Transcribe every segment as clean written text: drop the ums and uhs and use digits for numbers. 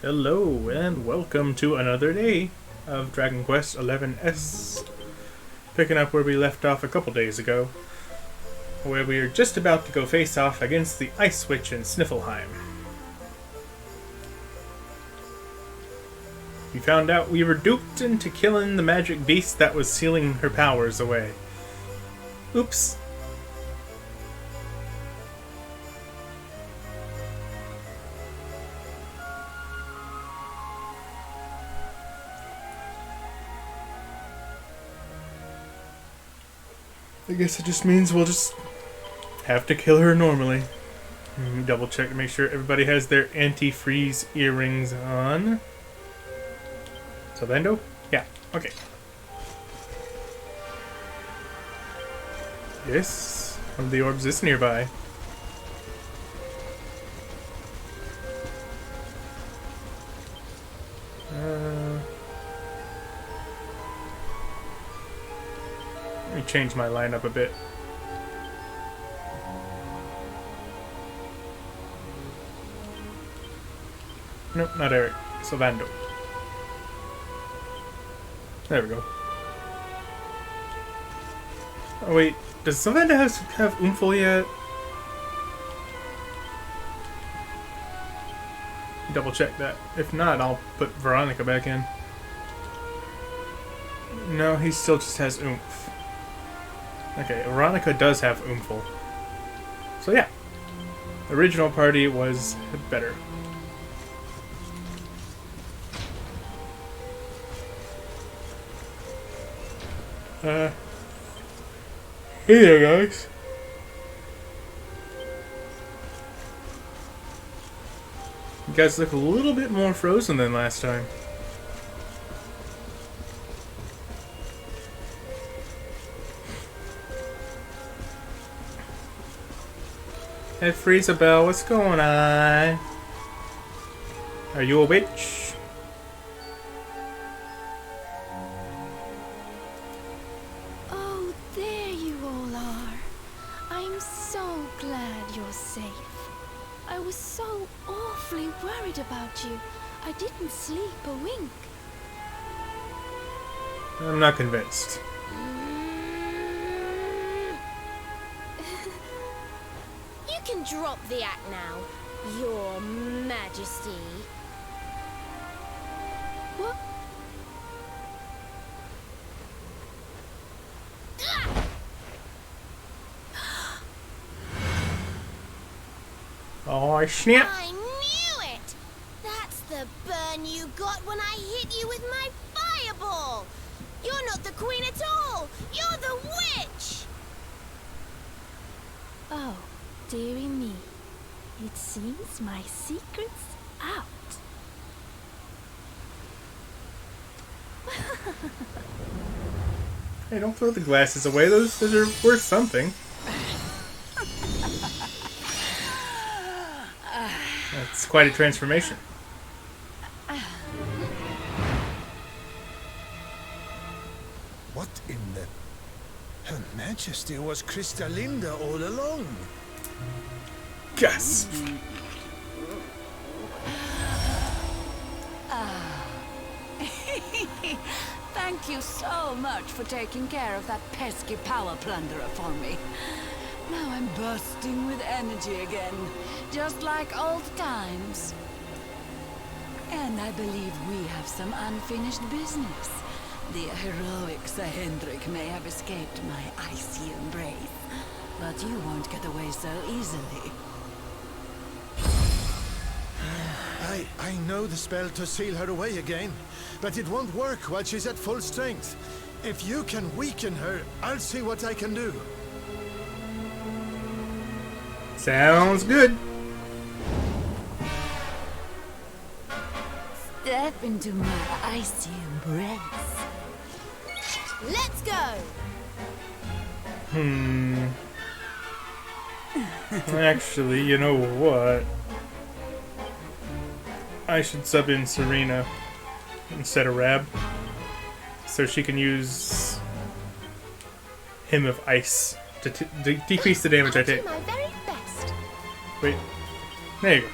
Hello and welcome to another day of Dragon Quest XI-S. Picking up where we left off a couple days ago, where we are just about to go face off against the Ice Witch in Sniffelheim. We found out we were duped into killing the magic beast that was sealing her powers away. Oops. I guess it just means we'll just have to kill her normally. Double check to make sure everybody has their anti-freeze earrings on. Salvando? Yeah, okay. Yes, one of the orbs is nearby. Let me change my lineup a bit. Nope, not Eric. Salvando. There we go. Oh wait, does Salvando have Oomphel yet? Double check that. If not, I'll put Veronica back in. No, he still just has Oomph. Okay, Veronica does have Oomphel. So yeah, the original party was better. Hey there, guys. You guys look a little bit more frozen than last time. Hey, Friezabelle, what's going on? Are you a witch? Oh, there you all are. I'm so glad you're safe. I was so awfully worried about you. I didn't sleep a wink. I'm not convinced. You can drop the act now, Your Majesty. What? Oh, snap! I knew it! That's the burn you got when I hit you with my fireball! You're not the queen at all! You're the witch! Oh, dearie me. It seems my secret's out. Hey, don't throw the glasses away. Those are worth something. That's quite a transformation. What in the... Her Majesty was Crystalinda all along. Gasp! Thank you so much for taking care of that pesky power plunderer for me. Now I'm bursting with energy again, just like old times. And I believe we have some unfinished business. The heroic Sir Hendrik may have escaped my icy embrace, but you won't get away so easily. I know the spell to seal her away again, but it won't work while she's at full strength. If you can weaken her, I'll see what I can do. Sounds good. Step into my icy embrace. Let's go! Actually, you know what? I should sub in Serena instead of Rab, so she can use Hymn of Ice to decrease the damage I take. I'll do my very best. Wait. There you go.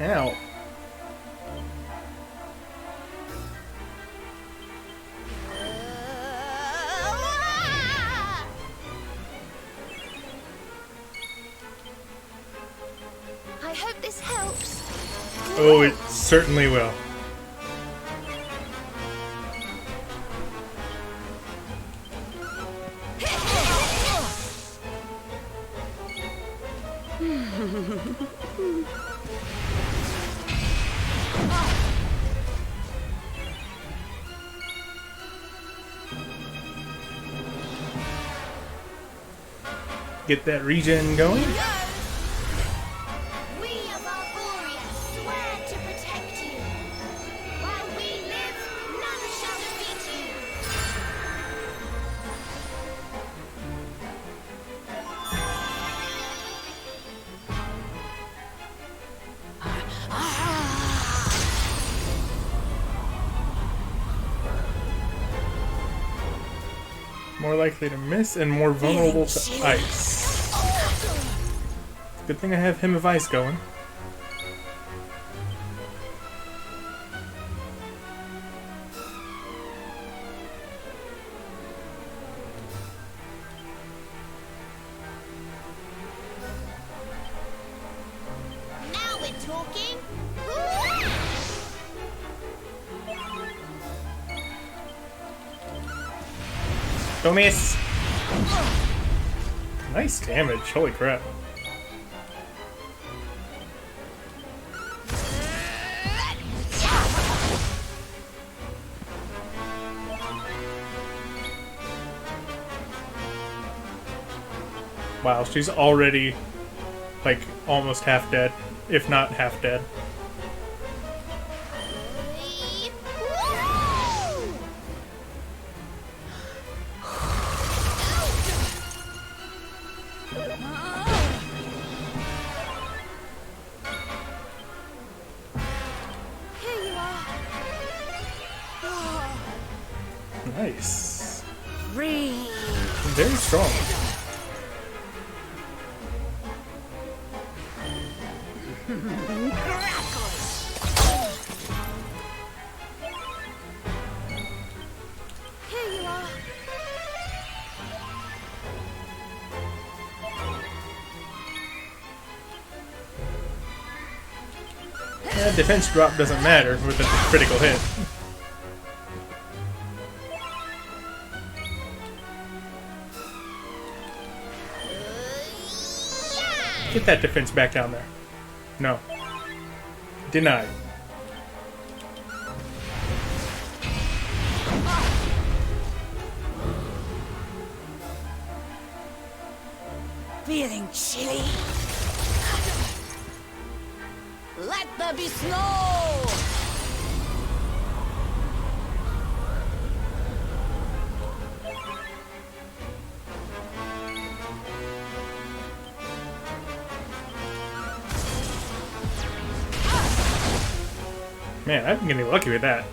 Ow. I hope this helps. Oh, it certainly will. Get that regen going. We of Arborea swear to protect you. While we live, none shall defeat you. More likely to miss and more vulnerable to ice. Good thing I have Hymn of Ice going. Now we're talking. Don't miss! Nice damage, holy crap. Wow, she's already, like, almost half dead, if not half dead. Here you are. Nice. Free. Very strong. Here you are. Defense drop doesn't matter with a critical hit. Get that defense back down there. No. Denied. Feeling chilly? Let there be snow! Man, I've been getting lucky with that.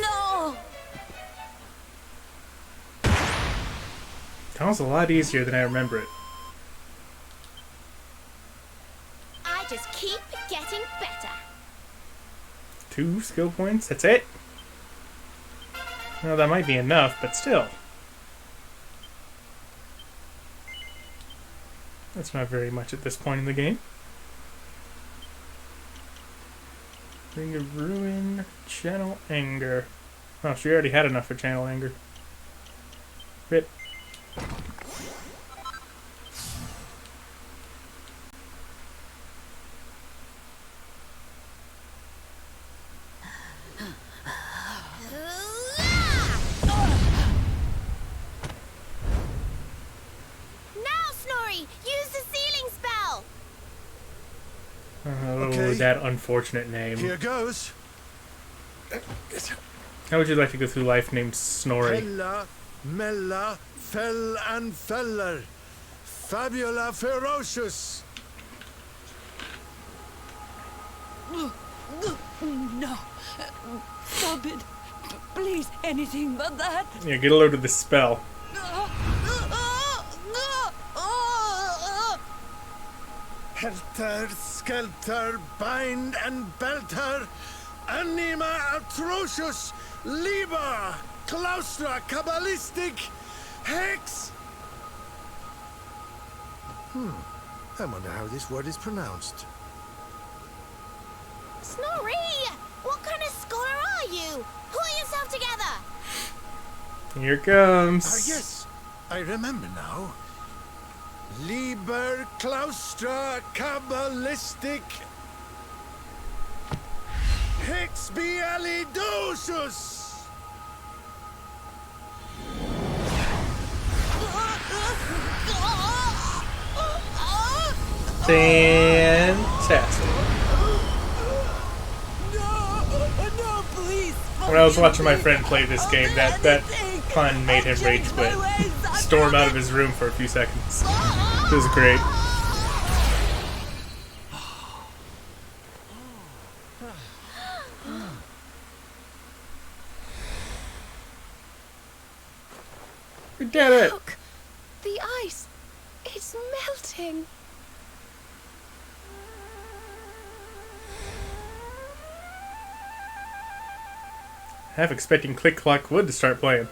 No! Sounds a lot easier than I remember it. I just keep getting better. 2 skill points? That's it? Well, that might be enough, but still. That's not very much at this point in the game. Ring of Ruin, Channel Anger. Oh, she already had enough for Channel Anger. Rip. that unfortunate name. Here goes. How would you like to go through life named Snorri? Hella, Mella, Fell and Feller. Fabula Ferocious. No. Forbid. Please, anything but that. Yeah, get a load of this spell. Helter, Skelter, Bind and Belt her. Anima Atrocious. Liber. Claustra Kabbalistic. Hex. I wonder how this word is pronounced. Snorri! What kind of scholar are you? Pull yourself together! Here it comes. Ah, yes, I remember now. Liber Claustra Kabbalistic Hex Bialidosus. Fantastic. No, please. When I was watching my friend play this game, that pun made him rage quit. Storm out of his room for a few seconds. It was great. We did it! Look! The ice! It's melting! Half expecting Click Clock Wood to start playing.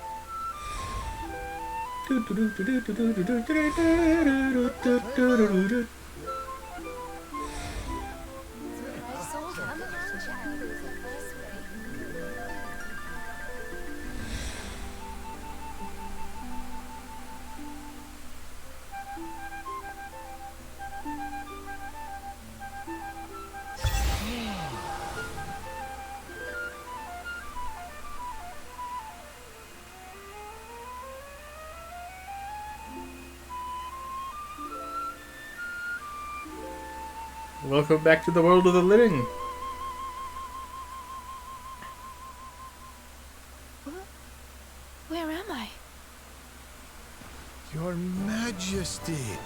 Welcome back to the world of the living. Where am I? Your Majesty,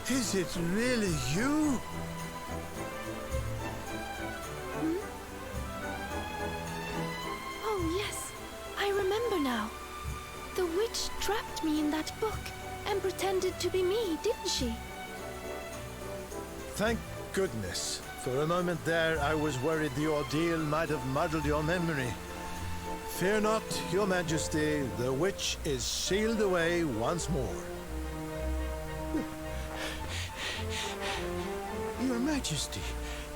is it really you? Oh, yes. I remember now. The witch trapped me in that book and pretended to be me, didn't she? Thank goodness. For a moment there, I was worried the ordeal might have muddled your memory. Fear not, Your Majesty. The witch is sealed away once more. Your Majesty,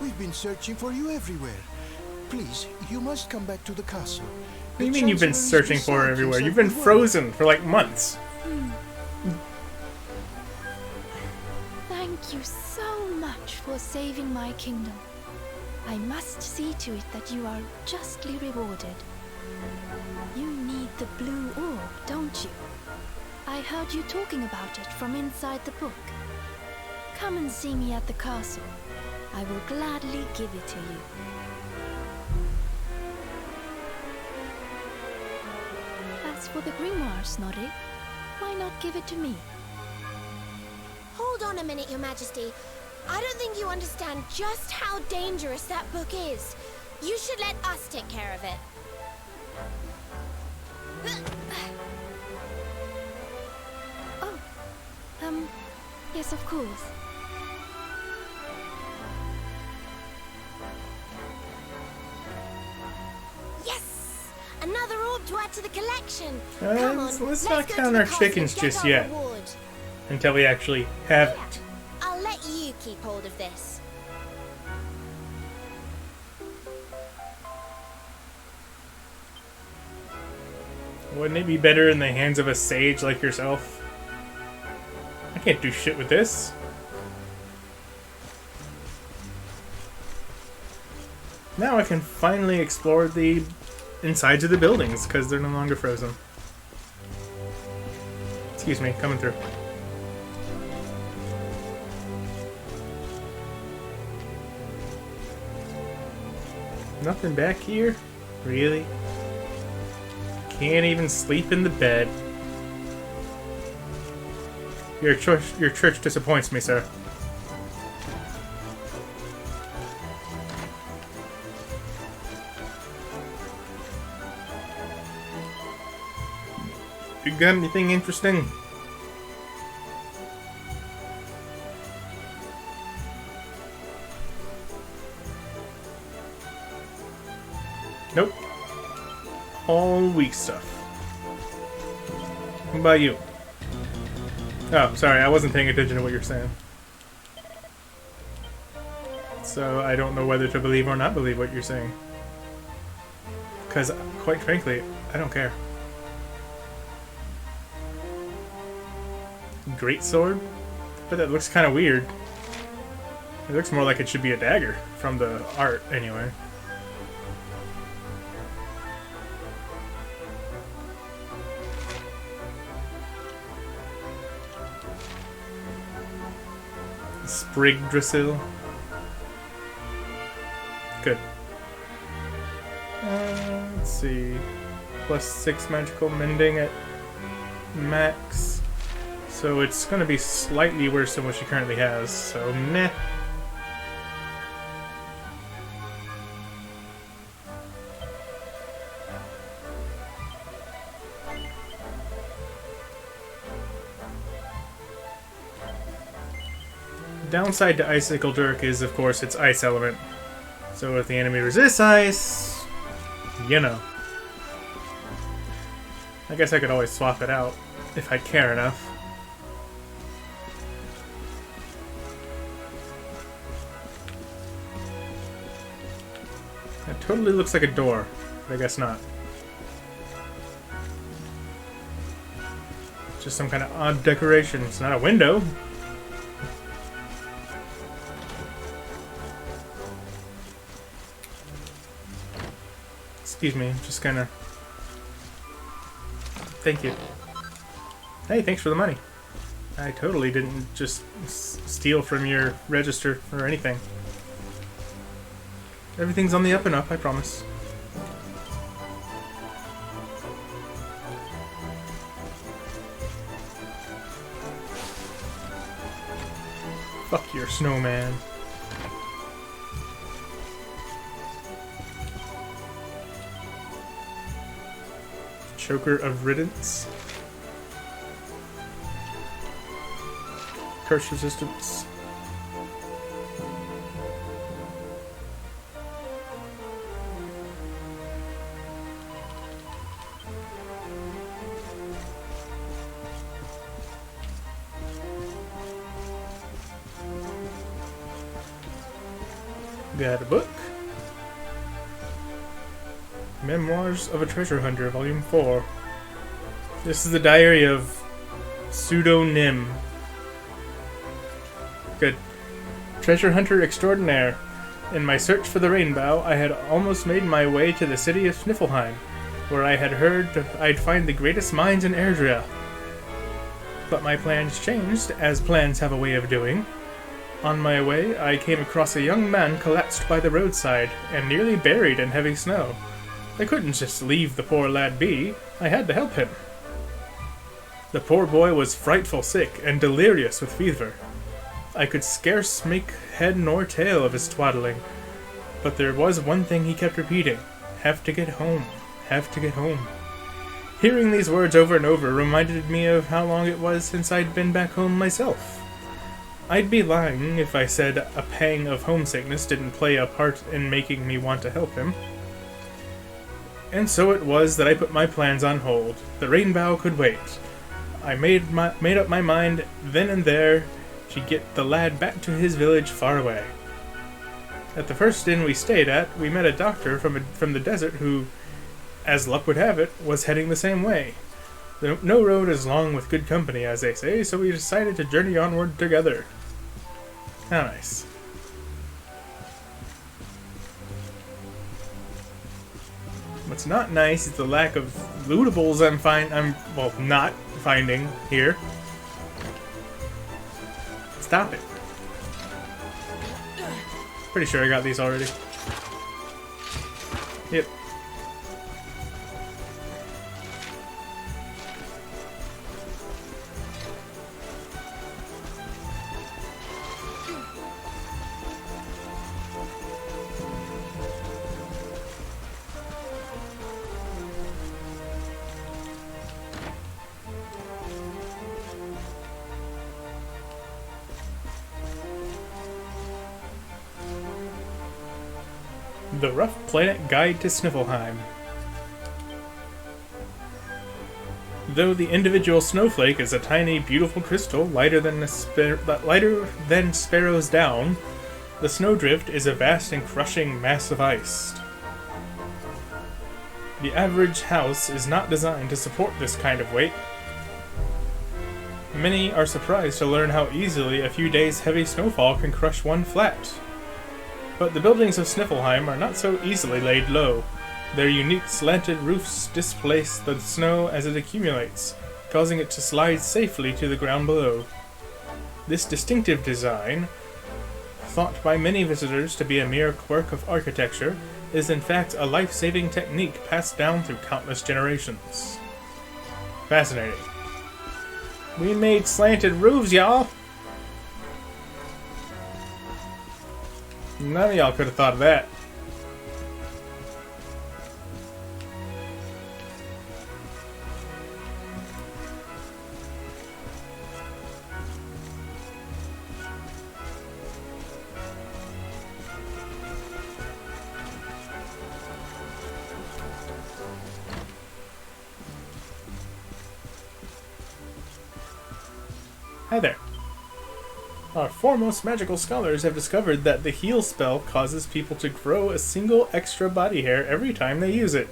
we've been searching for you everywhere. Please, you must come back to the castle. What do you mean you've been searching for her everywhere? You've been frozen for like months. Thank you so much for saving my kingdom. I must see to it that you are justly rewarded. You need the blue orb, don't you? I heard you talking about it from inside the book. Come and see me at the castle. I will gladly give it to you. As for the grimoire, Snorri, why not give it to me? Hold on a minute, Your Majesty. I don't think you understand just how dangerous that book is. You should let us take care of it. Oh, yes, of course. Yes! Another orb to add to the collection. Come on, let's go not to count the our castle chickens and get just our yet. reward. Until we actually have Yeah. it. I'll let you keep hold of this. Wouldn't it be better in the hands of a sage like yourself? I can't do shit with this. Now I can finally explore the insides of the buildings, because they're no longer frozen. Excuse me, coming through. Nothing back here? Really? Can't even sleep in the bed. Your church disappoints me, sir. You got anything interesting? Nope. All weak stuff. What about you? Oh, sorry, I wasn't paying attention to what you're saying. So I don't know whether to believe or not believe what you're saying. Because, quite frankly, I don't care. Great sword? But that looks kind of weird. It looks more like it should be a dagger, from the art, anyway. Yggdrasil. Good. Let's see. +6 magical mending at max. So it's going to be slightly worse than what she currently has. So, meh. Downside to Icicle Dirk is, of course, its ice element. So if the enemy resists ice, you know. I guess I could always swap it out if I care enough. It totally looks like a door, but I guess not. Just some kind of odd decoration. It's not a window. Excuse me, just kind of... Thank you. Hey, thanks for the money. I totally didn't just steal from your register or anything. Everything's on the up and up, I promise. Fuck your snowman. Choker of Riddance. Curse resistance. Got a book. Memoirs of a Treasure Hunter, Volume 4. This is the diary of Pseudonym. Good. Treasure Hunter Extraordinaire. In my search for the rainbow, I had almost made my way to the city of Sniffelheim, where I had heard I'd find the greatest mines in Yggdrasil. But my plans changed, as plans have a way of doing. On my way, I came across a young man collapsed by the roadside and nearly buried in heavy snow. I couldn't just leave the poor lad be. I had to help him. The poor boy was frightful sick and delirious with fever. I could scarce make head nor tail of his twaddling, but there was one thing he kept repeating: have to get home, have to get home. Hearing these words over and over reminded me of how long it was since I'd been back home myself. I'd be lying if I said a pang of homesickness didn't play a part in making me want to help him. And so it was that I put my plans on hold. The rainbow could wait. I made up my mind then and there to get the lad back to his village far away. At the first inn we stayed at, we met a doctor from the desert who, as luck would have it, was heading the same way. No road is long with good company, as they say, so we decided to journey onward together. How nice. What's not nice is the lack of lootables I'm not finding here. Stop it. Pretty sure I got these already. The Rough Planet Guide to Sniffelheim. Though the individual snowflake is a tiny, beautiful crystal lighter than Sparrow's down, the snowdrift is a vast and crushing mass of ice. The average house is not designed to support this kind of weight. Many are surprised to learn how easily a few days' heavy snowfall can crush one flat. But the buildings of Sniffelheim are not so easily laid low. Their unique slanted roofs displace the snow as it accumulates, causing it to slide safely to the ground below. This distinctive design, thought by many visitors to be a mere quirk of architecture, is in fact a life-saving technique passed down through countless generations. Fascinating. We made slanted roofs, y'all! None of y'all could have thought of that. Hi there. Our foremost magical scholars have discovered that the heal spell causes people to grow a single extra body hair every time they use it.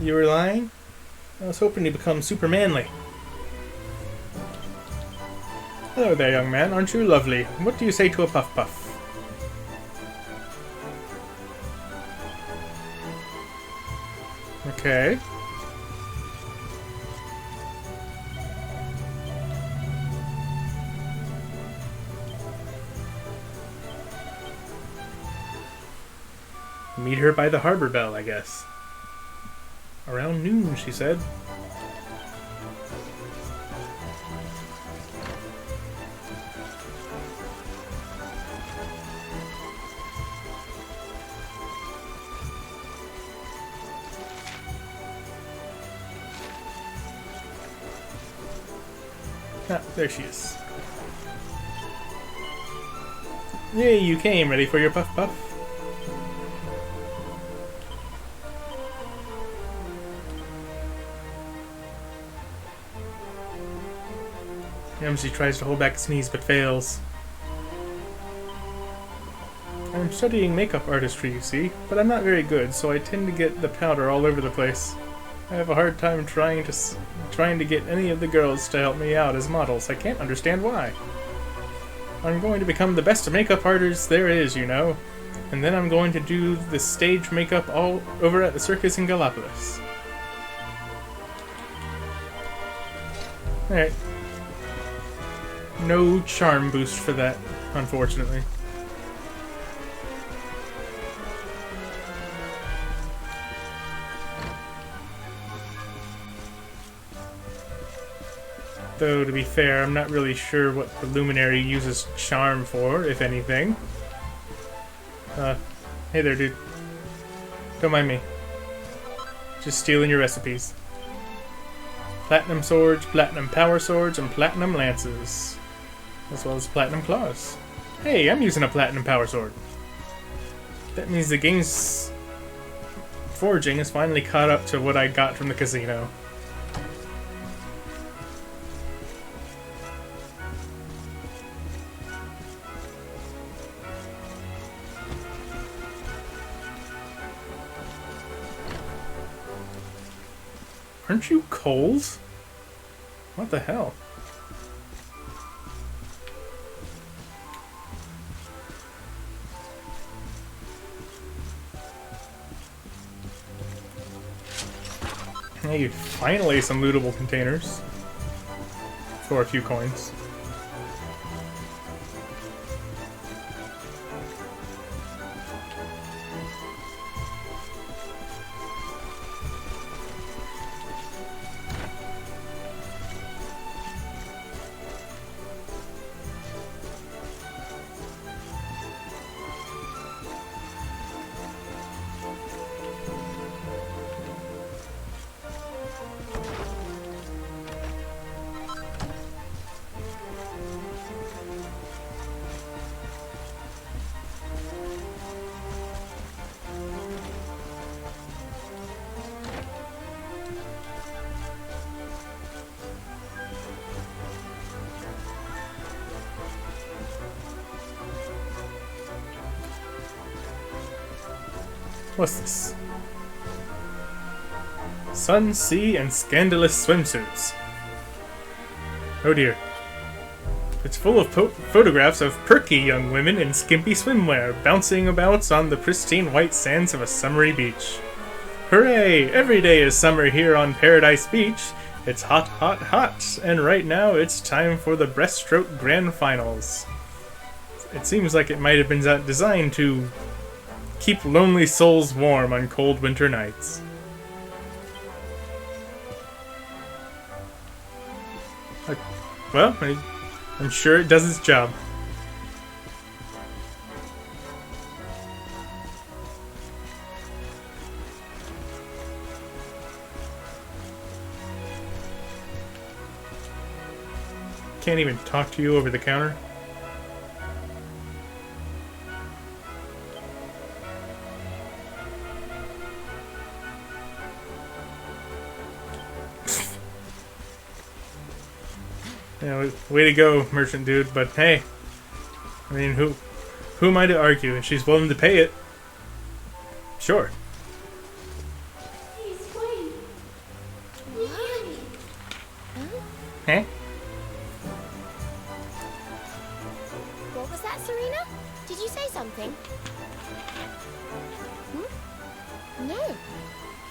You were lying? I was hoping to become super manly. Hello there, young man. Aren't you lovely? What do you say to a puff puff? Okay. Meet her by the harbor bell, I guess. Around noon, she said. Ah, there she is. Yay, you came. Ready for your puff puff? She tries to hold back a sneeze but fails. I'm studying makeup artistry, you see, but I'm not very good, so I tend to get the powder all over the place. I have a hard time trying to get any of the girls to help me out as models. I can't understand why. I'm going to become the best makeup artist there is, you know, and then I'm going to do the stage makeup all over at the circus in Gallipolis. Alright. No charm boost for that, unfortunately. Though, to be fair, I'm not really sure what the Luminary uses charm for, if anything. Hey there, dude. Don't mind me. Just stealing your recipes. Platinum swords, platinum power swords, and platinum lances. As well as platinum claws. Hey, I'm using a platinum power sword. That means the game's forging has finally caught up to what I got from the casino. Aren't you cold? What the hell? Hey, finally some lootable containers. For a few coins. What's this? Sun, sea, and scandalous swimsuits. Oh dear. It's full of photographs of perky young women in skimpy swimwear, bouncing about on the pristine white sands of a summery beach. Hooray! Every day is summer here on Paradise Beach. It's hot, hot, hot, and right now it's time for the breaststroke grand finals. It seems like it might have been designed to keep lonely souls warm on cold winter nights. Well, I'm sure it does its job. Can't even talk to you over the counter. Yeah, way to go, merchant dude, but hey, I mean, who am I to argue? If she's willing to pay it, sure. Huh? What was that, Serena? Did you say something? No,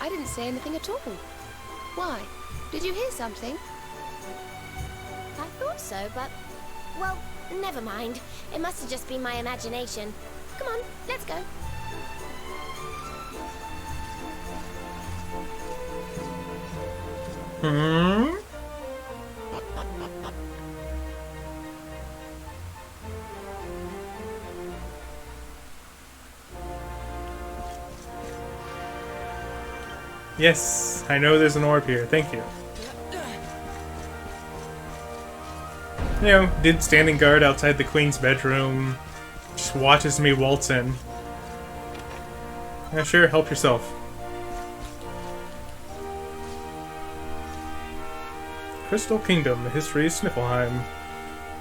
I didn't say anything at all. Why? Did you hear something? I thought so, but... well, never mind. It must have just been my imagination. Come on, let's go. Yes, I know there's an orb here. Thank you. You know, did standing guard outside the queen's bedroom. Just watches me waltz in. Yeah, sure, help yourself. Crystal Kingdom, the history of Sniffelheim.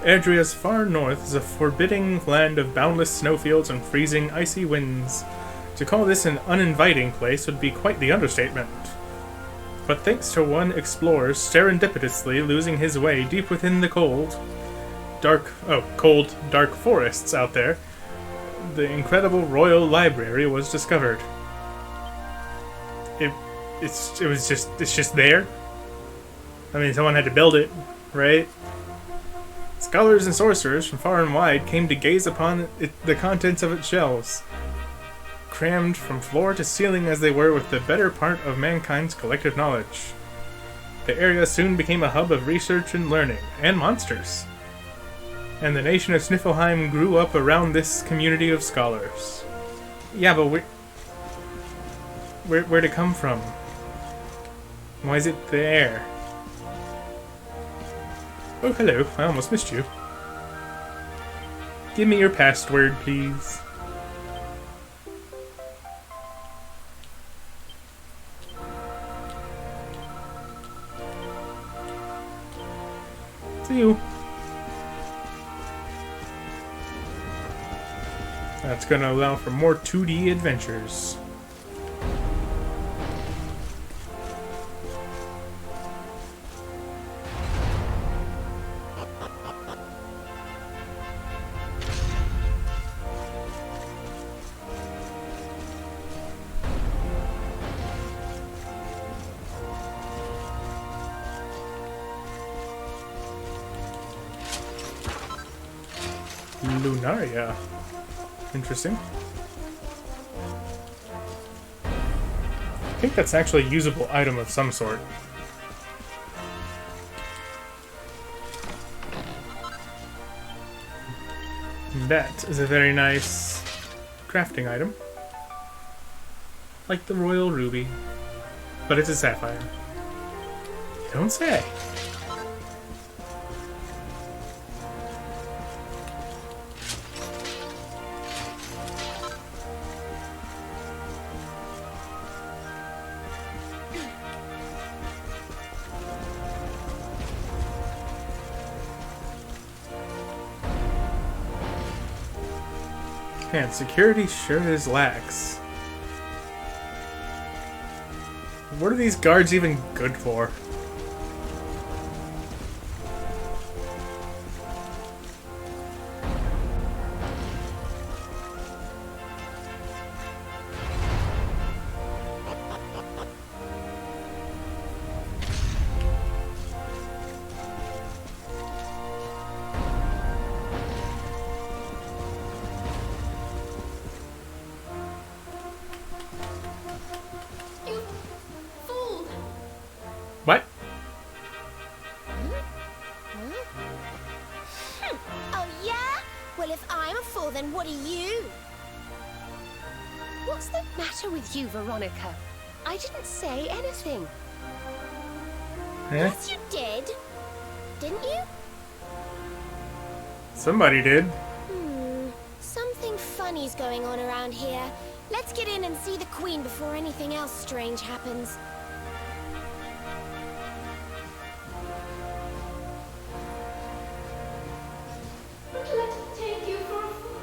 Erdria's far north is a forbidding land of boundless snowfields and freezing, icy winds. To call this an uninviting place would be quite the understatement. But thanks to one explorer serendipitously losing his way deep within the cold, dark forests out there, the incredible Royal Library was discovered. It's just there. I mean, someone had to build it, right? Scholars and sorcerers from far and wide came to gaze upon the contents of its shelves, crammed from floor to ceiling as they were with the better part of mankind's collective knowledge. The area soon became a hub of research and learning, and monsters. And the nation of Sniffelheim grew up around this community of scholars. Yeah, but where'd it come from? Why is it there? Oh, hello. I almost missed you. Give me your password, please. See you. That's going to allow for more 2D adventures. Lunaria. Interesting. I think that's actually a usable item of some sort. That is a very nice crafting item. Like the Royal Ruby. But it's a sapphire. You don't say. Man, security sure is lax. What are these guards even good for? You fool! What? Oh, yeah? Well, if I'm a fool, then what are you? What's the matter with you, Veronica? I didn't say anything. Huh? Yes, you did. Didn't you? Somebody did. Something funny's going on around here. Let's get in and see the Queen before anything else strange happens. Don't let it take you for a fool.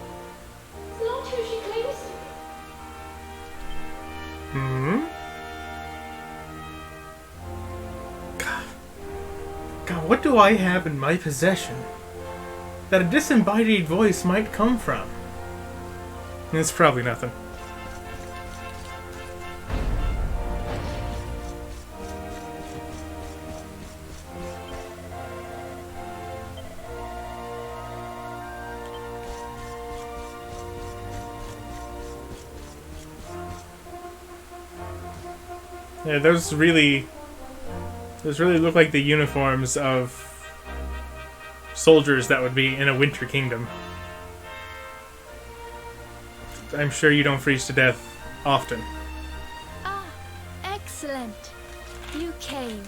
It's not who she claims to be. Hmm? God, what do I have in my possession that a disembodied voice might come from? It's probably nothing. Yeah, those really look like the uniforms of soldiers that would be in a winter kingdom. I'm sure you don't freeze to death often. Ah, excellent. You came.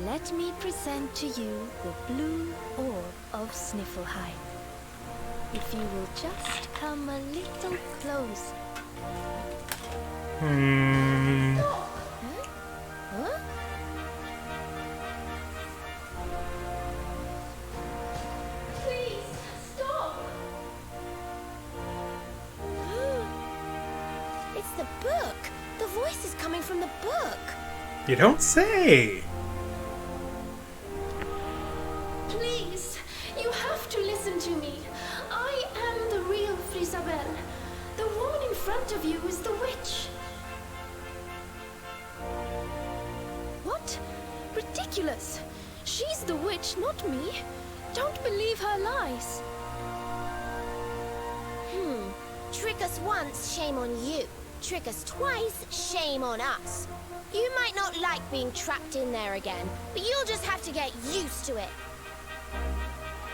Let me present to you the blue orb of Sniffleheim. If you will just come a little closer. Huh? Please, stop! It's the book. The voice is coming from the book. You don't say. Please, you have to listen to me. I am the real Frisabel. The woman in front of you is the witch. What? Ridiculous! She's the witch, not me. Don't believe her lies. Trick us once, shame on you. Trick us twice, shame on us. You might not like being trapped in there again, but you'll just have to get used to it.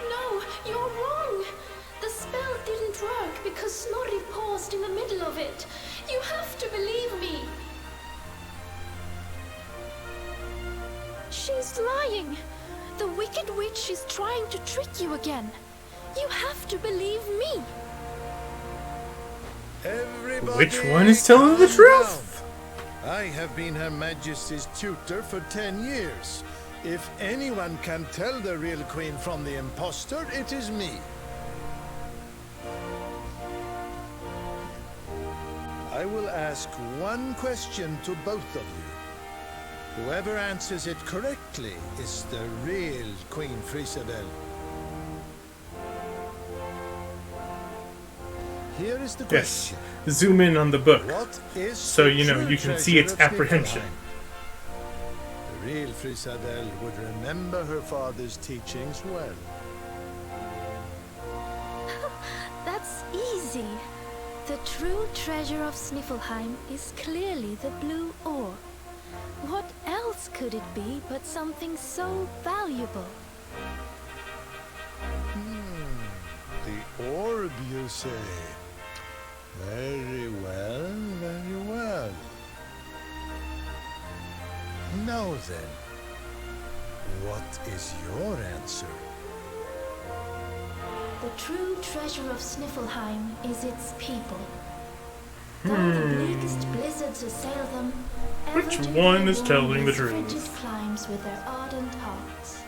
No, you're wrong. The spell didn't work because Snorri paused in the middle of it. You have to believe me. She's lying. The wicked witch is trying to trick you again. You have to believe me. Everybody, Which one is telling the calm truth? down. I have been Her Majesty's tutor for 10 years. If anyone can tell the real queen from the impostor, it is me. I will ask one question to both of you. Whoever answers it correctly is the real Queen Frisabel. Here is the Yes. question. Zoom in on the book. What is So, the you know, true you can see treasure its of apprehension. Niflheim? The real Frisabel would remember her father's teachings well. That's easy. The true treasure of Sniffleheim is clearly the blue orb. What else could it be but something so valuable? The orb, you say? Very well, very well. Now then, what is your answer? The true treasure of Sniffleheim is its people. Though the bleakest blizzards assail them, Which ever to one be is telling the warm in truth? frigid climes with their ardent hearts.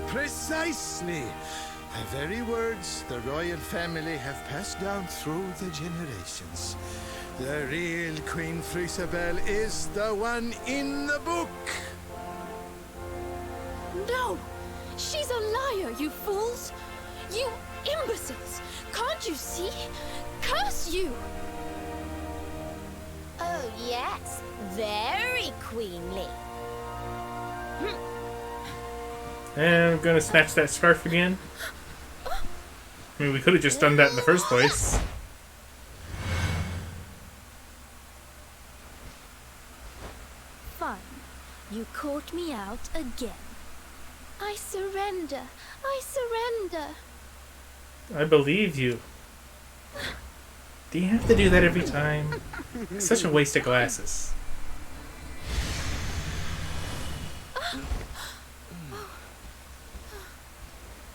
Precisely! The very words the royal family have passed down through the generations. The real Queen Frisabel is the one in the book. No! She's a liar, you fools! You imbeciles! Can't you see? Curse you! Oh, yes. Very queenly. And I'm gonna snatch that scarf again. I mean, we could have just done that in the first place. Fine. You caught me out again. I surrender. I surrender. I believe you. Do you have to do that every time? Such a waste of glasses.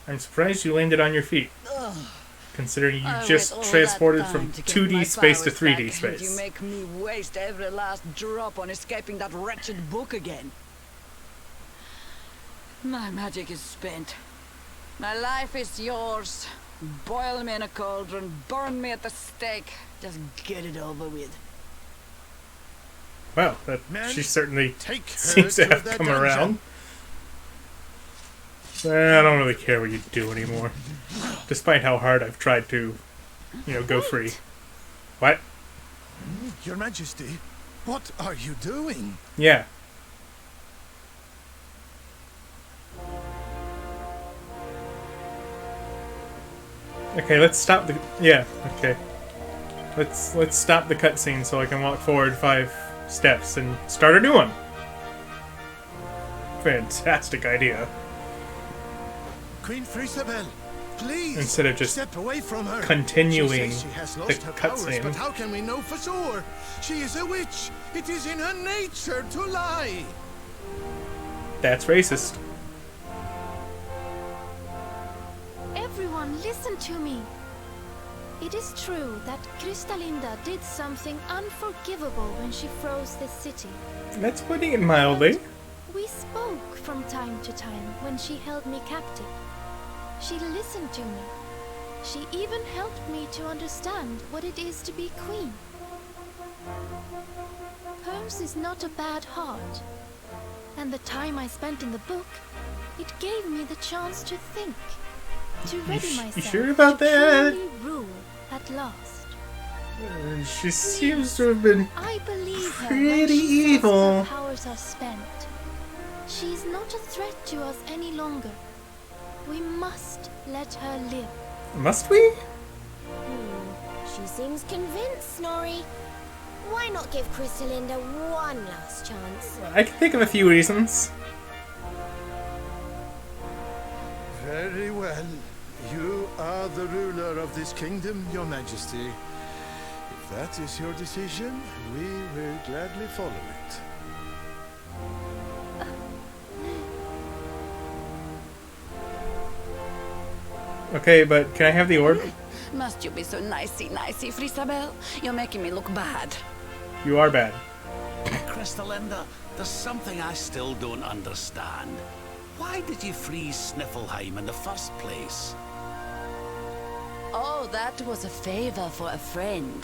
I'm surprised you landed on your feet, considering you just transported from 2D space to 3D space. You make me waste every last drop on escaping that wretched book again. My magic is spent. My life is yours. Boil me in a cauldron, burn me at the stake. Just get it over with. Wow, she certainly seems to have come around. I don't really care what you do anymore. Despite how hard I've tried to, go free. What? Your Majesty, what are you doing? Yeah. Okay, let's stop the... Yeah, okay. Let's stop the cutscene so I can walk forward 5 steps and start a new one. Fantastic idea. Queen Frisabel, please Instead of just step away from her. continuing She says she has the lost her powers, cutscene. but how can we know for sure? She is a witch. It is in her nature to lie. That's racist. Everyone, listen to me. It is true that Krystalinda did something unforgivable when she froze this city. That's putting it mildly. We spoke from time to time when she held me captive. She listened to me. She even helped me to understand what it is to be queen. Hers is not a bad heart. And the time I spent in the book, it gave me the chance to think. To ready myself you sure about to that? truly rule at last. She seems to have been I believe her when pretty she evil. says her powers are spent. She's not a threat to us any longer. We must let her live. Must we? She seems convinced, Snorri. Why not give Krystalinda one last chance? I can think of a few reasons. Very well. You are the ruler of this kingdom, Your Majesty. If that is your decision, we will gladly follow it. Okay, but can I have the orb? Must you be so nicey, Frisabel? You're making me look bad. You are bad. Krystalinda, there's something I still don't understand. Why did you freeze Sniffelheim in the first place? Oh, that was a favor for a friend.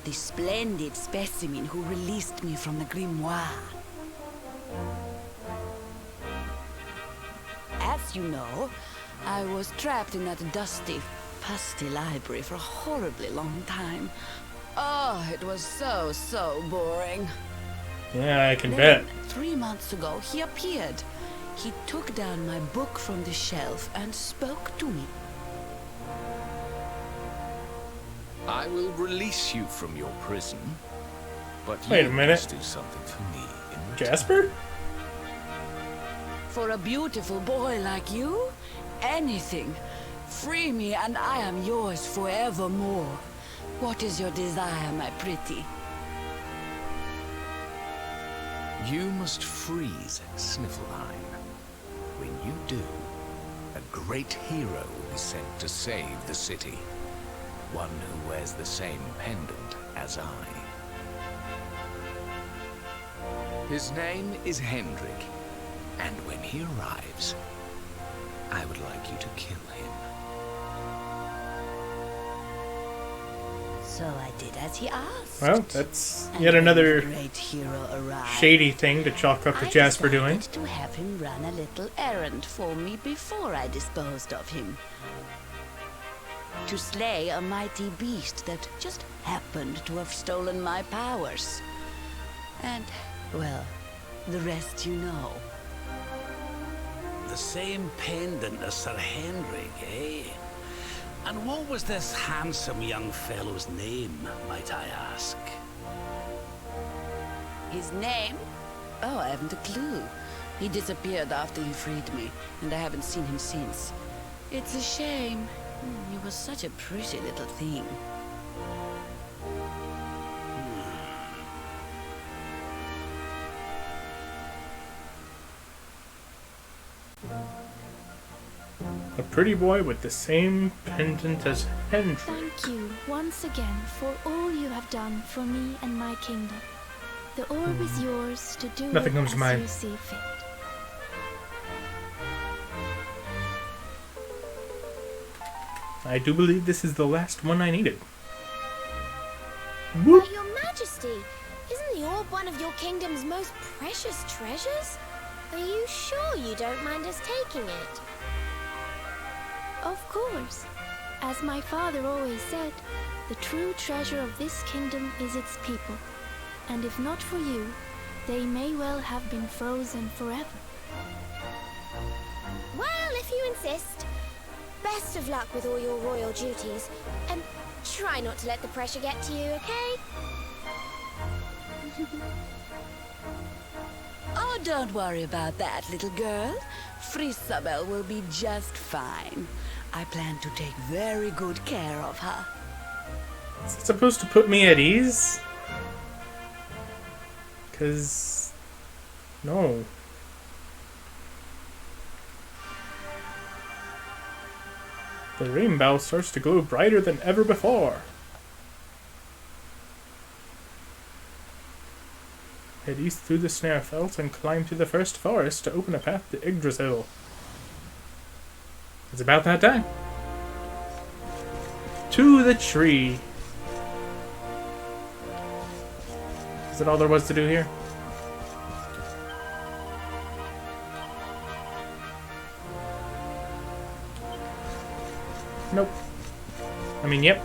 The splendid specimen who released me from the grimoire. As you know, I was trapped in that dusty, fusty library for a horribly long time. Oh, it was so boring. Yeah, I can bet. Then, 3 months ago, he appeared. He took down my book from the shelf and spoke to me. I will release you from your prison, but Wait you a minute. must do something for me in return. Jasper? For a beautiful boy like you, anything. Free me and I am yours forevermore. What is your desire, my pretty? You must freeze Sniffelheim. When you do, a great hero will be sent to save the city. One who wears the same pendant as I. His name is Hendrik, and when he arrives, I would like you to kill him. So I did as he asked. Well, that's And yet when another the great hero arrived, shady thing to chalk up to I Jasper doing. decided to have him run a little errand for me before I disposed of him. To slay a mighty beast that just happened to have stolen my powers. And, well, the rest you know. The same pendant as Sir Henrik, eh? And what was this handsome young fellow's name, might I ask? His name? Oh, I haven't a clue. He disappeared after he freed me, and I haven't seen him since. It's a shame. He was such a pretty little thing. A pretty boy with the same pendant as Hendrik. Thank you once again for all you have done for me and my kingdom. The orb is yours to do Nothing it comes to as mind. you see fit. I do believe this is the last one I needed. But Whoop! Your Majesty, isn't the orb one of your kingdom's most precious treasures? Are you sure you don't mind us taking it? Of course. As my father always said, the true treasure of this kingdom is its people. And if not for you, they may well have been frozen forever. Well, if you insist. Best of luck with all your royal duties. And try not to let the pressure get to you, okay? Oh, don't worry about that, little girl. Frisabel will be just fine. I plan to take very good care of her. Is it supposed to put me at ease? 'Cause... no. The rainbow starts to glow brighter than ever before. Head east through the Snarefelt and climb to the first forest to open a path to Yggdrasil. It's about that time. To the tree. Is that all there was to do here? Nope. I mean, yep.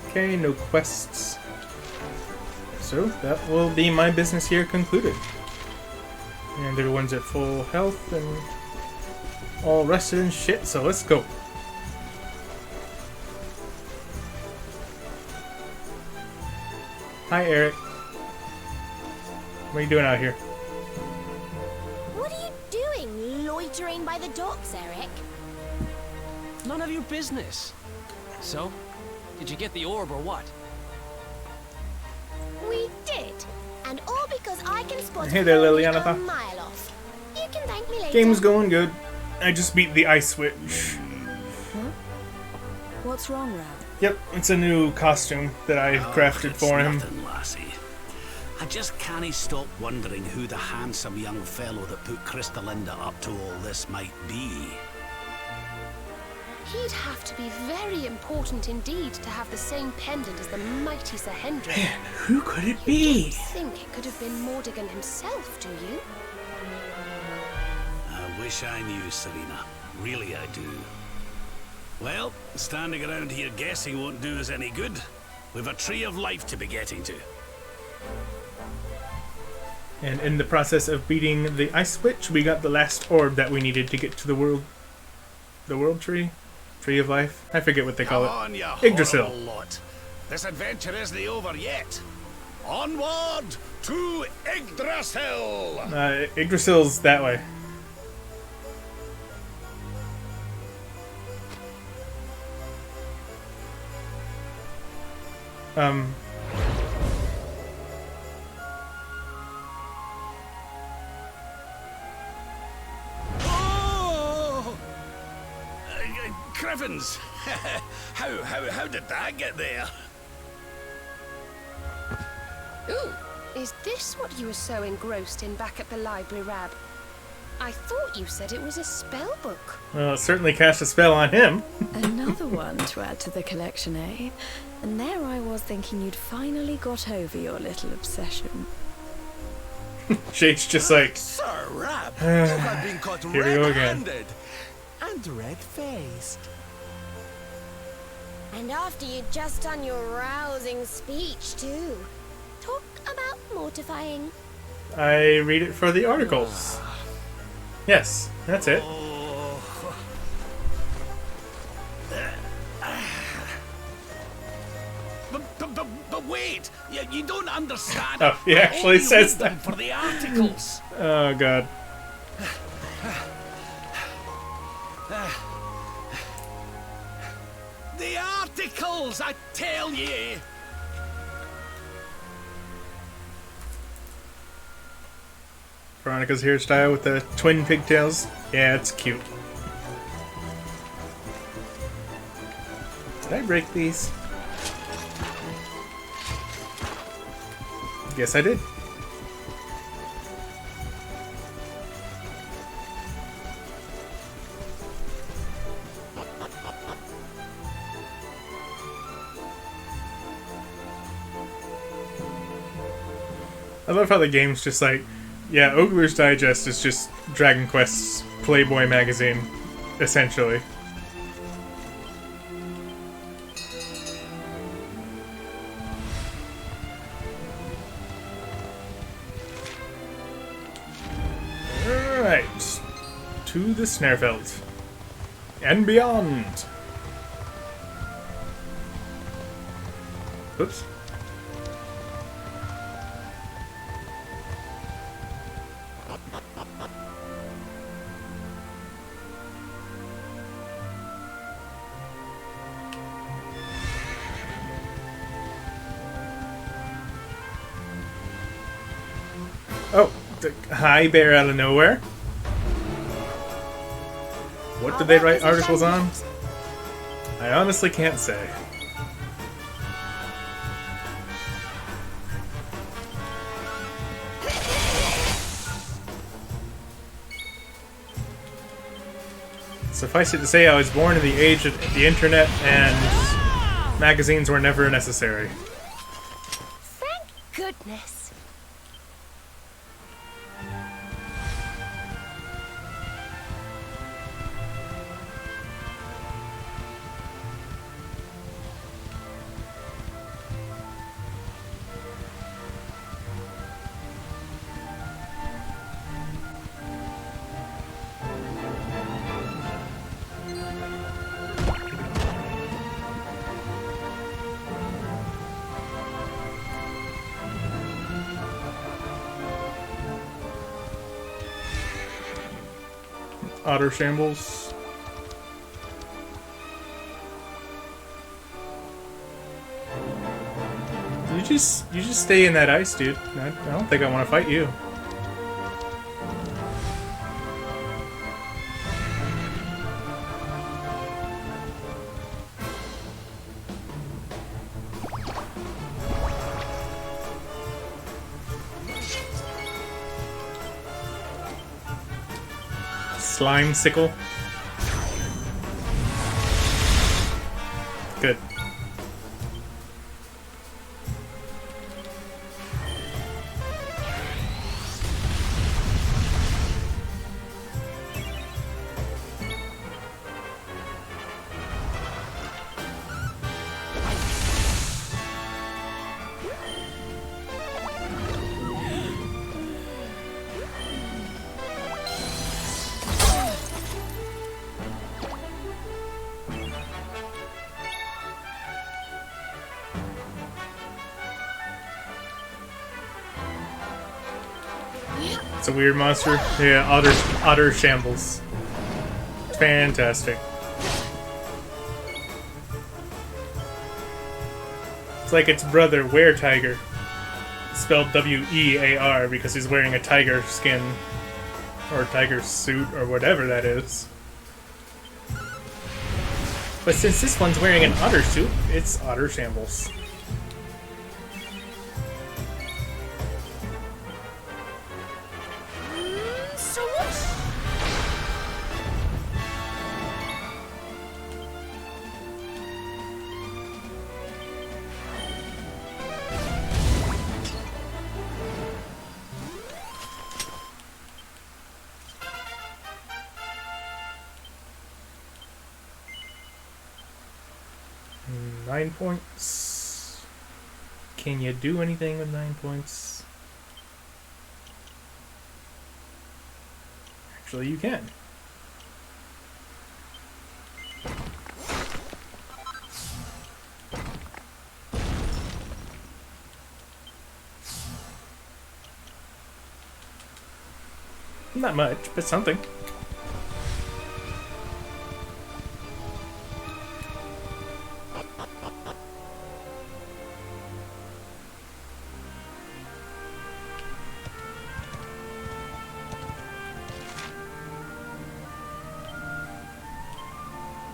Okay, no quests. So, that will be my business here concluded. And everyone's at full health and all rested and shit, so let's go. Hi, Eric. What are you doing out here? What are you doing, loitering by the docks, Eric? None of your business. So, did you get the orb or what? We did. And all because I can spot Hey there, a Liliana. a mile off. You can thank me later. Game's going good. I just beat the ice switch. What's wrong, Rab? Yep, it's a new costume that I crafted it's for him. Nothing, lassie. I just can't stop wondering who the handsome young fellow that put Crystalinda up to all this might be. He'd have to be very important indeed to have the same pendant as the mighty Sir Hendrik. Man, who could it be? You think it could have been Mordigan himself, do you? I wish I knew, Serena. Really, I do. Well, standing around here guessing won't do us any good. We've a tree of life to be getting to. And in the process of beating the ice switch, we got the last orb that we needed to get to the world tree? Tree of life? I forget what they call Come on, it. you Yggdrasil. horrible lot. This adventure isn't over yet. Onward to Yggdrasil! Yggdrasil's that way. heavens! How did that get there? Ooh, is this what you were so engrossed in back at the library, Rab? I thought you said it was a spell book. Well, it certainly cast a spell on him. Another one to add to the collection, eh? And there I was thinking you'd finally got over your little obsession. Jake's just like, Sir Rab, you have been caught Here we go again. red-handed and red-faced. And after you'd just done your rousing speech, too. Talk about mortifying. I read it for the articles. Yes, that's it. But wait! You don't understand. Oh, he actually says that. For the articles. Oh, God. The articles, I tell ye! Veronica's hairstyle with the twin pigtails. Yeah, it's cute. Did I break these? Guess I did. I love how the game's just like, yeah, Ogler's Digest is just Dragon Quest's Playboy magazine, essentially. Alright. To the Snarefeld. And beyond! Oops. Oh, hi, bear out of nowhere. What did they write articles on? I honestly can't say. Suffice it to say, I was born in the age of the internet, and magazines were never necessary. Thank goodness. Otter Shambles. You just stay in that ice, dude. I don't think I want to fight you. Slime sickle. Good. It's a weird monster. Yeah, otter shambles. Fantastic. It's like its brother, Were-Tiger. Spelled W-E-A-R because he's wearing a tiger skin. Or tiger suit, or whatever that is. But since this one's wearing an otter suit, it's Otter Shambles. Nine points. Can you do anything with 9 points? Actually, you can. Not much, but something.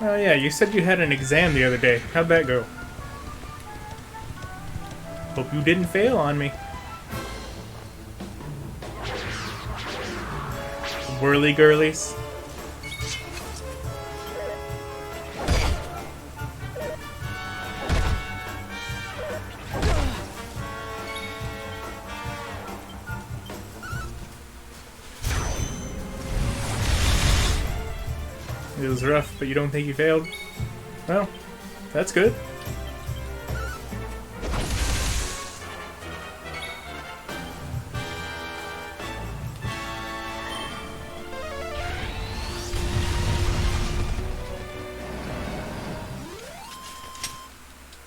Oh yeah, you said you had an exam the other day. How'd that go? Hope you didn't fail on me. Whirly girlies. It was rough, but you don't think you failed? Well, that's good.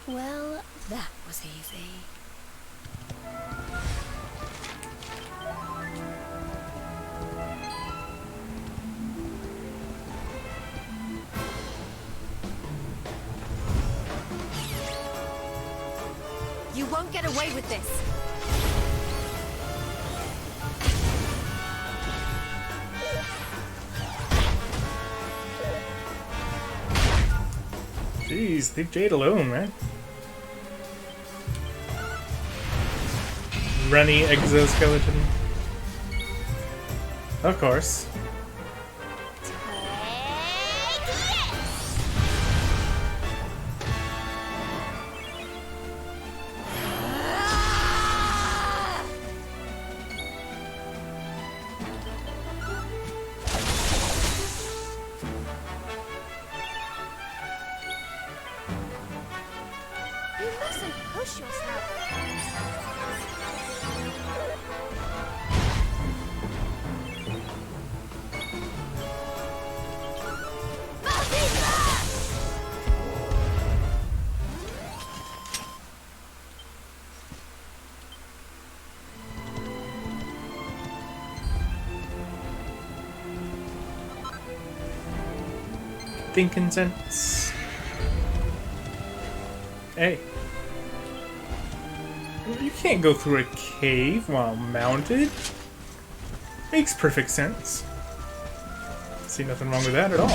Well, that was easy. You won't get away with this. Jeez, leave Jade alone, man. Runny exoskeleton. Of course. You mustn't push yourself. Thinking sense. Hey. You can't go through a cave while mounted. Makes perfect sense. See nothing wrong with that at all.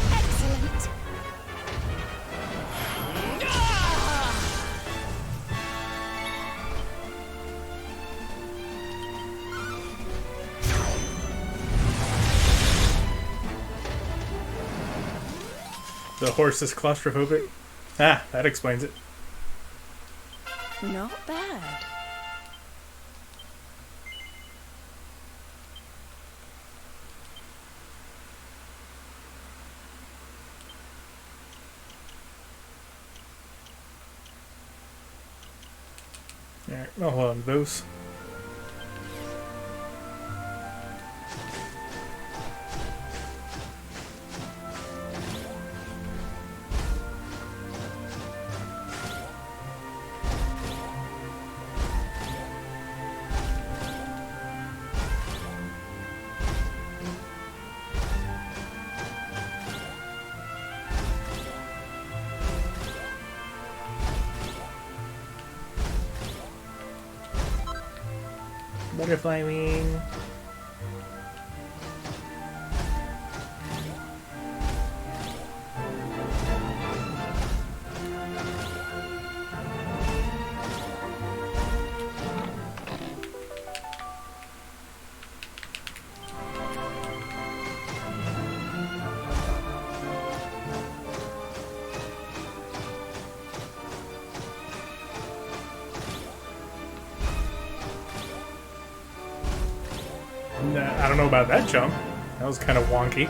Excellent. The horse is claustrophobic. Ah, that explains it. Not bad. Alright, I'll hold on to those. Butterfly wing. I don't know about that jump. That was kind of wonky.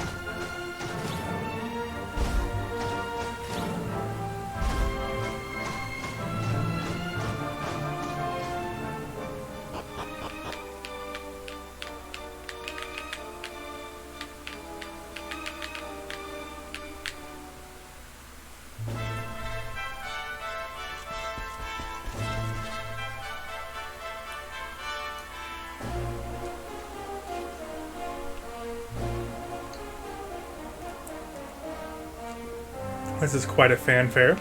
This is quite a fanfare.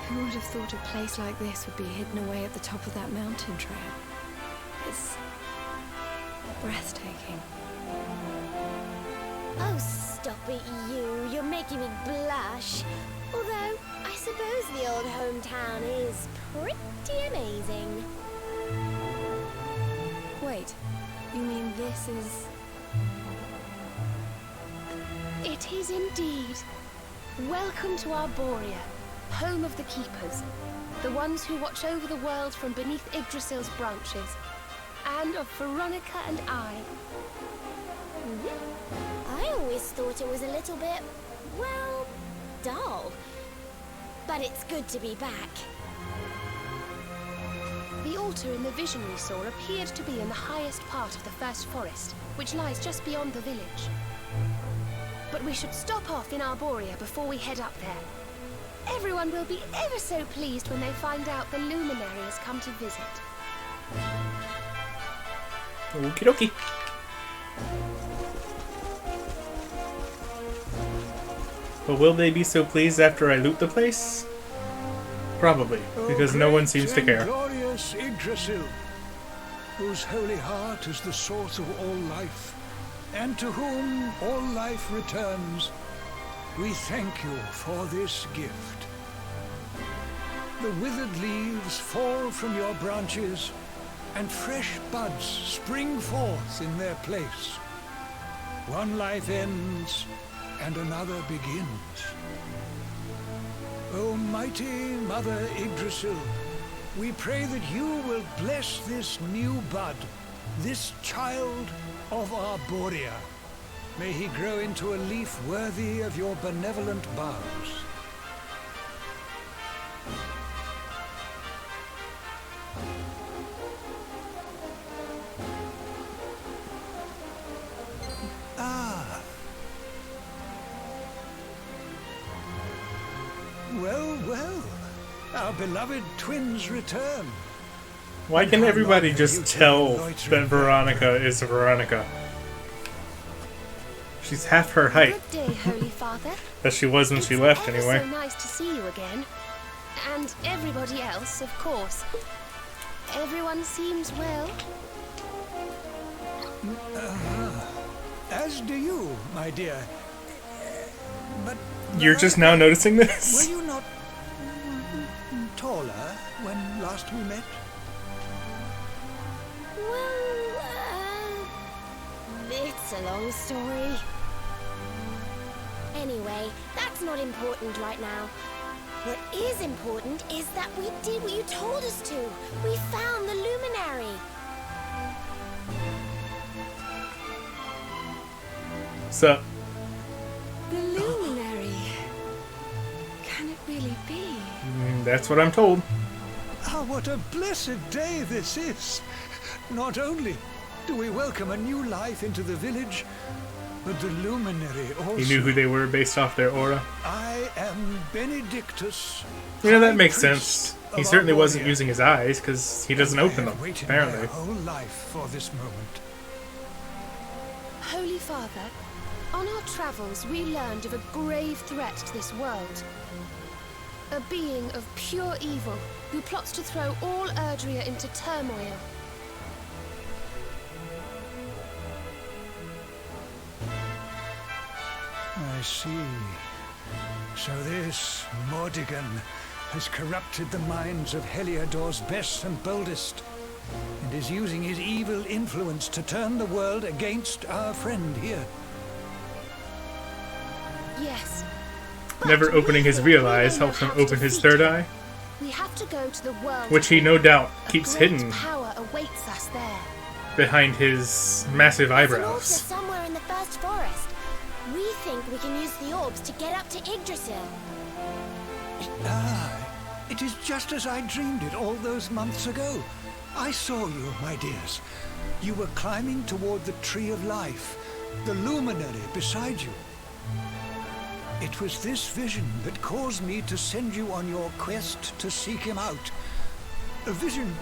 Who would have thought a place like this would be hidden away at the top of that mountain trail? It's breathtaking. Oh, stop it, you. You're making me blush. Although, I suppose the old hometown is pretty amazing. Wait, you mean this is... It is indeed. Welcome to Arborea, home of the Keepers, the ones who watch over the world from beneath Yggdrasil's branches, and of Veronica and I. I always thought it was a little bit, well, dull. But it's good to be back. The altar in the vision we saw appeared to be in the highest part of the first forest, which lies just beyond the village. But we should stop off in Arborea before we head up there. Everyone will be ever so pleased when they find out the luminary has come to visit. Okie dokie. But will they be so pleased after I loot the place? Probably, because no one seems to care. Glorious Yggdrasil, whose holy heart is the source of all life, and to whom all life returns, we thank you for this gift. The withered leaves fall from your branches, and fresh buds spring forth in their place. One life ends, and another begins. O mighty Mother Yggdrasil, we pray that you will bless this new bud, this child of Arborea. May he grow into a leaf worthy of your benevolent boughs. Ah. Well, well. Our beloved twins return. Why can everybody just tell that Veronica is Veronica? She's half her height. Good day, Holy Father. That she was when she left, anyway. It's so nice to see you again. And everybody else, of course. Everyone seems well. As do you, my dear. But You're just now noticing this? were you not taller when last we met? Well, it's a long story. Anyway, that's not important right now. What is important is that we did what you told us to. We found the luminary. So, The luminary. Can it really be? that's what I'm told. Ah, what a blessed day this is! Not only do we welcome a new life into the village, but the luminary also. He knew who they were based off their aura. I am Benedictus. You know, that High makes Priest sense. of He certainly wasn't Arborea. using his eyes, because he doesn't I open have them, waited apparently. my whole life for this moment. Holy Father, On our travels, we learned of a grave threat to this world. A being of pure evil who plots to throw all Erdrea into turmoil. I see. So this Mordigan has corrupted the minds of Heliodor's best and boldest, and is using his evil influence to turn the world against our friend here. Yes. Never opening his real eyes helps him open his third eye, We have to go to the world. which he no doubt keeps A great hidden power awaits us there. behind his massive There's an orb eyebrows. somewhere in the first forest. We think we can use the orbs to get up to Yggdrasil. Ah, it is just as I dreamed it all those months ago. I saw you, my dears. You were climbing toward the Tree of Life, the luminary beside you. It was this vision that caused me to send you on your quest to seek him out. A vision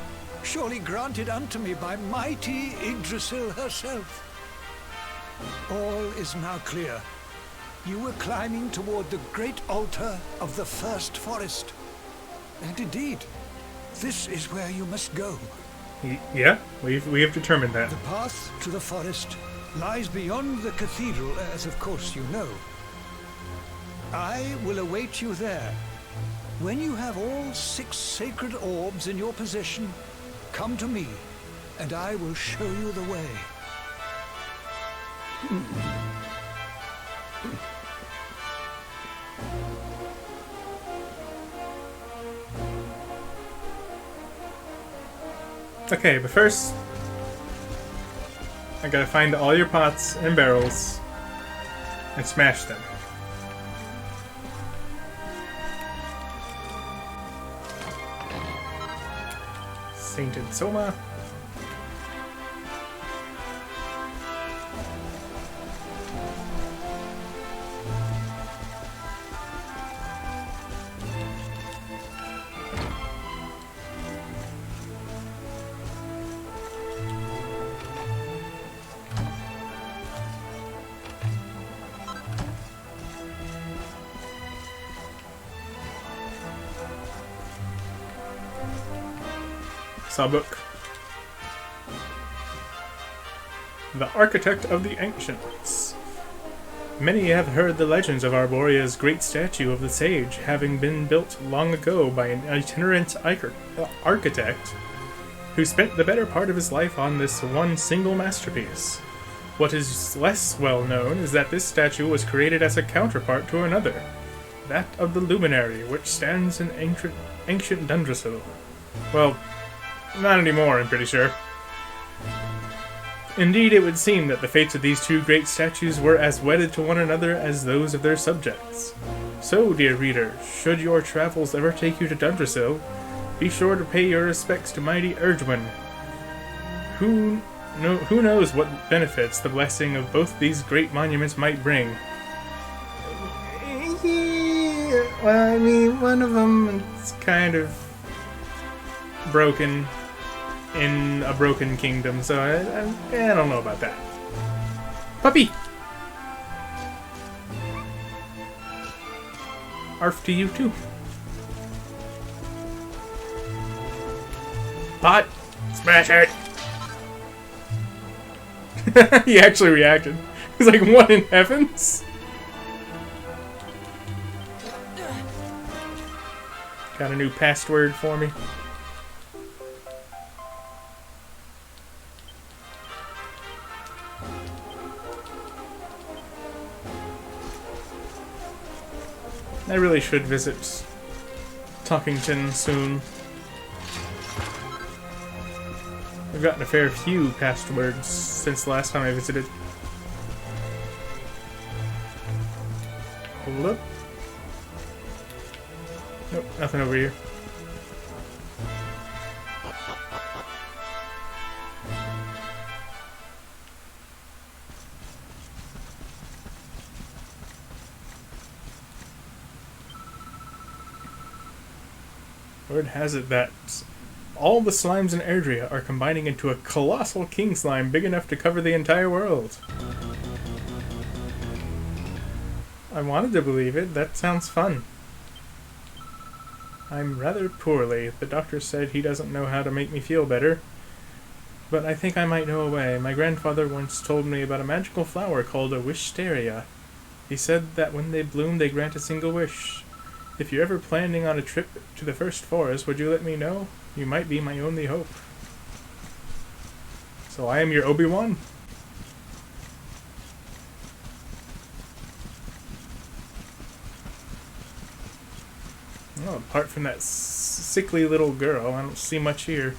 surely granted unto me by mighty Yggdrasil herself. All is now clear. You were climbing toward the great altar of the first forest. And indeed, this is where you must go. Yeah, we have determined that. The path to the forest lies beyond the cathedral, as of course you know. I will await you there. When you have all 6 sacred orbs in your possession, come to me, and I will show you the way. Okay, but first, I gotta find all your pots and barrels and smash them. Sainted Soma. Sawbook. The Architect of the Ancients. Many have heard the legends of Arboria's great statue of the sage having been built long ago by an itinerant architect who spent the better part of his life on this one single masterpiece. What is less well known is that this statue was created as a counterpart to another, that of the Luminary, which stands in ancient Yggdrasil. Well, not anymore, I'm pretty sure. Indeed, it would seem that the fates of these two great statues were as wedded to one another as those of their subjects. So, dear reader, should your travels ever take you to Yggdrasil, be sure to pay your respects to mighty Erdwin. Who knows what benefits the blessing of both these great monuments might bring? Yeah, well, I mean, one of them is kind of broken in a broken kingdom, so I don't know about that. Puppy! Arf to you too. Pot! Smash it! He actually reacted. He's like, what in heavens? Got a new password for me. I really should visit Tickington soon. I've gotten a fair few passwords since the last time I visited. Hold up. Nope, nothing over here. Word has it that all the slimes in Erdrea are combining into a colossal king slime big enough to cover the entire world. I wanted to believe it. That sounds fun. I'm rather poorly. The doctor said he doesn't know how to make me feel better. But I think I might know a way. My grandfather once told me about a magical flower called a wisteria. He said that when they bloom, they grant a single wish. If you're ever planning on a trip to the first forest, would you let me know? You might be my only hope. So I am your Obi-Wan. Well, apart from that sickly little girl, I don't see much here.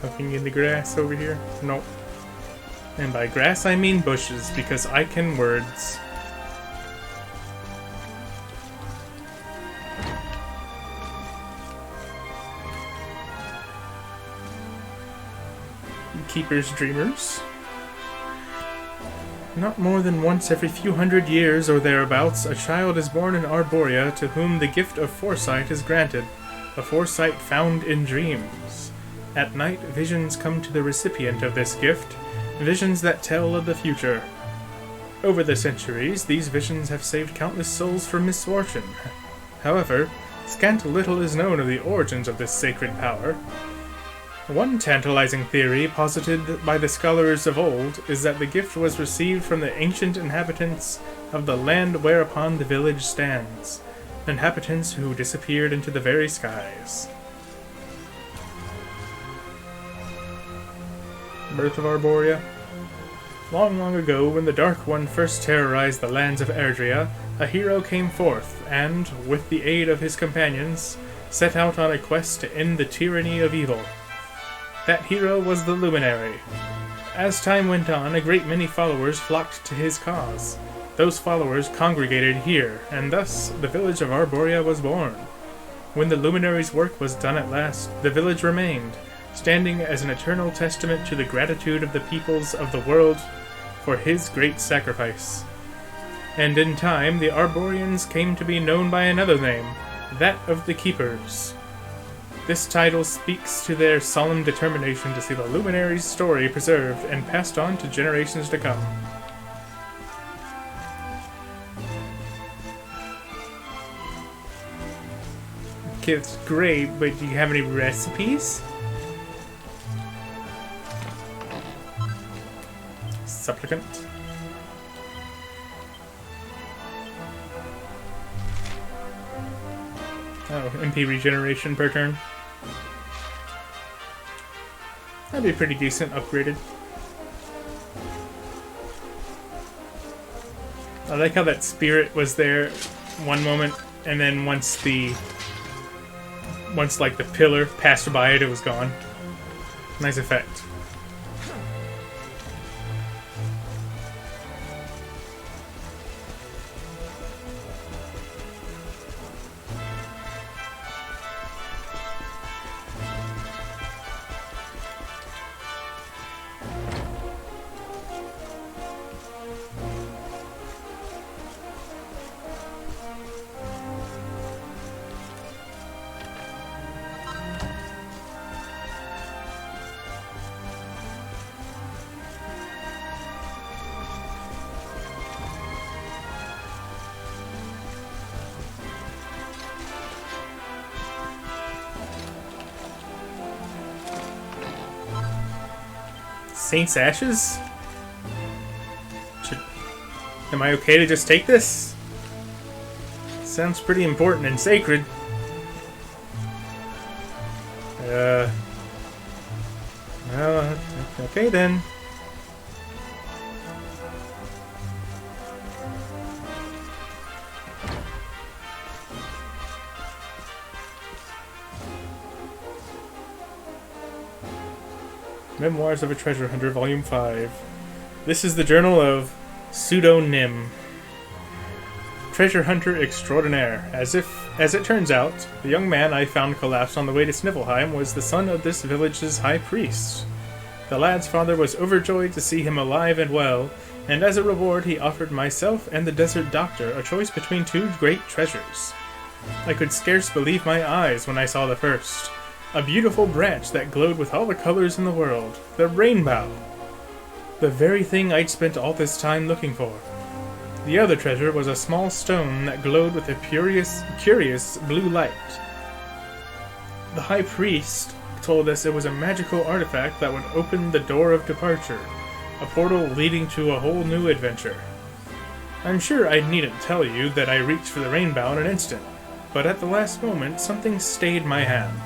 Looking in the grass over here? Nope. And by grass I mean bushes, because I can words. Keepers dreamers. Not more than once every few hundred years or thereabouts, a child is born in Arborea to whom the gift of foresight is granted, a foresight found in dreams. At night, visions come to the recipient of this gift, visions that tell of the future. Over the centuries, these visions have saved countless souls from misfortune. However, scant little is known of the origins of this sacred power. One tantalizing theory posited by the scholars of old is that the gift was received from the ancient inhabitants of the land whereupon the village stands, inhabitants who disappeared into the very skies. Birth of Arborea. Long, long ago, when the Dark One first terrorized the lands of Erdrea, a hero came forth and, with the aid of his companions, set out on a quest to end the tyranny of evil. That hero was the Luminary. As time went on, a great many followers flocked to his cause. Those followers congregated here, and thus the village of Arborea was born. When the Luminary's work was done at last, the village remained, standing as an eternal testament to the gratitude of the peoples of the world for his great sacrifice. And in time, the Arboreans came to be known by another name, that of the Keepers. This title speaks to their solemn determination to see the Luminary's story preserved and passed on to generations to come. Okay, it's great, but do you have any recipes? Supplicant. Oh, MP regeneration per turn. That'd be pretty decent, upgraded. I like how that spirit was there one moment, and then once like the pillar passed by it, it was gone. Nice effect. Saint's Ashes? Am I okay to just take this? Sounds pretty important and sacred. Well, okay then. Memoirs of a Treasure Hunter, Volume 5. This is the journal of Pseudo-Nim. Treasure Hunter Extraordinaire, as if As it turns out, the young man I found collapsed on the way to Snivelheim was the son of this village's high priest. The lad's father was overjoyed to see him alive and well, and as a reward he offered myself and the desert doctor a choice between two great treasures. I could scarce believe my eyes when I saw the first, a beautiful branch that glowed with all the colors in the world, the rainbow. The very thing I'd spent all this time looking for. The other treasure was a small stone that glowed with a curious blue light. The high priest told us it was a magical artifact that would open the door of departure, a portal leading to a whole new adventure. I'm sure I needn't tell you that I reached for the rainbow in an instant, but at the last moment something stayed my hand.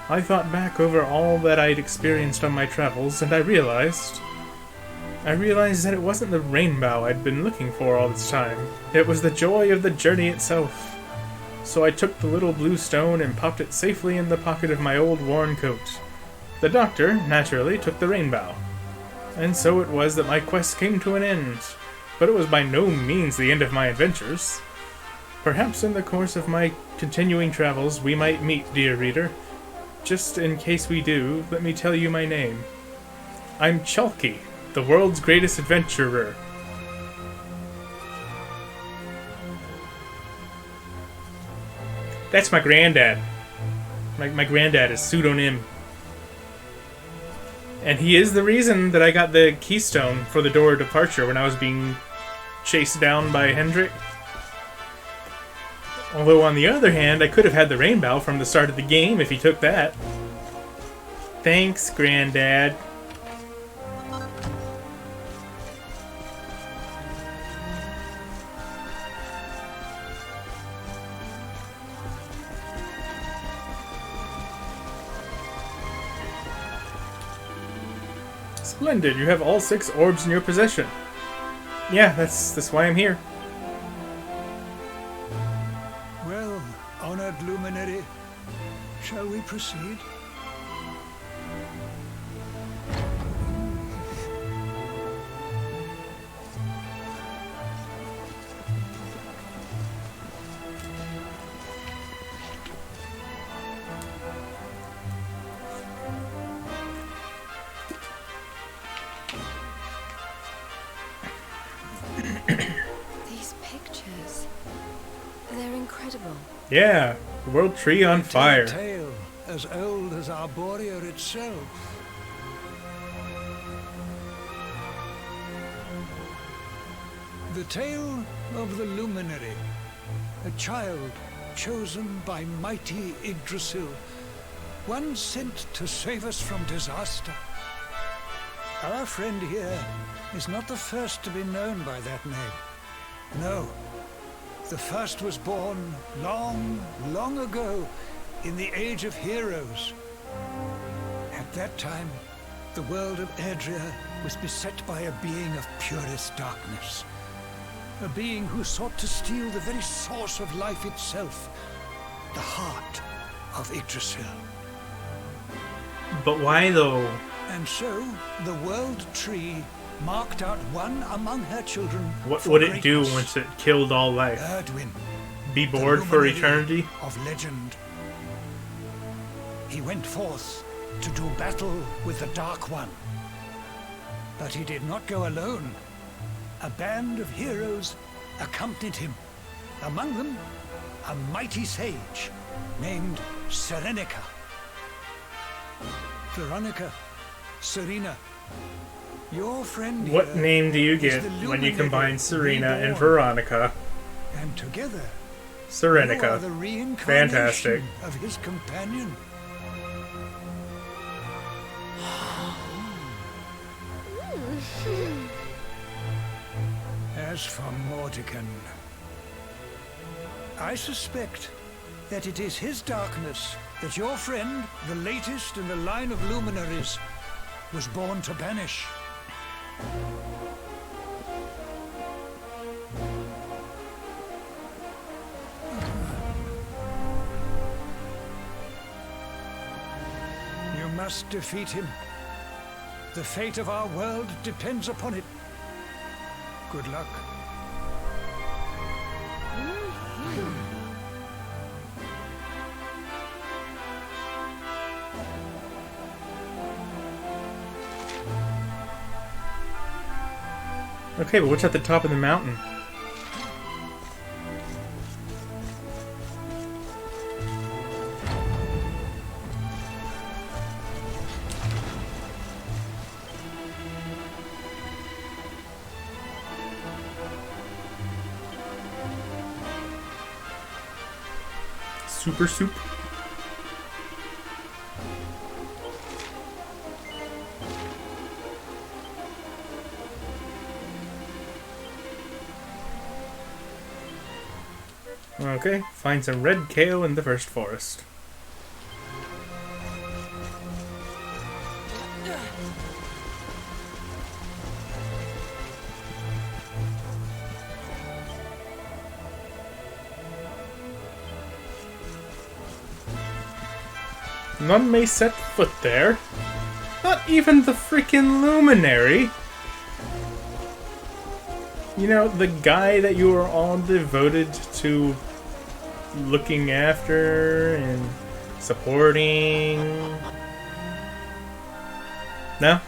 I thought back over all that I'd experienced on my travels, and I realized that it wasn't the rainbow I'd been looking for all this time. It was the joy of the journey itself. So I took the little blue stone and popped it safely in the pocket of my old worn coat. The doctor, naturally, took the rainbow. And so it was that my quest came to an end. But it was by no means the end of my adventures. Perhaps in the course of my continuing travels we might meet, dear reader. Just in case we do, let me tell you my name. I'm Chalky, the world's greatest adventurer. That's my granddad. My granddad is pseudonym. And he is the reason that I got the keystone for the door of departure when I was being chased down by Hendrik. Although on the other hand, I could have had the rainbow from the start of the game if he took that. Thanks, Granddad. Splendid, you have all 6 orbs in your possession. Yeah, that's why I'm here. Well, honored luminary, shall we proceed? These pictures, they're incredible. Yeah, the world tree on fire. A tale as old as Arborea itself. The tale of the luminary, a child chosen by mighty Yggdrasil, one sent to save us from disaster. Our friend here is not the first to be known by that name. No, the first was born long, long ago in the Age of Heroes. At that time, the world of Yggdrasil was beset by a being of purest darkness. A being who sought to steal the very source of life itself, the heart of Yggdrasil. But why though? And so, the World Tree marked out one among her children. What would it do once it killed all life? Erdwin, Be bored for eternity? of legend. He went forth to do battle with the Dark One. But he did not go alone. A band of heroes accompanied him. Among them, a mighty sage named Serenica. Veronica, Serena, your friend What here name do you is get the when you luminary combine Serena and reborn. Veronica? And together, you are Serenica. the reincarnation Fantastic. of his companion. As for Mordican, I suspect that it is his darkness that your friend, the latest in the line of luminaries, was born to banish. You must defeat him. The fate of our world depends upon it. Good luck. Okay, but what's at the top of the mountain? Super soup. Okay, find some red kale in the first forest. None may set foot there. Not even the freaking luminary. You know, the guy that you are all devoted to looking after and supporting. No?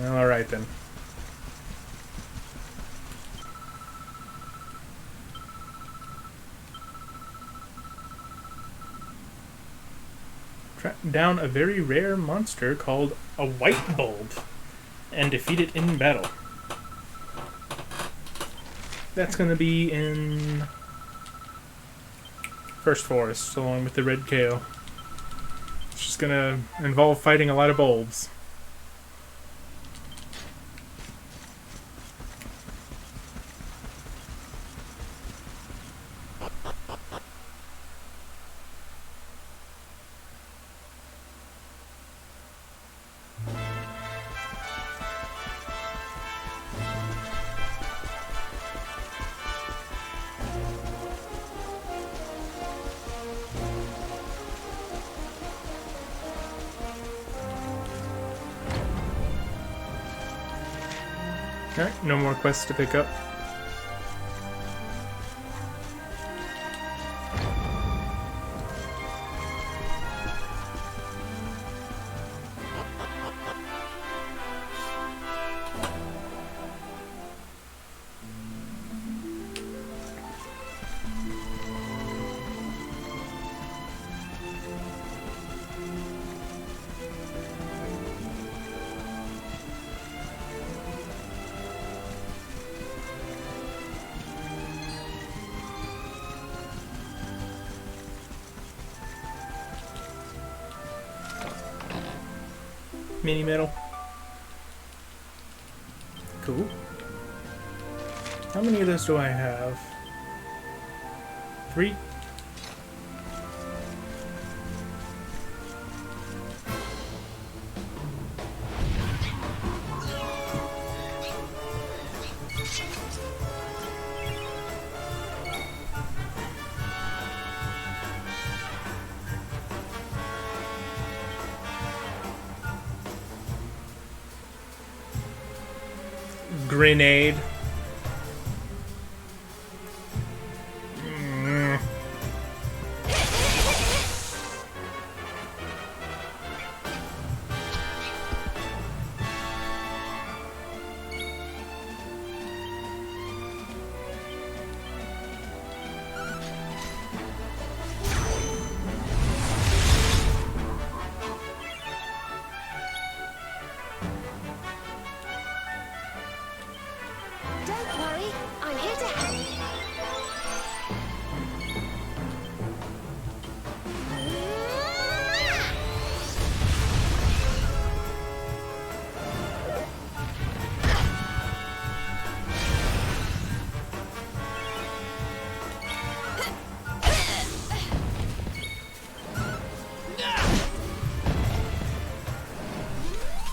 Alright then. Track down a very rare monster called a white bulb and defeat it in battle. That's gonna be in first forest, along with the red kale. It's just gonna involve fighting a lot of bulbs. Alright, no more quests to pick up. Mini medal. Cool. How many of those do I have? 3? Grenade. Don't worry, I'm here to help.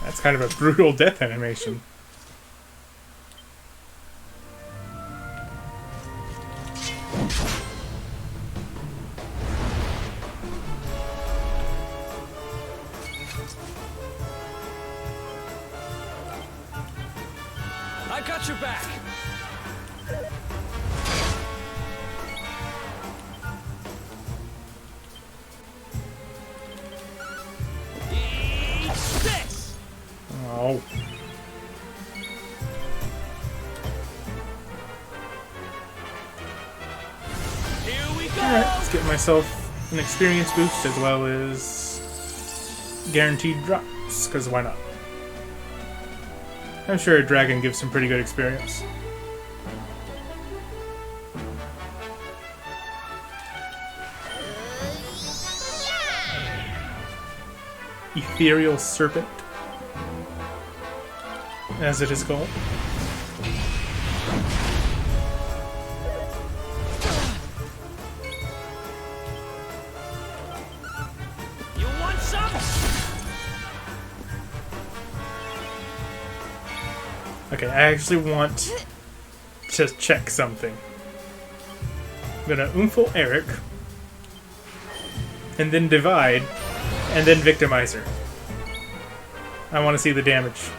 That's kind of a brutal death animation. I got your back. Eat this. Oh. myself an experience boost as well as guaranteed drops, because why not? I'm sure a dragon gives some pretty good experience. Ethereal Serpent, as it is called. You want some? Okay, I actually want to check something. I'm gonna Oomful Eric, and then Divide, and then Victimizer. I want to see the damage.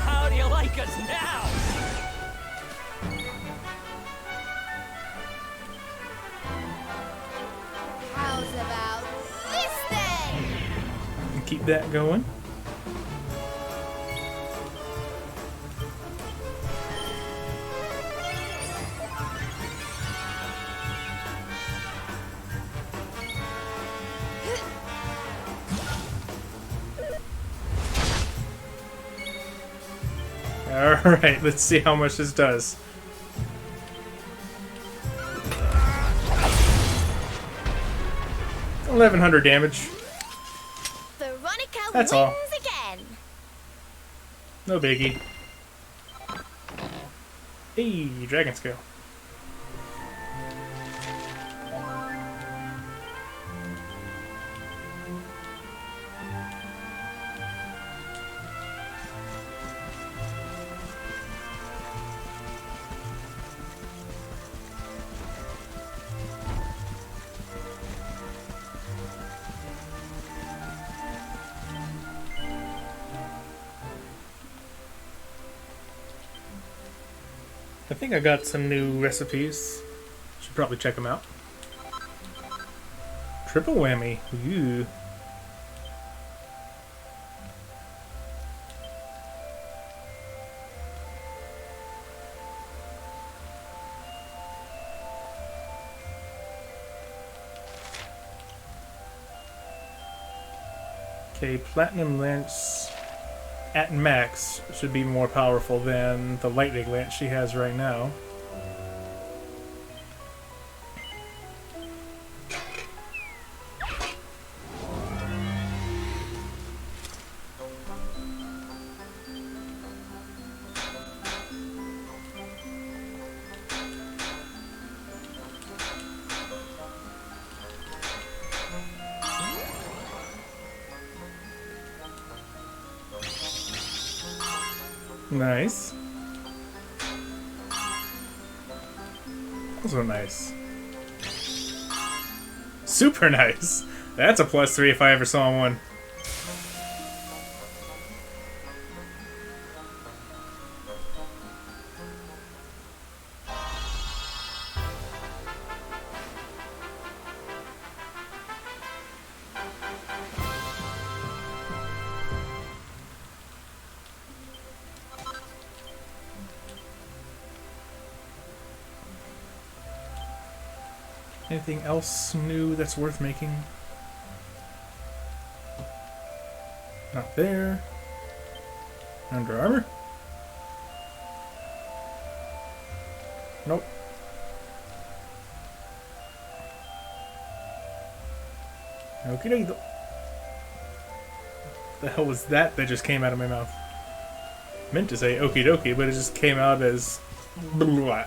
How do you like us now? How's about this thing? And keep that going. Alright, let's see how much this does. $1,100 damage. Veronica That's wins all. again. No biggie. Hey, Dragon Scale. I think I got some new recipes. Should probably check them out. Triple whammy. Ooh. Okay, Platinum Lance at max should be more powerful than the Lightning Lance she has right now. Nice. Also nice. Super nice. That's a +3 if I ever saw one. Anything else new that's worth making? Not there. Under Armor? Nope. Okie dokie. The hell was that just came out of my mouth? Meant to say okie dokie, but it just came out as blah.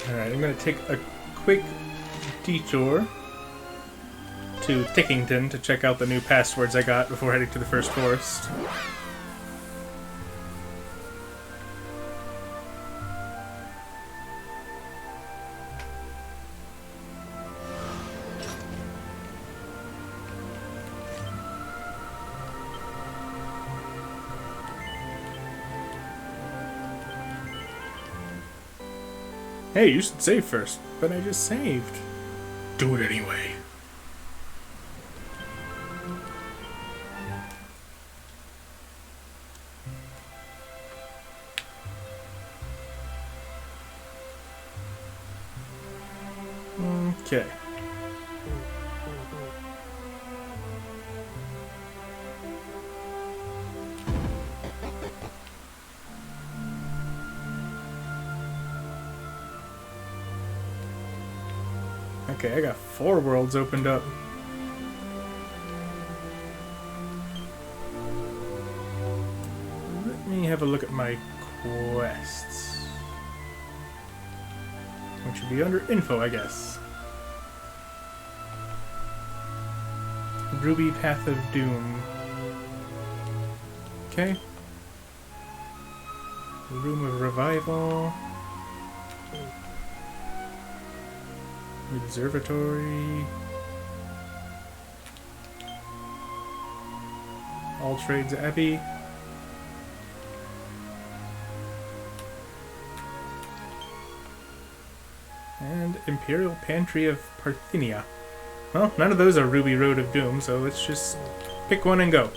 Alright, I'm going to take a quick detour to Tickington to check out the new passwords I got before heading to the first forest. Hey, you should save first. But I just saved. Do it anyway. Okay. Okay, I got 4 worlds opened up. Let me have a look at my quests. Which should be under info, I guess. Ruby Path of Doom. Okay. Room of Revival. Observatory. All Trades Abbey. And Imperial Pantry of Parthenia. Well, none of those are Ruby Road of Doom, so let's just pick one and go.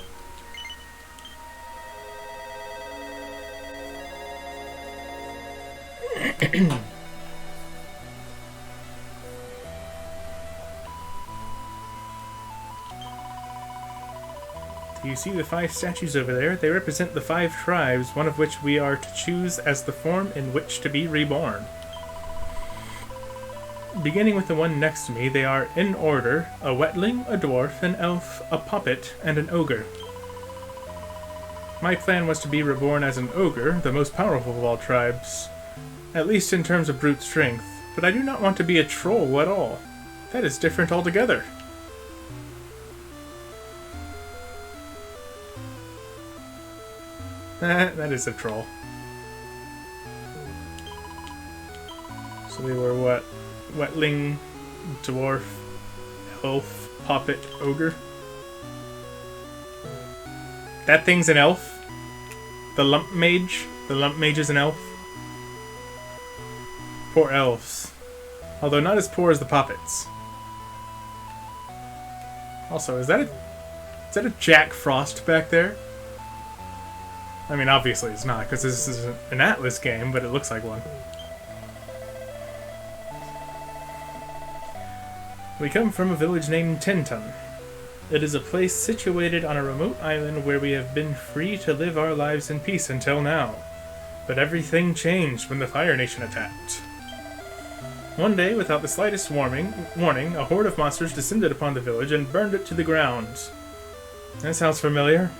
You see the 5 statues over there? They represent the 5 tribes, one of which we are to choose as the form in which to be reborn. Beginning with the one next to me, they are, in order, a wetling, a dwarf, an elf, a puppet, and an ogre. My plan was to be reborn as an ogre, the most powerful of all tribes, at least in terms of brute strength, but I do not want to be a troll at all. That is different altogether. That is a troll. So they were what? Wetling, dwarf, elf, puppet, ogre? That thing's an elf? The lump mage? The lump mage is an elf? Poor elves. Although not as poor as the puppets. Also, is that a Jack Frost back there? I mean, obviously it's not, because this is an Atlas game, but it looks like one. We come from a village named Tickington. It is a place situated on a remote island where we have been free to live our lives in peace until now. But everything changed when the Fire Nation attacked. One day, without the slightest warning, a horde of monsters descended upon the village and burned it to the ground. That sounds familiar.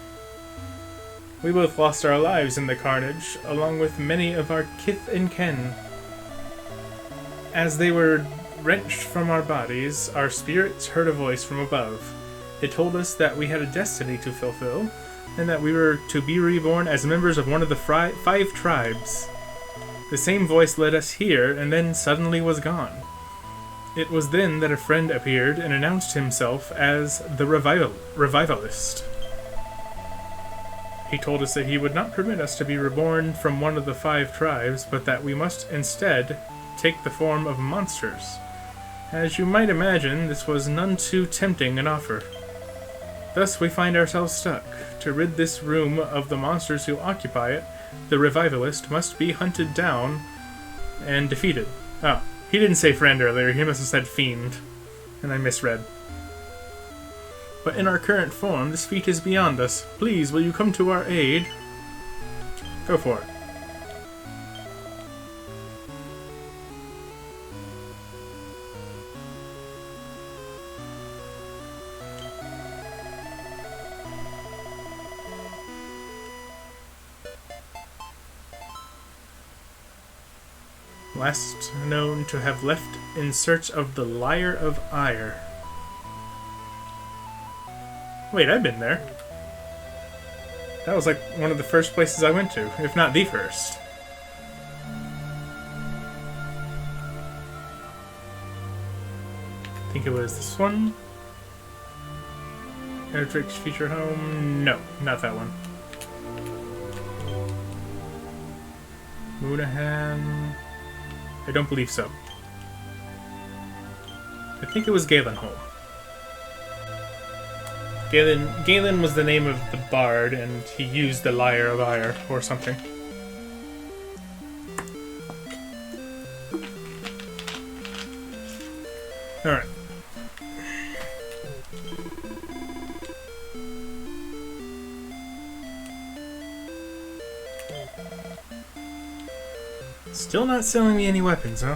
We both lost our lives in the carnage, along with many of our kith and kin. As they were wrenched from our bodies, our spirits heard a voice from above. It told us that we had a destiny to fulfill, and that we were to be reborn as members of one of the 5 tribes. The same voice led us here, and then suddenly was gone. It was then that a friend appeared and announced himself as the Revivalist. He told us that he would not permit us to be reborn from one of the 5 tribes, but that we must instead take the form of monsters. As you might imagine, this was none too tempting an offer. Thus we find ourselves stuck. To rid this room of the monsters who occupy it, the Revivalist must be hunted down and defeated. Oh, he didn't say friend earlier, he must have said fiend. And I misread. But in our current form, this feat is beyond us. Please, will you come to our aid? Go for it. Last known to have left in search of the Lyre of Ire. Wait, I've been there. That was like one of the first places I went to, if not the first. I think it was this one. Edric's future home. No, not that one. Moonahan. I don't believe so. I think it was Galenholm. Galen was the name of the bard, and he used the Lyre of Ire or something. Alright. Still not selling me any weapons, huh?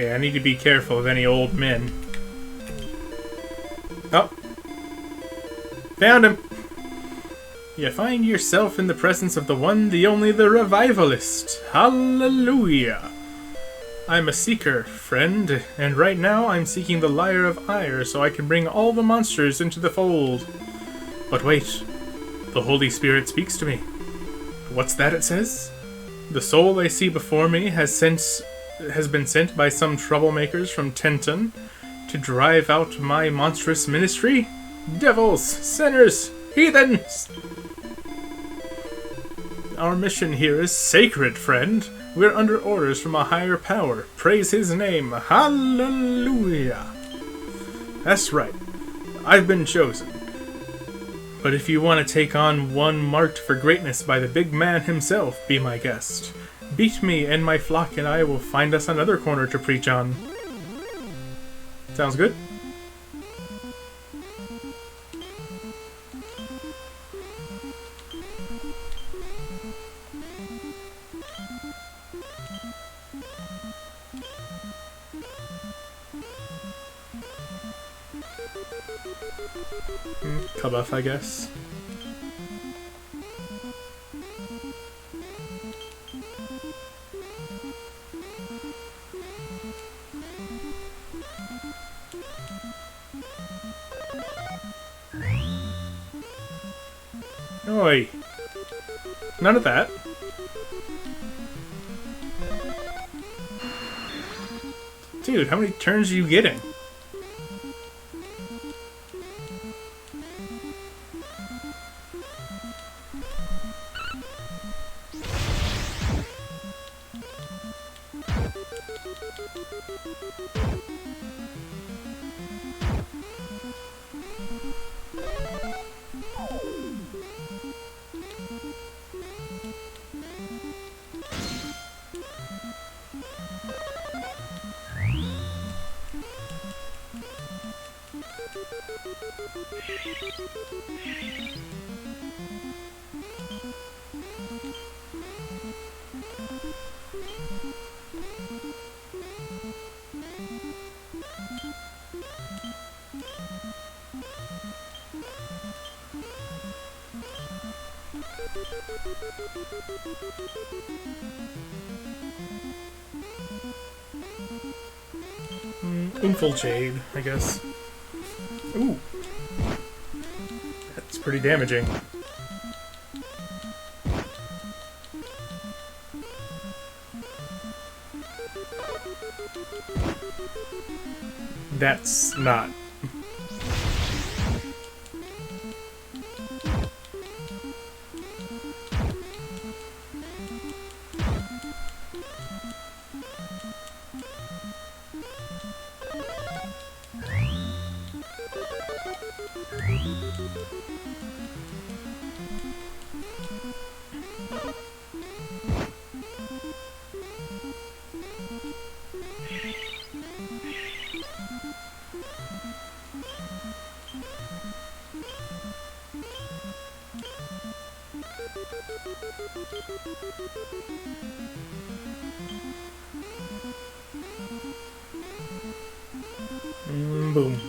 Okay, I need to be careful of any old men. Oh! Found him! You find yourself in the presence of the one, the only, the Revivalist. Hallelujah! I'm a seeker, friend, and right now I'm seeking the Lyre of Ire so I can bring all the monsters into the fold. But wait, the Holy Spirit speaks to me. What's that it says? The soul I see before me has been sent by some troublemakers from Tickington to drive out my monstrous ministry? Devils, sinners, heathens! Our mission here is sacred, friend. We're under orders from a higher power. Praise his name. Hallelujah! That's right. I've been chosen. But if you want to take on one marked for greatness by the big man himself, be my guest. Beat me and my flock and I will find us another corner to preach on. Sounds good? Cubuff, I guess. Oi! None of that. Dude, how many turns are you getting? Infiltrate, I guess. Ooh. That's pretty damaging. That's not. Boom.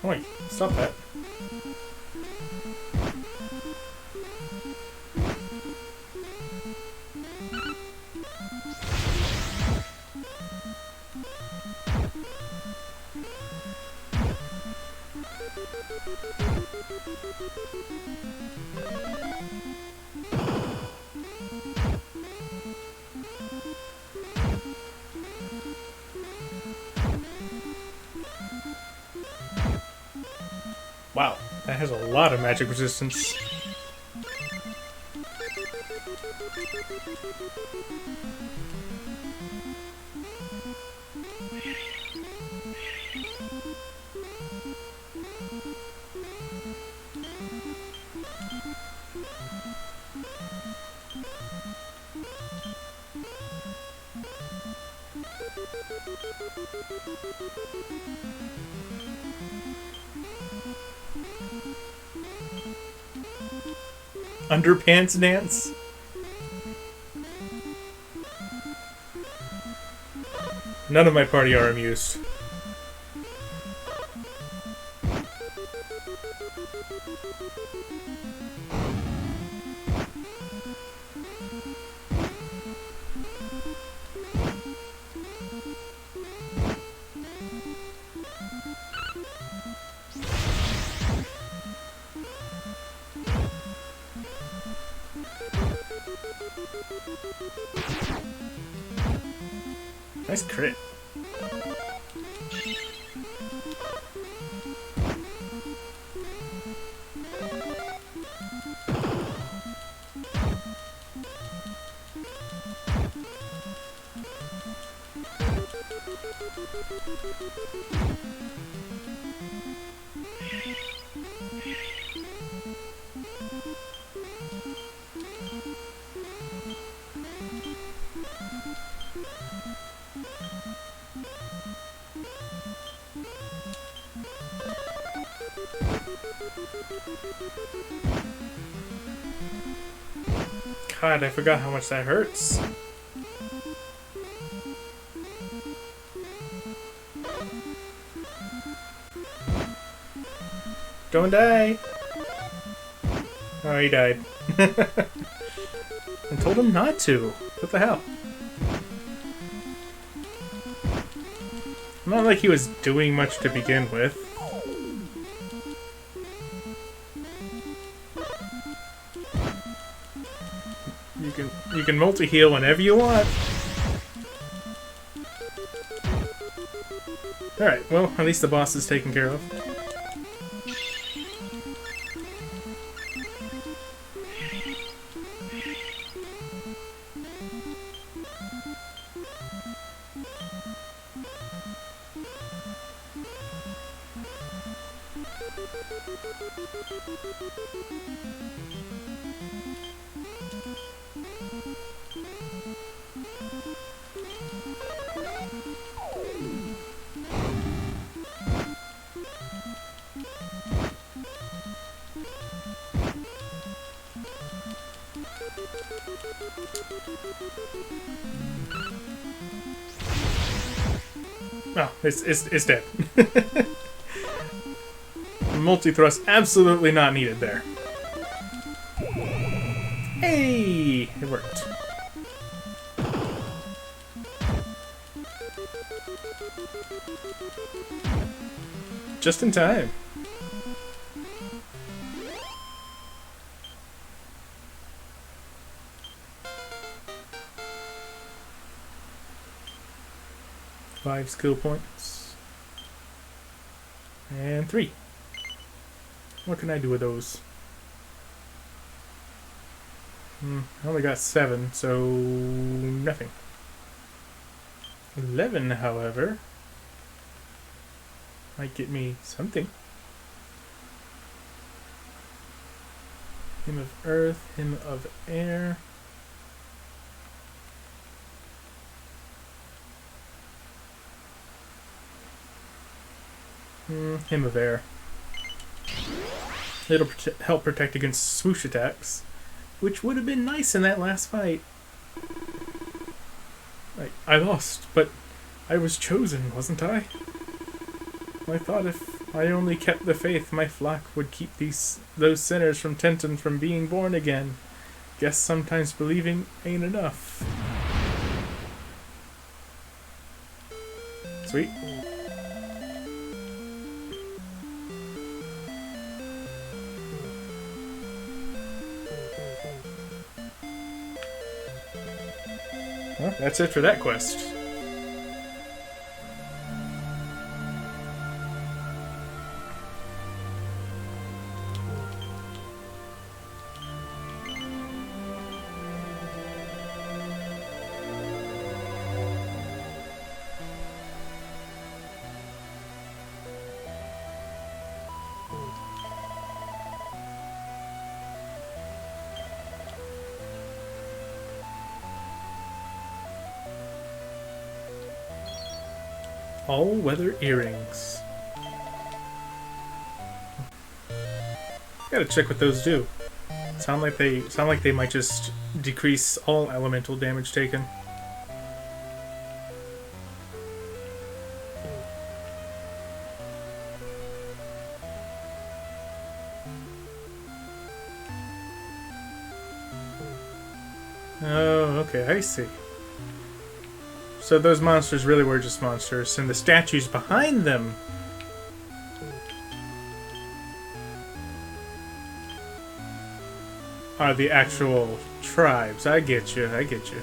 Oi, stop that. Wow, that has a lot of magic resistance. Underpants dance? None of my party are amused. Nice crit. God, I forgot how much that hurts. Don't die! Oh, he died. I told him not to. What the hell? Not like he was doing much to begin with. You can multi-heal whenever you want. Alright, well, at least the boss is taken care of. Oh, it's dead. Multi-thrust absolutely not needed there. Hey! It worked. Just in time. Five skill points. And 3. What can I do with those? I only got 7, so nothing. 11, however, might get me something. Hymn of Earth, Hymn of Air. Hymn of Air. It'll help protect against swoosh attacks, which would have been nice in that last fight. Like, I lost, but I was chosen, wasn't I? I thought if I only kept the faith, my flock would keep those sinners from Tickington from being born again. Guess sometimes believing ain't enough. Sweet. Well, that's it for that quest. All-weather earrings. Gotta check what those do. Sound like they might just decrease all elemental damage taken. Oh, okay, I see. So those monsters really were just monsters, and the statues behind them are the actual tribes. I get you, I get you.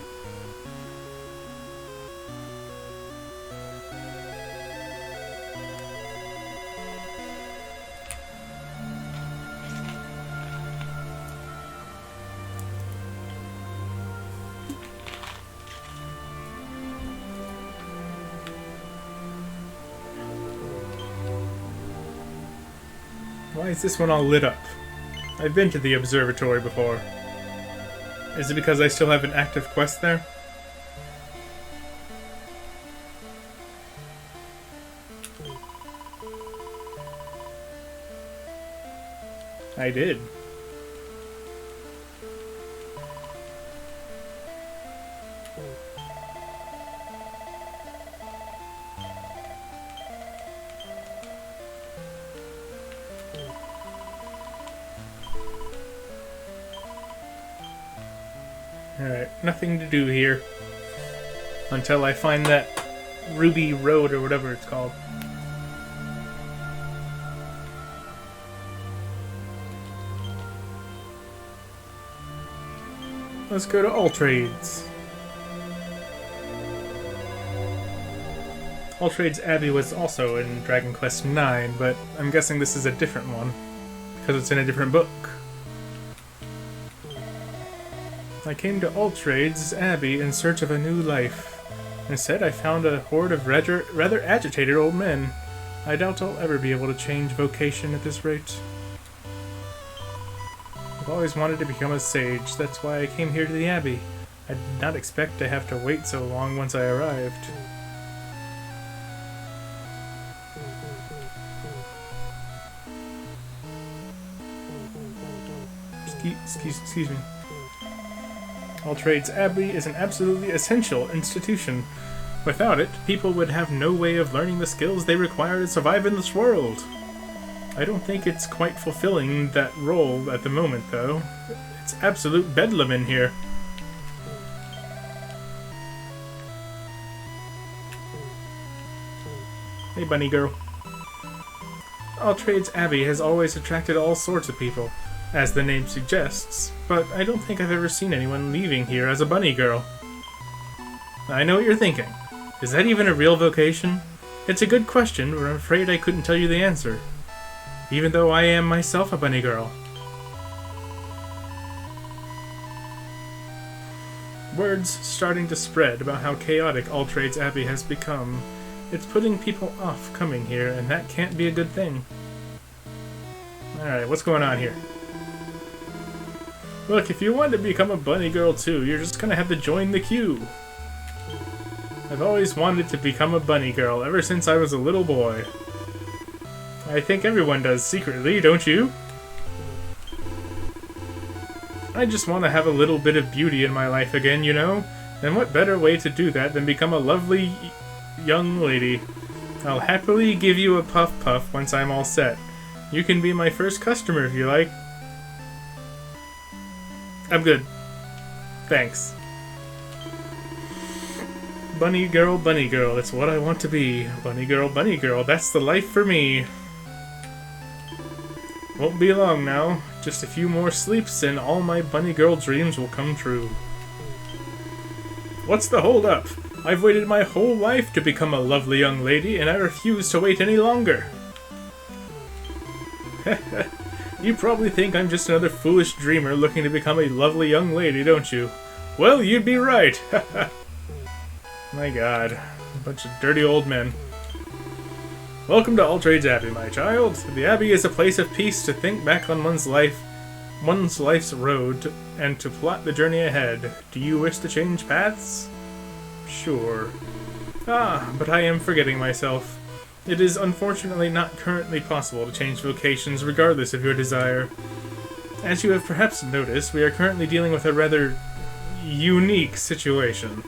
Why is this one all lit up? I've been to the observatory before. Is it because I still have an active quest there? I did. Alright, nothing to do here until I find that Ruby Road or whatever it's called. Let's go to All Trades. All Trades Abbey was also in Dragon Quest IX, but I'm guessing this is a different one because it's in a different book. I came to All Trades Abbey in search of a new life. Instead, I found a horde of rather agitated old men. I doubt I'll ever be able to change vocation at this rate. I've always wanted to become a sage. That's why I came here to the Abbey. I did not expect to have to wait so long once I arrived. Excuse me. All Trades Abbey is an absolutely essential institution. Without it, people would have no way of learning the skills they require to survive in this world. I don't think it's quite fulfilling that role at the moment, though. It's absolute bedlam in here. Hey, bunny girl. All Trades Abbey has always attracted all sorts of people, as the name suggests, but I don't think I've ever seen anyone leaving here as a bunny girl. I know what you're thinking. Is that even a real vocation? It's a good question, but I'm afraid I couldn't tell you the answer, even though I am myself a bunny girl. Word's starting to spread about how chaotic All Trades Abbey has become. It's putting people off coming here, and that can't be a good thing. Alright, what's going on here? Look, if you want to become a bunny girl too, you're just gonna have to join the queue. I've always wanted to become a bunny girl ever since I was a little boy. I think everyone does secretly, don't you? I just want to have a little bit of beauty in my life again, you know? And what better way to do that than become a lovely young lady. I'll happily give you a puff puff once I'm all set. You can be my first customer if you like. I'm good. Thanks. Bunny girl, it's what I want to be. Bunny girl, that's the life for me. Won't be long now. Just a few more sleeps and all my bunny girl dreams will come true. What's the hold up? I've waited my whole life to become a lovely young lady, and I refuse to wait any longer. You probably think I'm just another foolish dreamer looking to become a lovely young lady, don't you? Well, you'd be right. My god. A bunch of dirty old men. Welcome to All Trades Abbey, my child. The Abbey is a place of peace to think back on one's life's road, and to plot the journey ahead. Do you wish to change paths? Sure. Ah, but I am forgetting myself. It is unfortunately not currently possible to change vocations regardless of your desire. As you have perhaps noticed, we are currently dealing with a rather unique situation.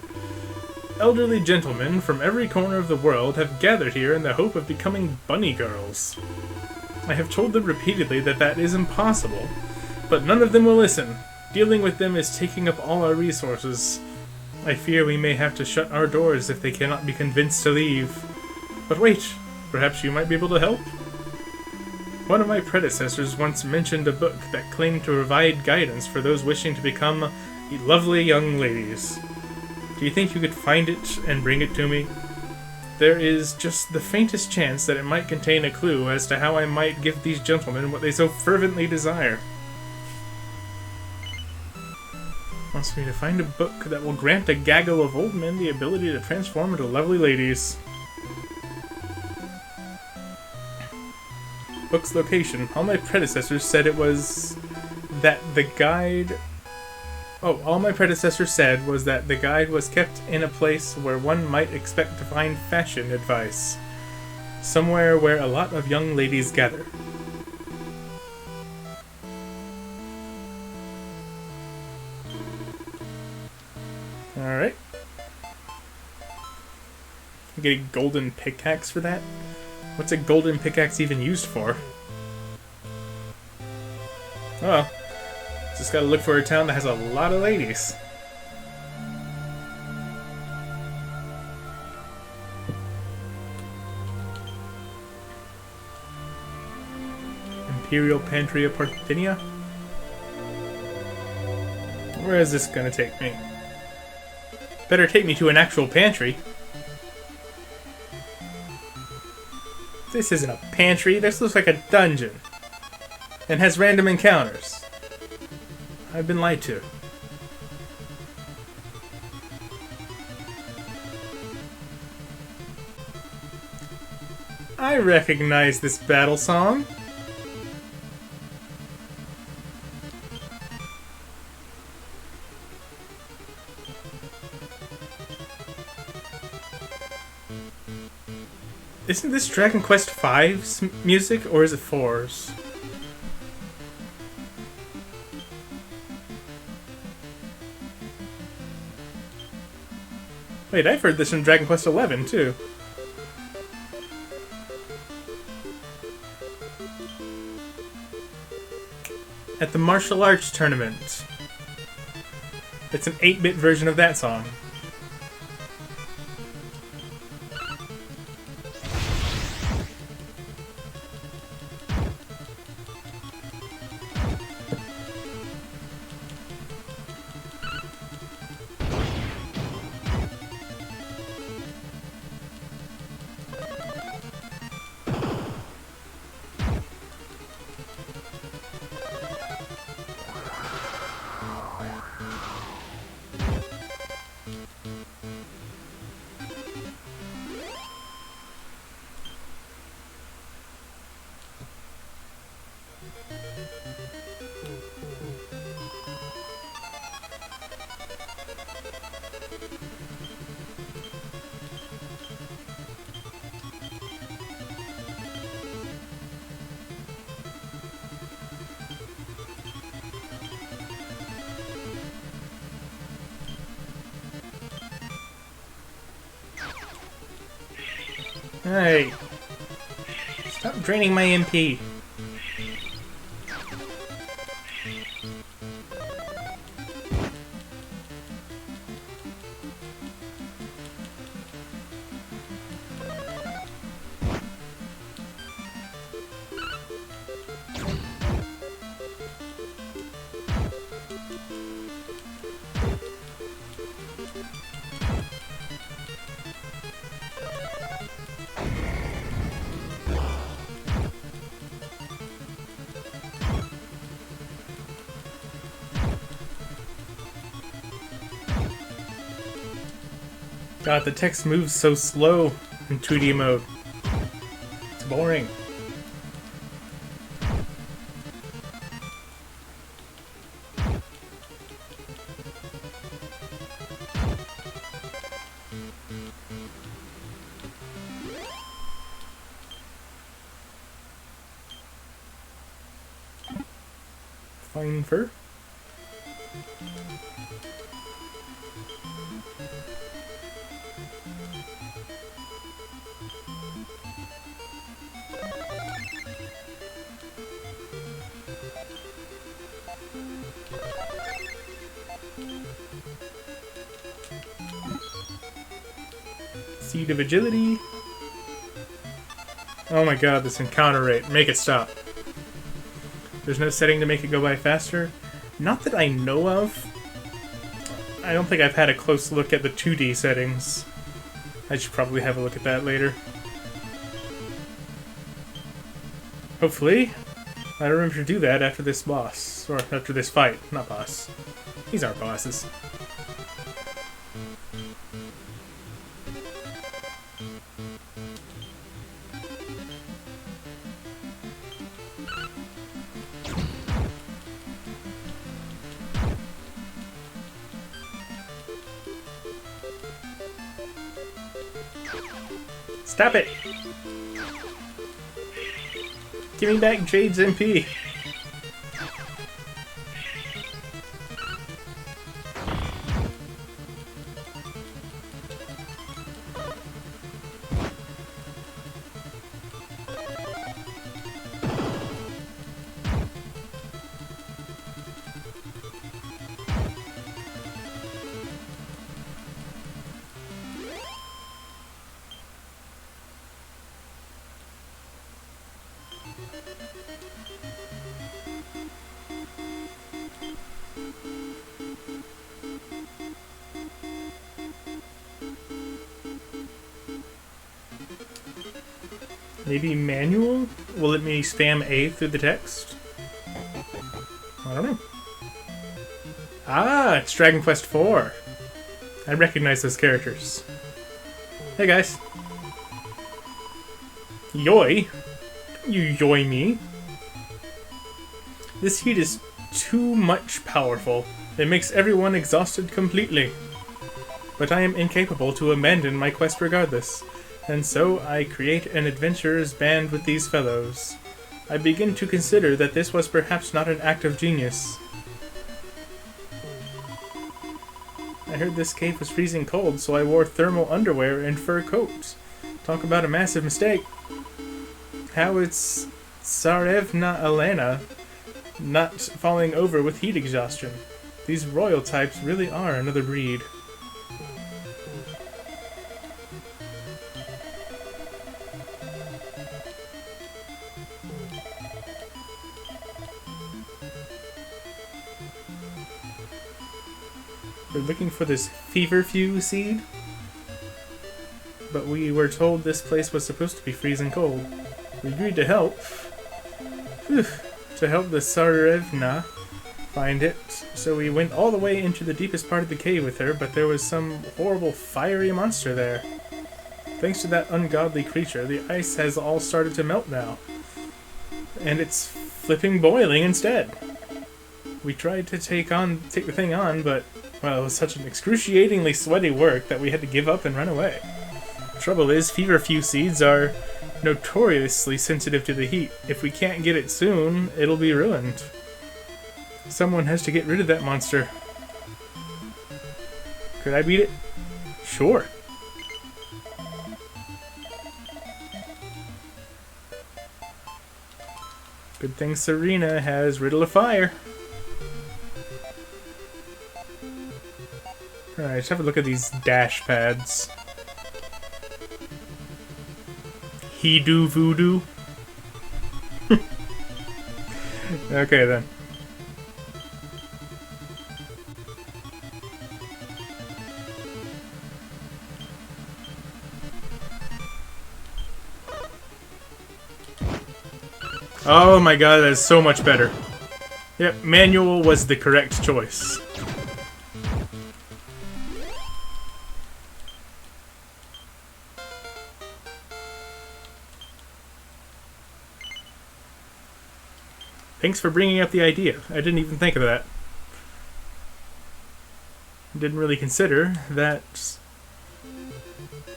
Elderly gentlemen from every corner of the world have gathered here in the hope of becoming bunny girls. I have told them repeatedly that that is impossible, but none of them will listen. Dealing with them is taking up all our resources. I fear we may have to shut our doors if they cannot be convinced to leave. But wait, perhaps you might be able to help? One of my predecessors once mentioned a book that claimed to provide guidance for those wishing to become lovely young ladies. Do you think you could find it and bring it to me? There is just the faintest chance that it might contain a clue as to how I might give these gentlemen what they so fervently desire. Wants me to find a book that will grant a gaggle of old men the ability to transform into lovely ladies. Book's location. All my predecessors said it was that the guide... Oh, all my predecessors said was that the guide was kept in a place where one might expect to find fashion advice. Somewhere where a lot of young ladies gather. Alright. Get a golden pickaxe for that? What's a golden pickaxe even used for? Oh. Just gotta look for a town that has a lot of ladies. Imperial Pantry of Parthenia? Where is this gonna take me? Better take me to an actual pantry. This isn't a pantry, this looks like a dungeon. And has random encounters. I've been lied to. I recognize this battle song. Isn't this Dragon Quest V's music, or is it 4's? Wait, I've heard this from Dragon Quest XI, too. At the martial arts tournament. It's an 8-bit version of that song. Hey! Stop draining my MP. God, the text moves so slow in 2D mode. It's boring. Fine fur. Seed of Agility. Oh my god, this encounter rate. Make it stop. There's no setting to make it go by faster. Not that I know of. I don't think I've had a close look at the 2D settings. I should probably have a look at that later. Hopefully, I remember to do that after this boss. Or after this fight. Not boss. These aren't bosses. Stop it! Give me back Jade's MP! Maybe manual? Will it me spam A through the text? I don't know. Ah, it's Dragon Quest IV. I recognize those characters. Hey guys. Yoy? You yoy me? This heat is too much powerful. It makes everyone exhausted completely. But I am incapable to abandon my quest regardless. And so I create an adventurer's band with these fellows. I begin to consider that this was perhaps not an act of genius. I heard this cave was freezing cold, so I wore thermal underwear and fur coats. Talk about a massive mistake. How it's Tsarevna Elena not falling over with heat exhaustion. These royal types really are another breed. We're looking for this feverfew seed, but we were told this place was supposed to be freezing cold. We agreed to help. To help the Tsarevna find it, so we went all the way into the deepest part of the cave with her, but there was some horrible fiery monster there. Thanks to that ungodly creature, the ice has all started to melt now. And it's flipping boiling instead. We tried to take the thing on, but, well, it was such an excruciatingly sweaty work that we had to give up and run away. The trouble is, feverfew seeds are notoriously sensitive to the heat. If we can't get it soon, it'll be ruined. Someone has to get rid of that monster. Could I beat it? Sure. Good thing Serena has Riddle of Fire. Alright, let's have a look at these dash pads. He do voodoo. Okay then. Oh my god, that is so much better. Yep, manual was the correct choice. Thanks for bringing up the idea. I didn't even think of that. Didn't really consider that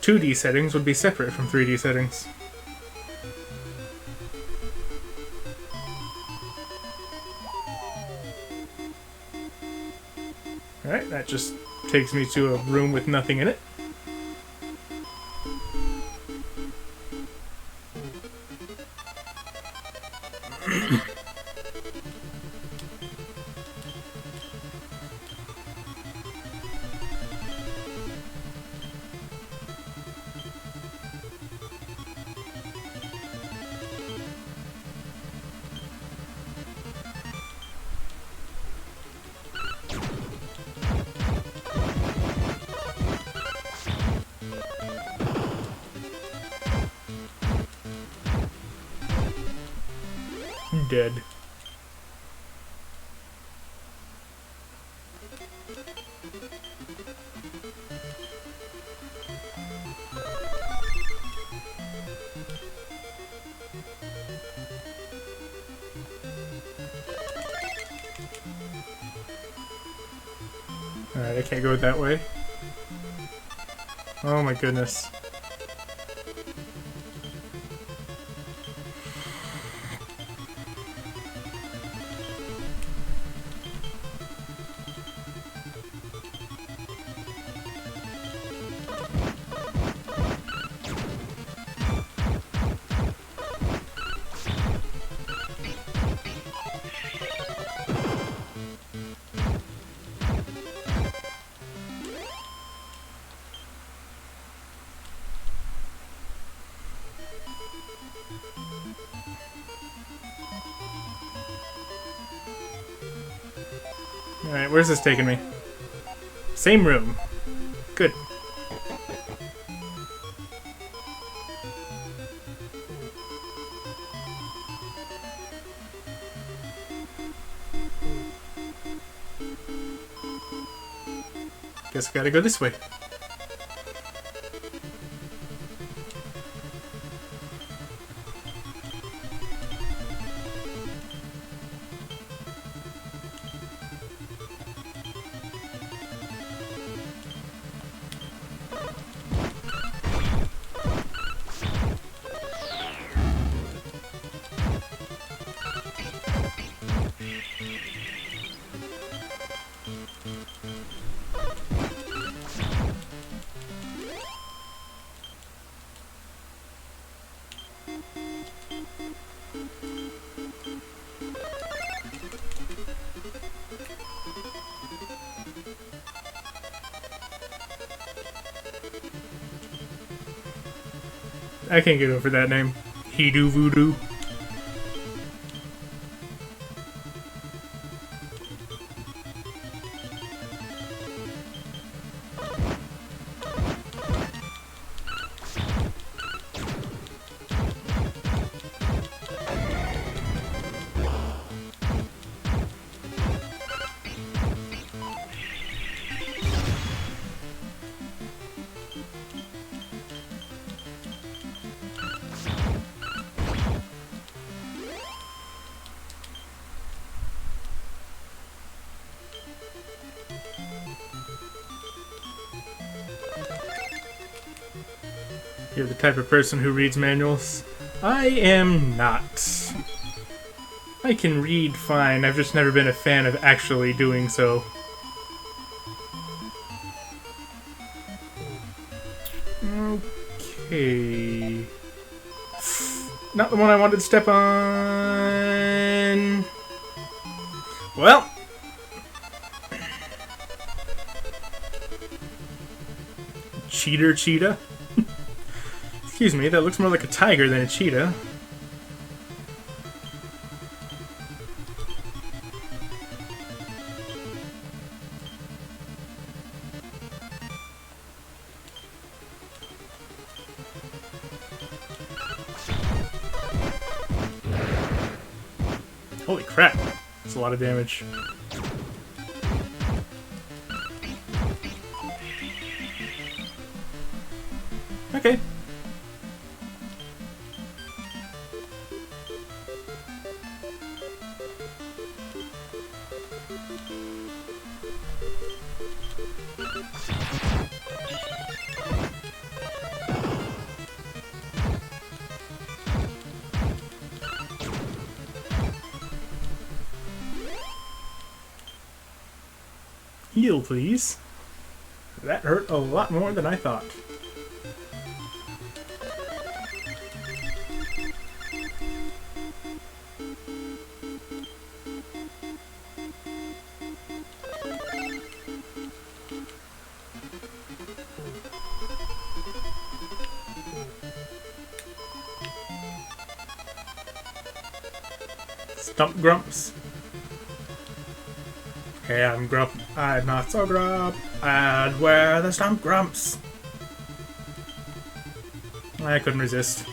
2D settings would be separate from 3D settings. Alright, that just takes me to a room with nothing in it. Dead. Alright, I can't go that way. Oh my goodness. Alright, where's this taking me? Same room. Good. Guess I gotta go this way. I can't get over that name. He-do voodoo. You're the type of person who reads manuals. I am not. I can read fine, I've just never been a fan of actually doing so. Okay. Not the one I wanted to step on. Well. Cheetah? Excuse me, that looks more like a tiger than a cheetah. Holy crap, that's a lot of damage. Okay. Heal, please. That hurt a lot more than I thought. Stump Grumps. Hey, I'm Grump. I'm not so Grump. And we're the Stump Grumps. I couldn't resist.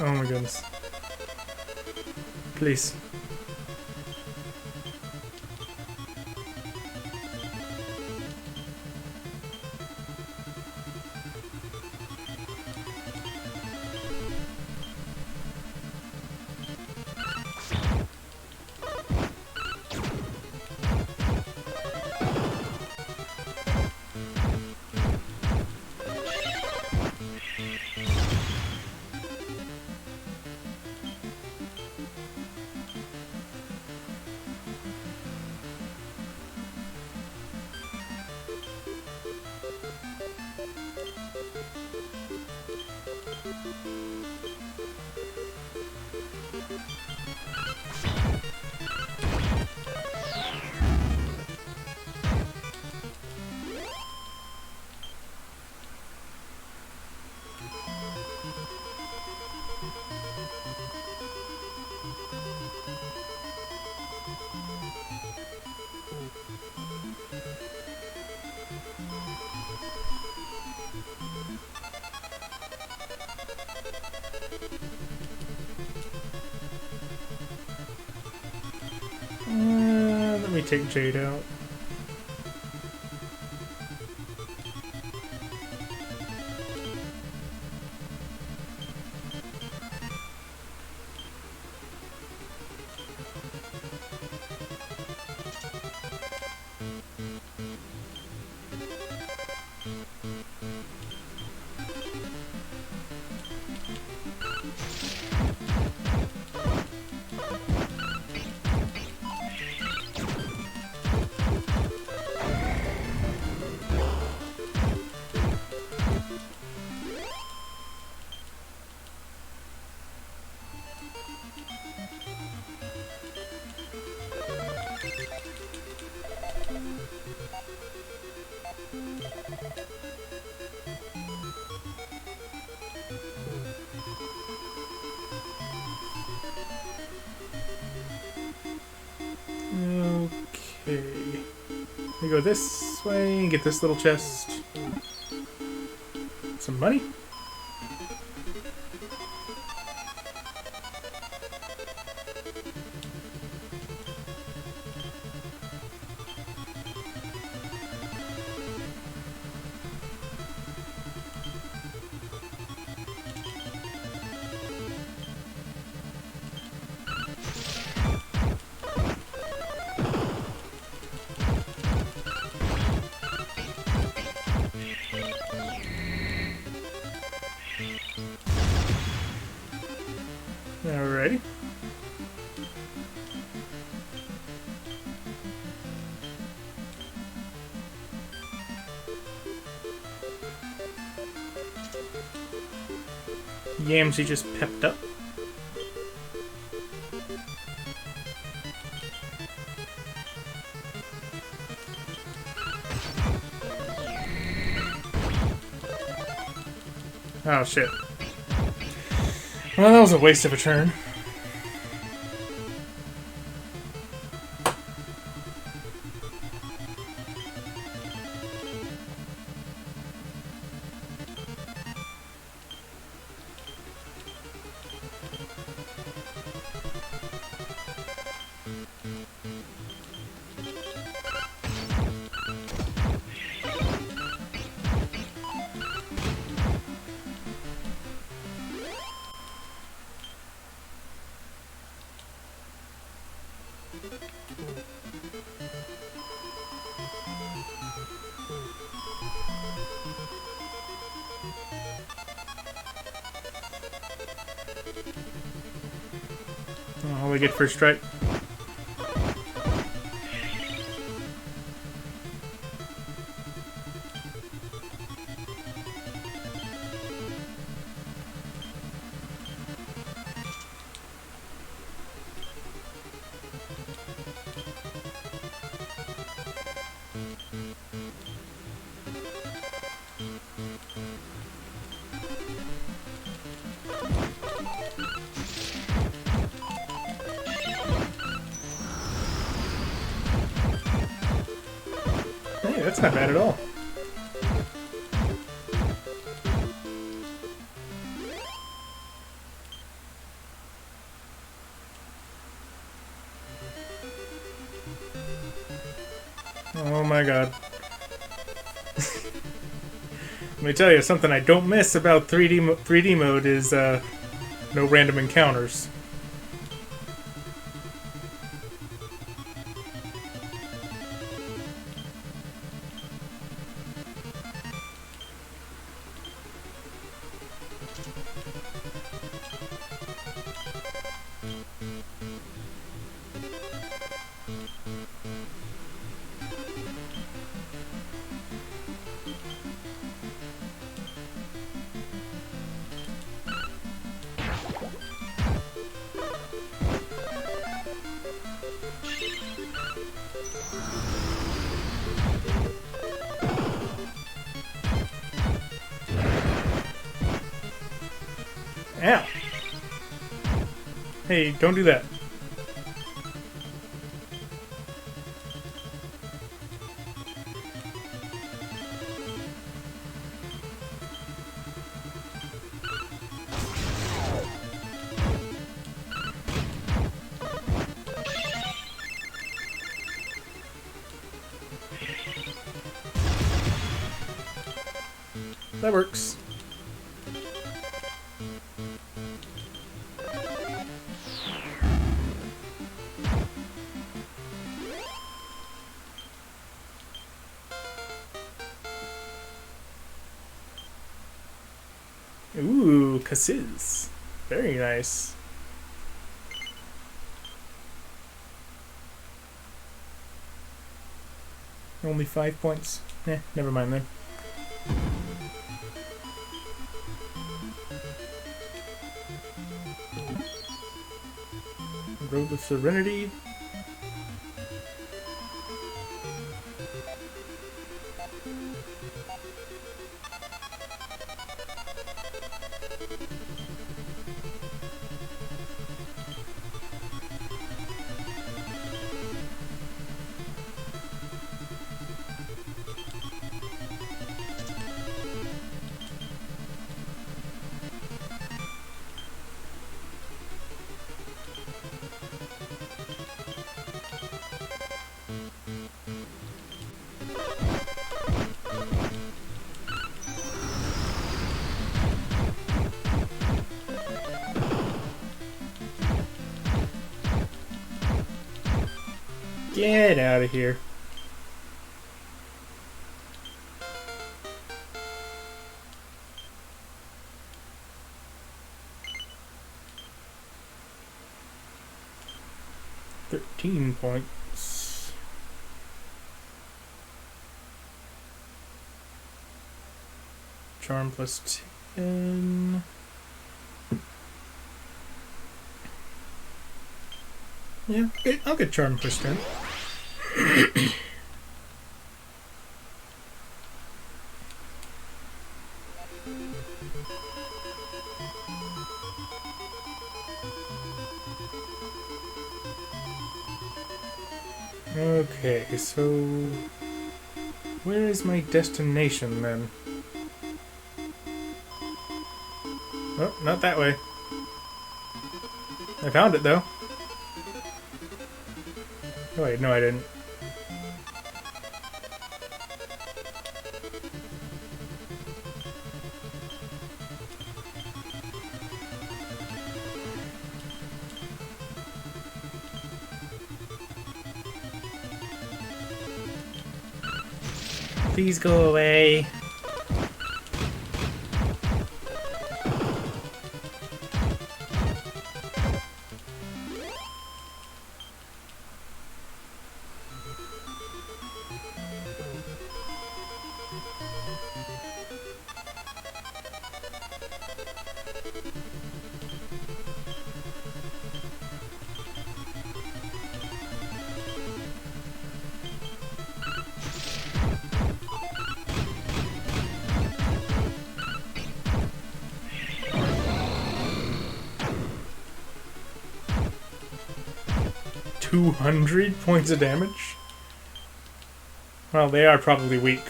Oh my goodness. Please. Let me take Jade out. Okay. We go this way and get this little chest. Some money. Yamsy just pepped up. Oh shit. Well, that was a waste of a turn. All we get first strike. Hey, that's not bad at all. Oh my god. Let me tell you, something I don't miss about 3D mode is no random encounters. Ow! Hey, don't do that. That works. Ooh, cassis. Very nice. Only 5 points. Never mind then. Road of Serenity. Get out of here. $13 points. Charm plus 10. Yeah, I'll get charm first turn. Okay, so where is my destination then? Oh, not that way. I found it though. Oh wait, no I didn't. Please go away. $200 points of damage? Well, they are probably weak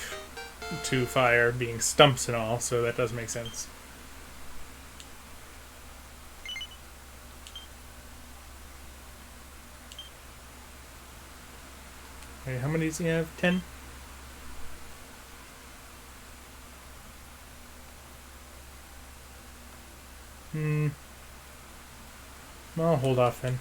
to fire, being stumps and all, so that does make sense. Okay, how many does he have? 10? I'll hold off then.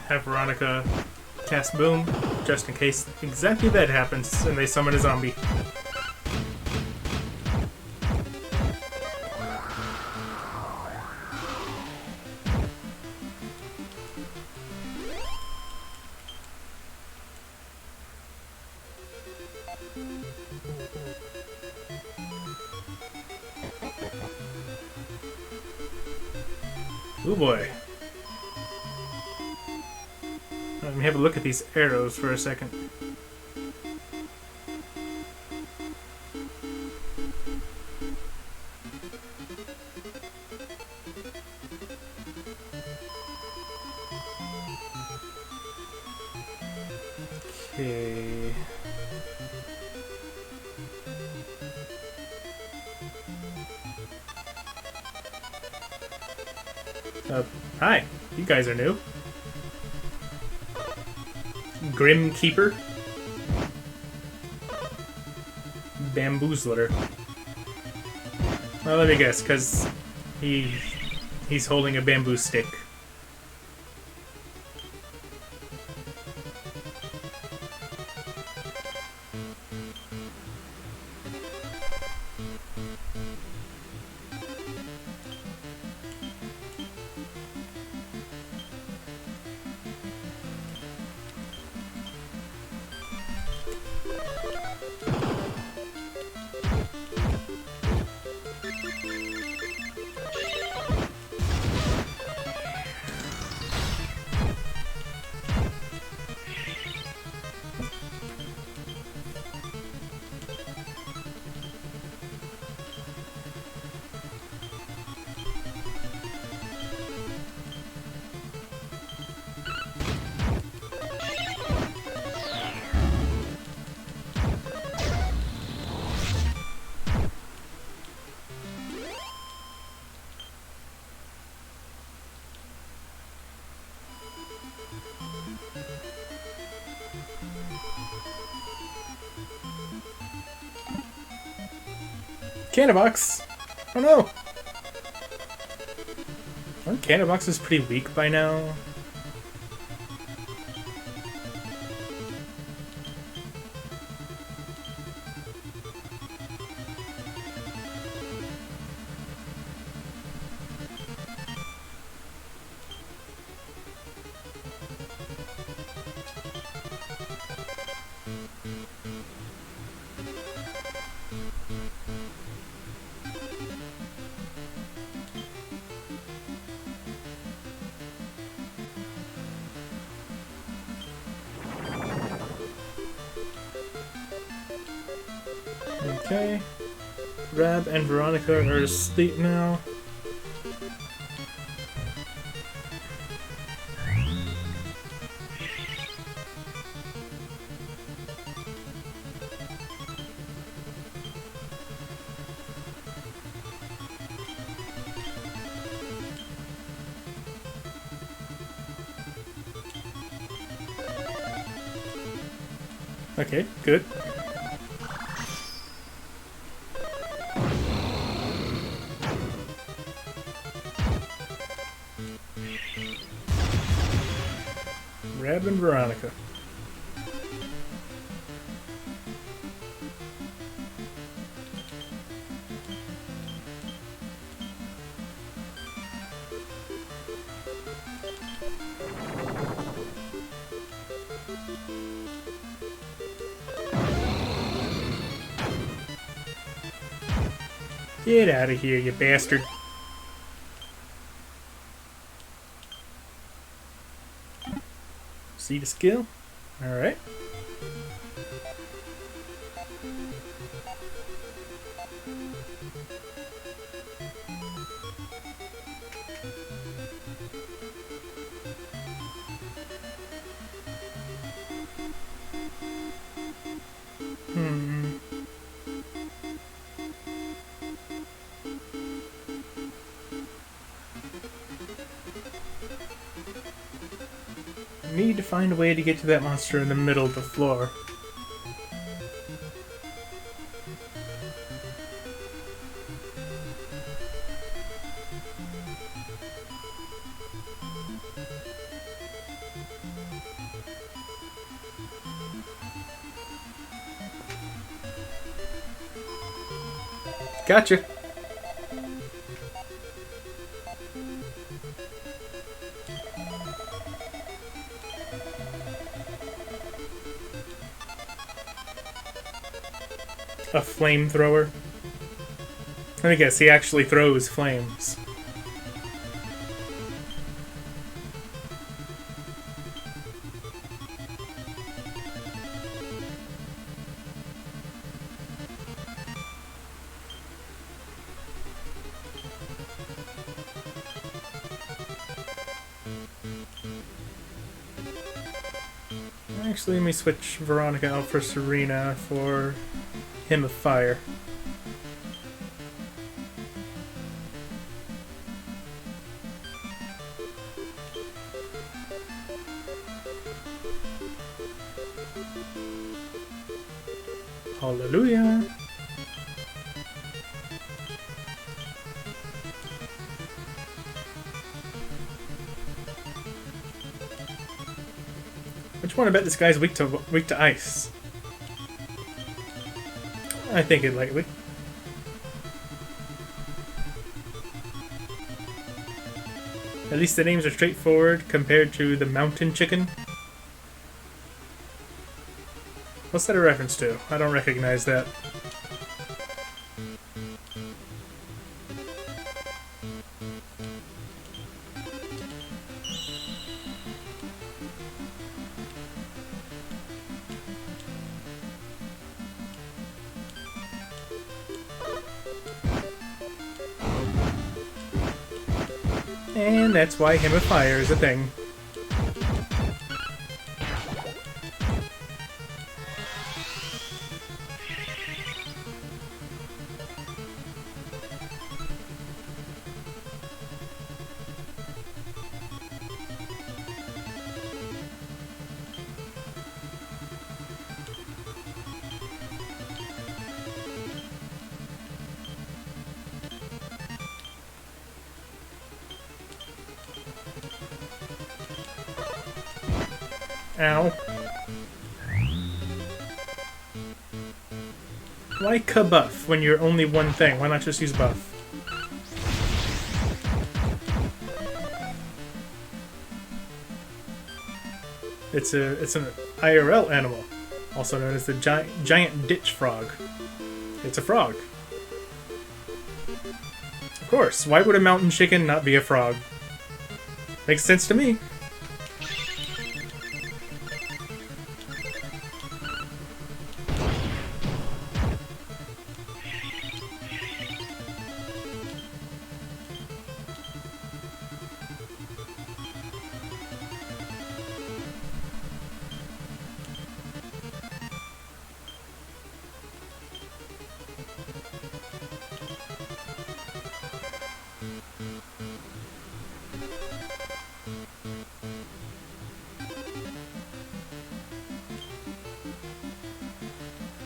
Have Veronica cast Boom, just in case exactly that happens and they summon a zombie. Oh boy. Let me have a look at these arrows for a second. Okay. Hi. You guys are new. Grim Keeper. Bamboozler. Well, let me guess, because he's holding a bamboo stick. Candlebox! Oh no! Aren't Candleboxes pretty weak by now? Okay. Rab and Veronica are asleep now. Okay, good. Rab and Veronica. Get out of here, you bastard. See the skill? Alright. Need to find a way to get to that monster in the middle of the floor. Gotcha. A flamethrower. Let me guess, he actually throws flames. Actually, let me switch Veronica out for Serena for Hymn of Fire. Hallelujah! Which one? I bet this guy's weak to ice. I think it lightly. At least the names are straightforward compared to the mountain chicken. What's that a reference to? I don't recognize that. And that's why Hymn of Fire is a thing. Ow. Why ka-buff when you're only one thing? Why not just use buff? It's an IRL animal, also known as the giant ditch frog. It's a frog. Of course, why would a mountain chicken not be a frog? Makes sense to me.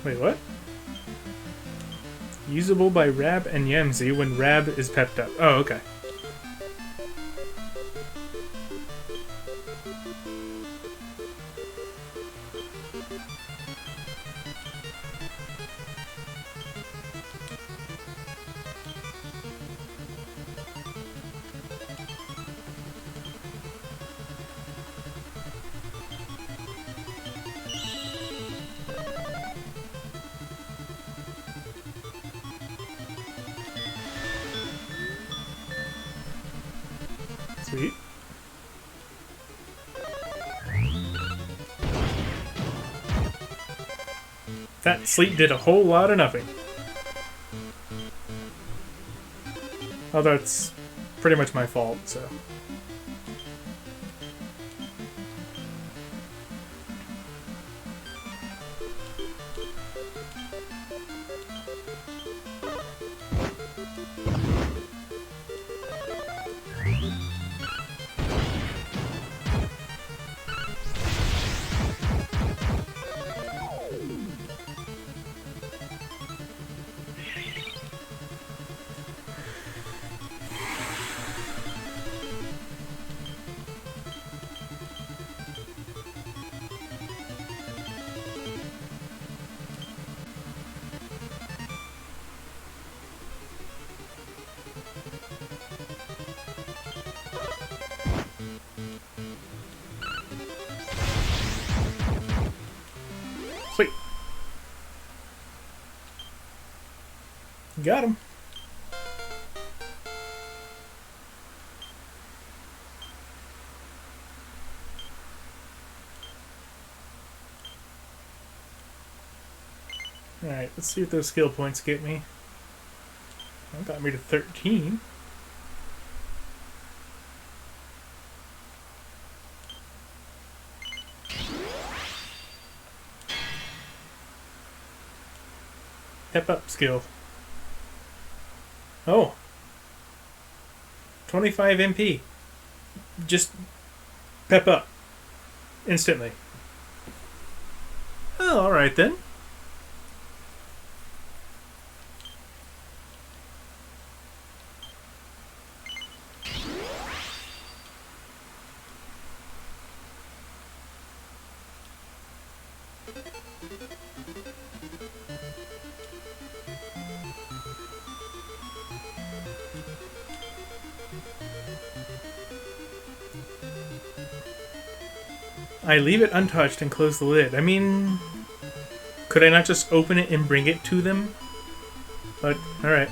Wait, what? Usable by Rab and Yamzi when Rab is pepped up. Oh, okay. Sweet. That sleep did a whole lot of nothing. Although it's pretty much my fault, so... Sweet. Got him. Alright, let's see what those skill points get me. That got me to 13. Pep up skill. Oh. 25 MP. Just pep up. Instantly. Oh, alright then. I leave it untouched and close the lid. I mean, could I not just open it and bring it to them? But, alright.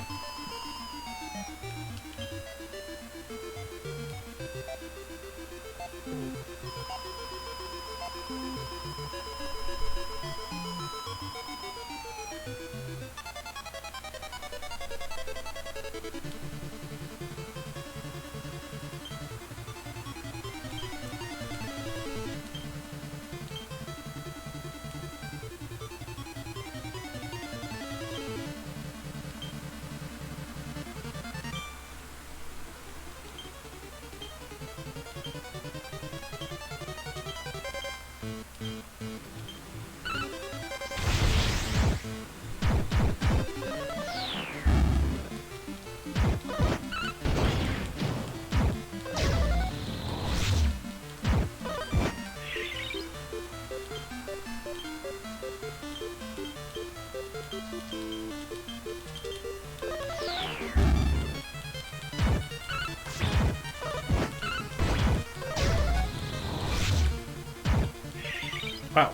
Wow.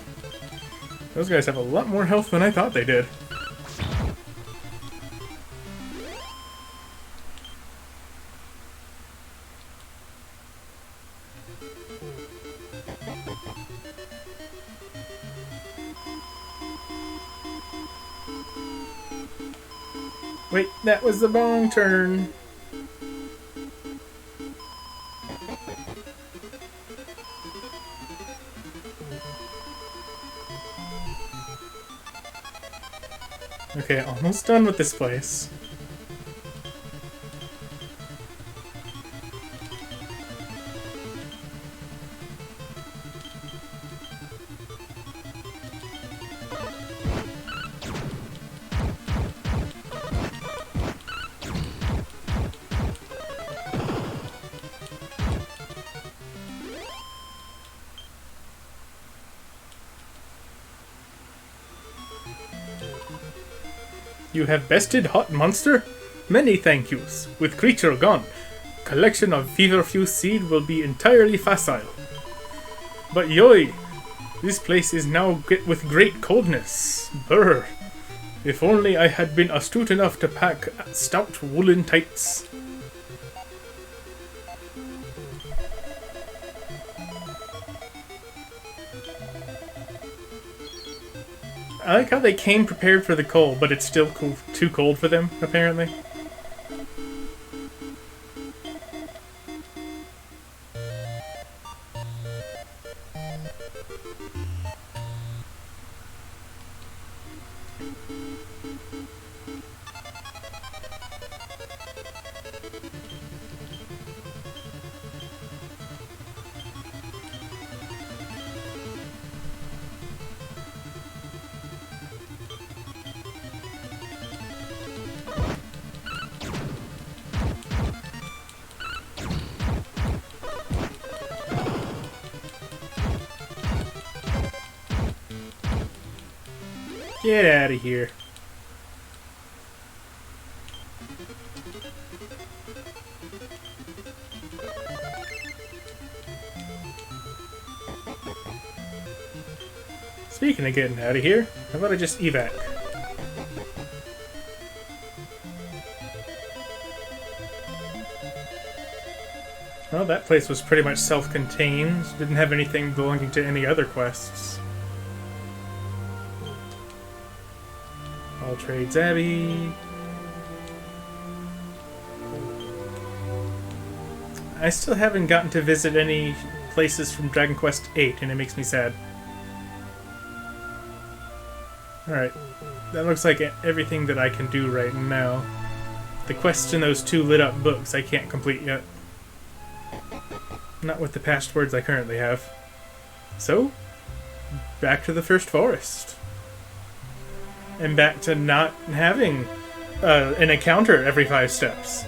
Those guys have a lot more health than I thought they did. Wait, that was the wrong turn. Okay, almost done with this place. You have bested hot monster? Many thank yous. With creature gone, collection of feverfew seed will be entirely facile. But yoy, this place is now with great coldness. Brr. If only I had been astute enough to pack stout woolen tights. I like how they came prepared for the cold, but it's still too cold for them, apparently. Get out of here. Speaking of getting out of here, how about I just evac? Well, that place was pretty much self-contained. Didn't have anything belonging to any other quests. All Trades Abbey. I still haven't gotten to visit any places from Dragon Quest VIII, and it makes me sad. Alright, that looks like everything that I can do right now. The quests in those 2 lit up books I can't complete yet. Not with the passwords I currently have. So, back to the first forest. And back to not having an encounter every 5 steps.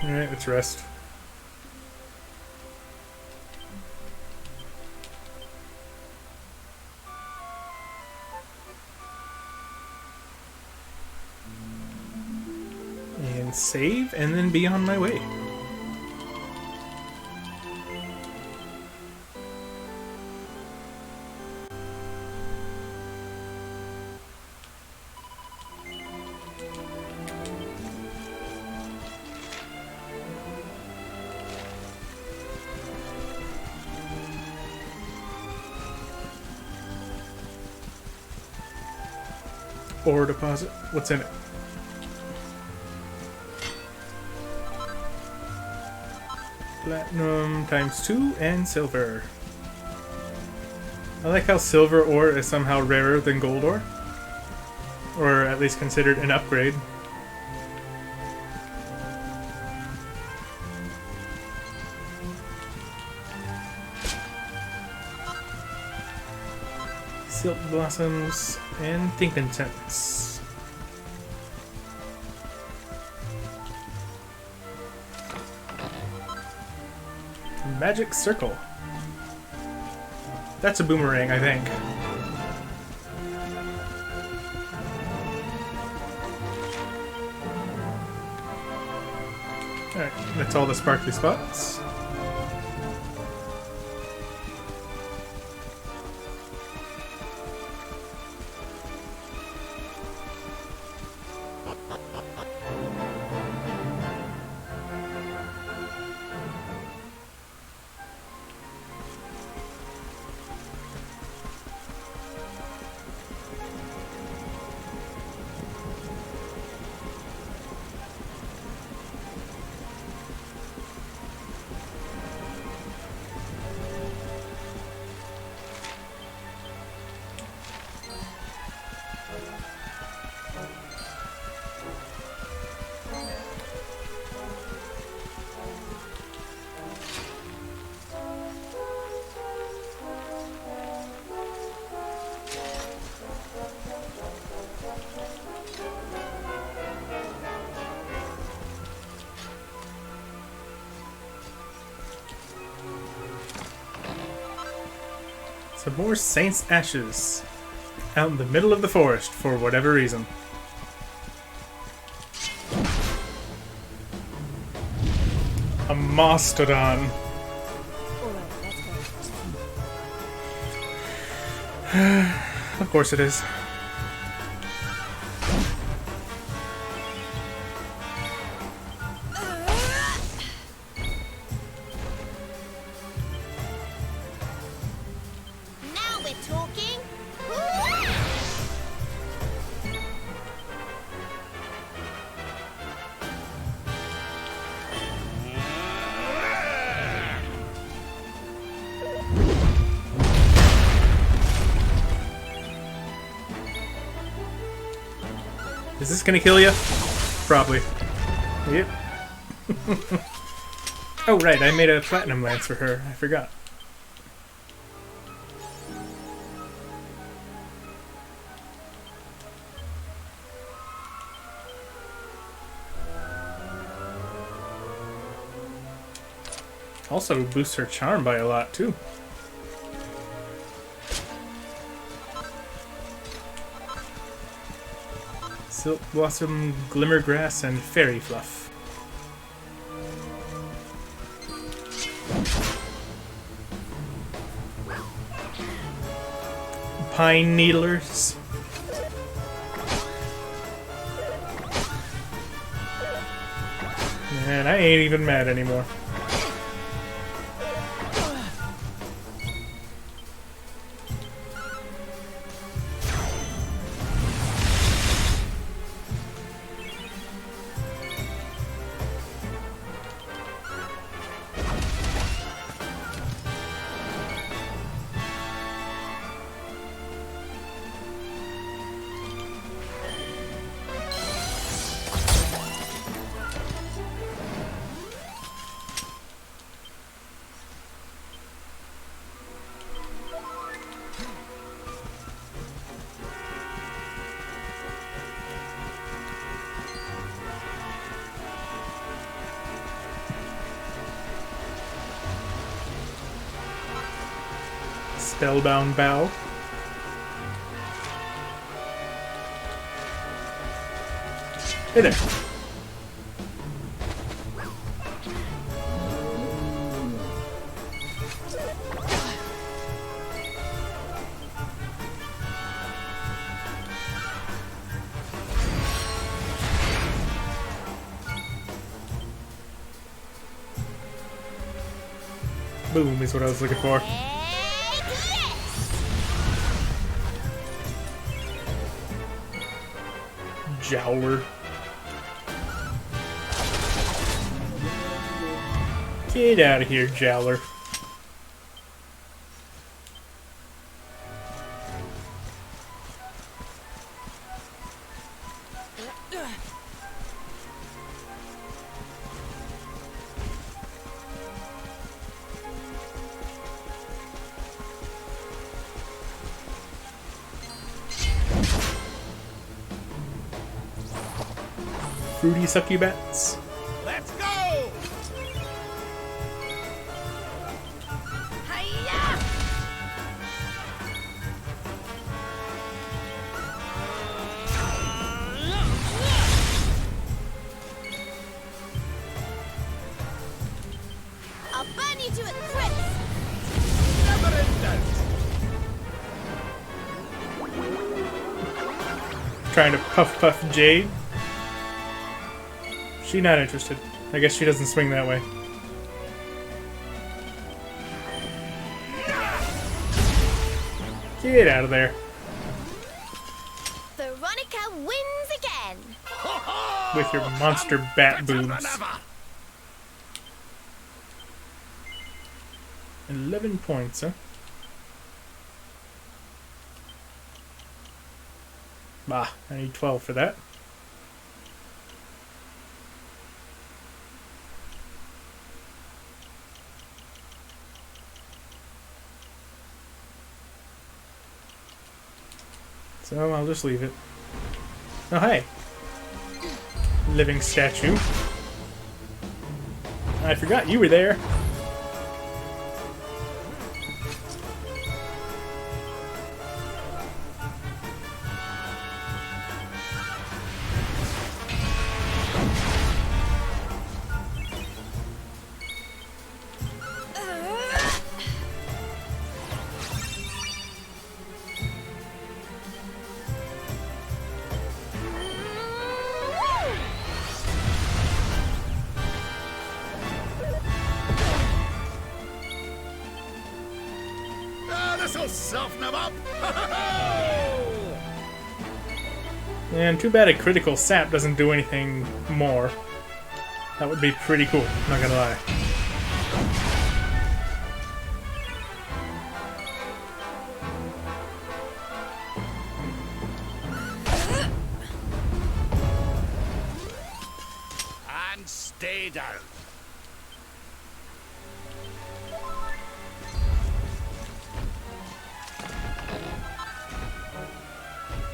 Alright, let's rest. And save, and then be on my way. Ore deposit. What's in it? Platinum ×2 and silver. I like how silver ore is somehow rarer than gold ore. Or at least considered an upgrade. Silk blossoms and Tickingtons. Magic circle. That's a boomerang, I think. Alright, that's all the sparkly spots. Some more Saint's Ashes out in the middle of the forest for whatever reason. A Mastodon. Of course it is. Is this gonna kill you? Probably. Yep. Oh right, I made a platinum lance for her. I forgot. Also boosts her charm by a lot too. Silk Blossom, Glimmergrass, and Fairy Fluff. Pine Needlers. Man, I ain't even mad anymore. Spellbound Bow. Hey there. Boom is what I was looking for. Jowler. Get out of here, Jowler. fruity succubats. Let's go! I'll burn you to a crisp! Never in doubt. Trying to puff Jade. She not interested. I guess she doesn't swing that way. Get out of there. Veronica wins again! With your monster bat boobs. 11 points, huh? Bah, I need 12 for that. So I'll just leave it. Oh, hey! Living statue. I forgot you were there. This'll soften him up. And too bad a critical sap doesn't do anything more. That would be pretty cool, not gonna lie. And stay down.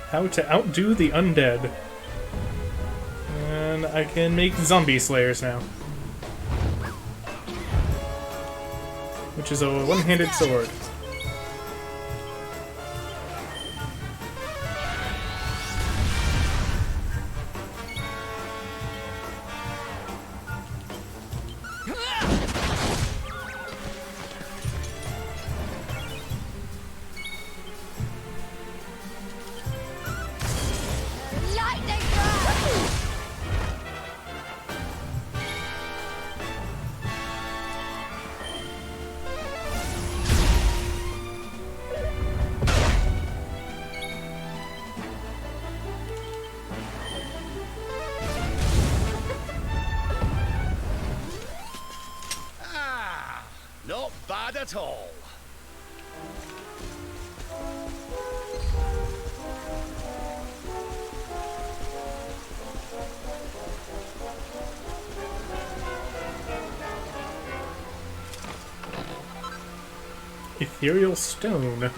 How to outdo the undead. And I can make zombie slayers now. Which is a one-handed sword. Lightning strike! Not bad at all. Ethereal stone.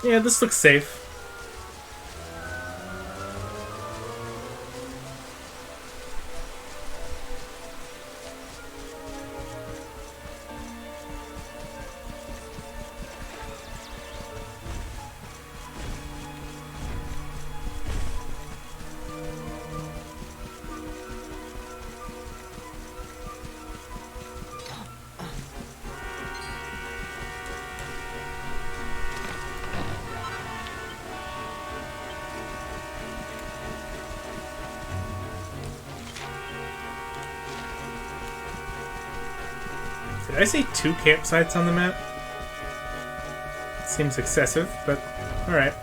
Yeah, this looks safe. Did I say 2 campsites on the map? Seems excessive, but alright.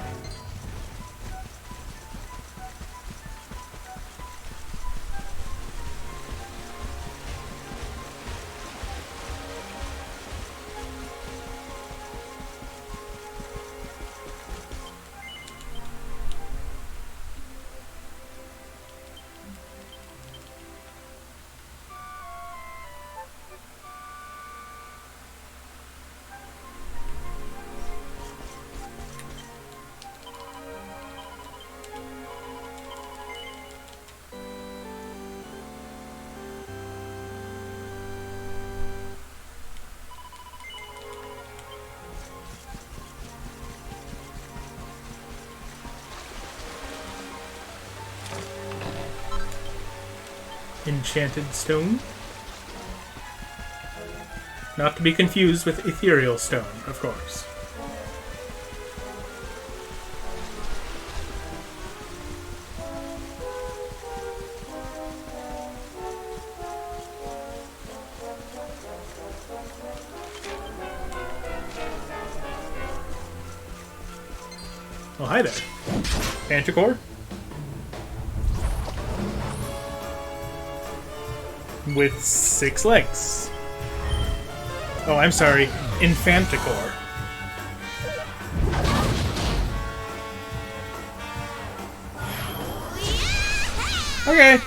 enchanted stone. Not to be confused with ethereal stone, of course. Oh, hi there. Manticore? With 6 legs. Oh, I'm sorry. Infanticore. Okay.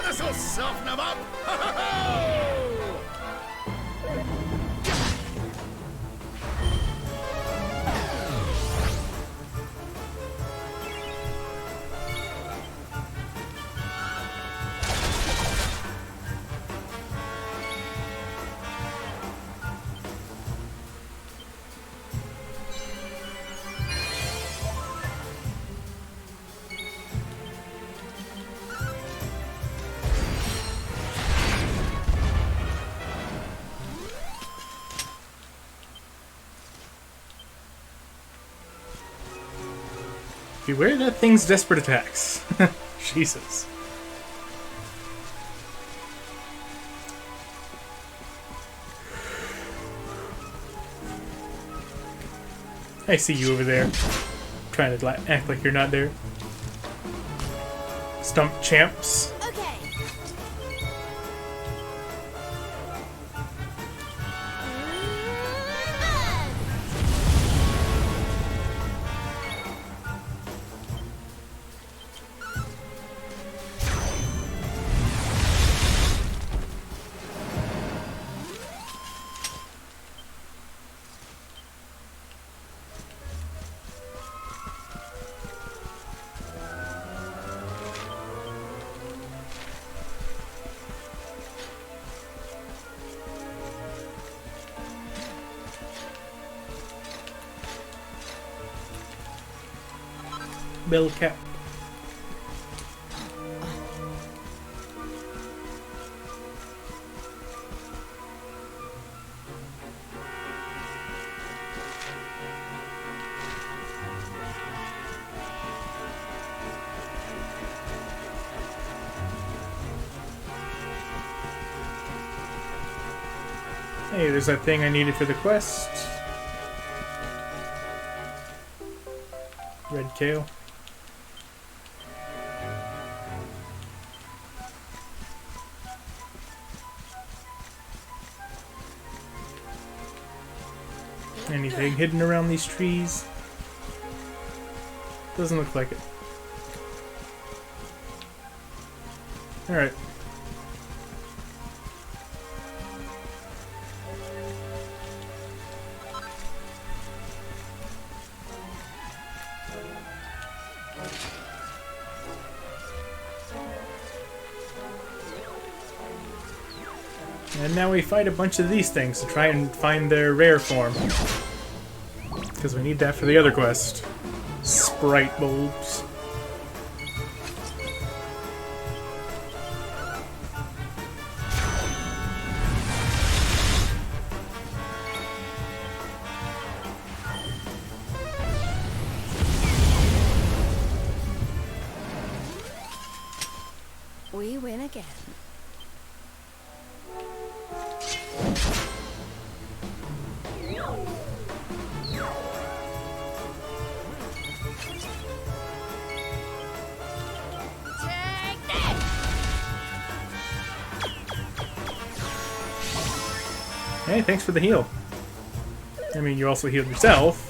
This'll soften them up! Beware that thing's desperate attacks. Jesus. I see you over there. Trying to act like you're not there. Stump champs. Okay. Bell cap. Hey, there's that thing I needed for the quest. Red kale. Anything hidden around these trees? Doesn't look like it. Alright. And now we fight a bunch of these things to try and find their rare form. Because we need that for the other quest. Sprite bulbs. We win again. Hey, thanks for the heal. I mean, you also healed yourself.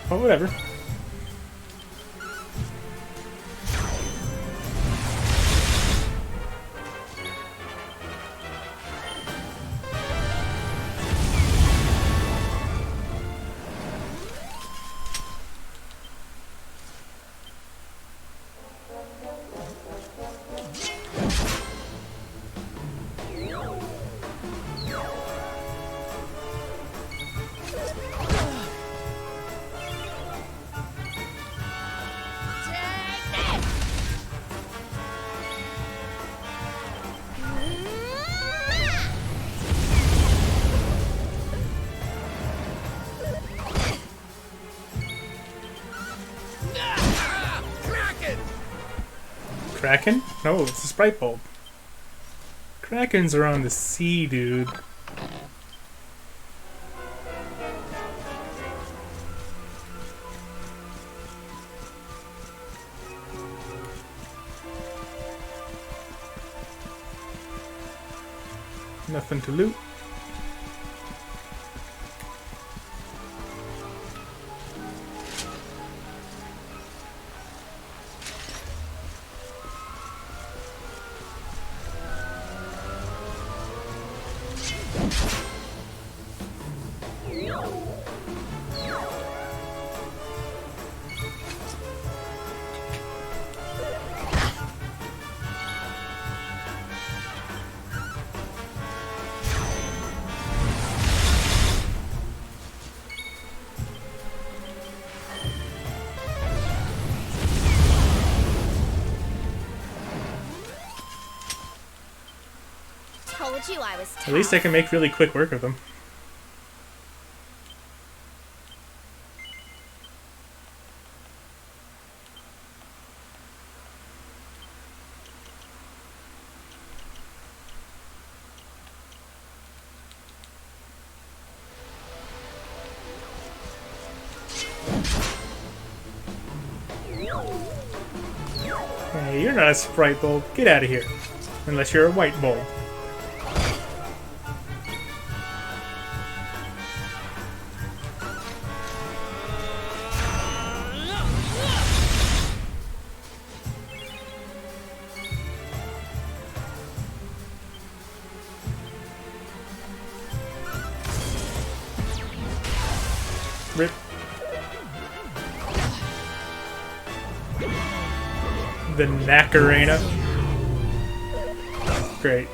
But whatever. Kraken? No, it's a sprite bulb. Krakens are on the sea, dude. Nothing to loot. Told you I was tough. At least I can make really quick work of them. Hey, you're not a sprite bulb. Get out of here. Unless you're a white bulb. Rip. The Nacarena. Great.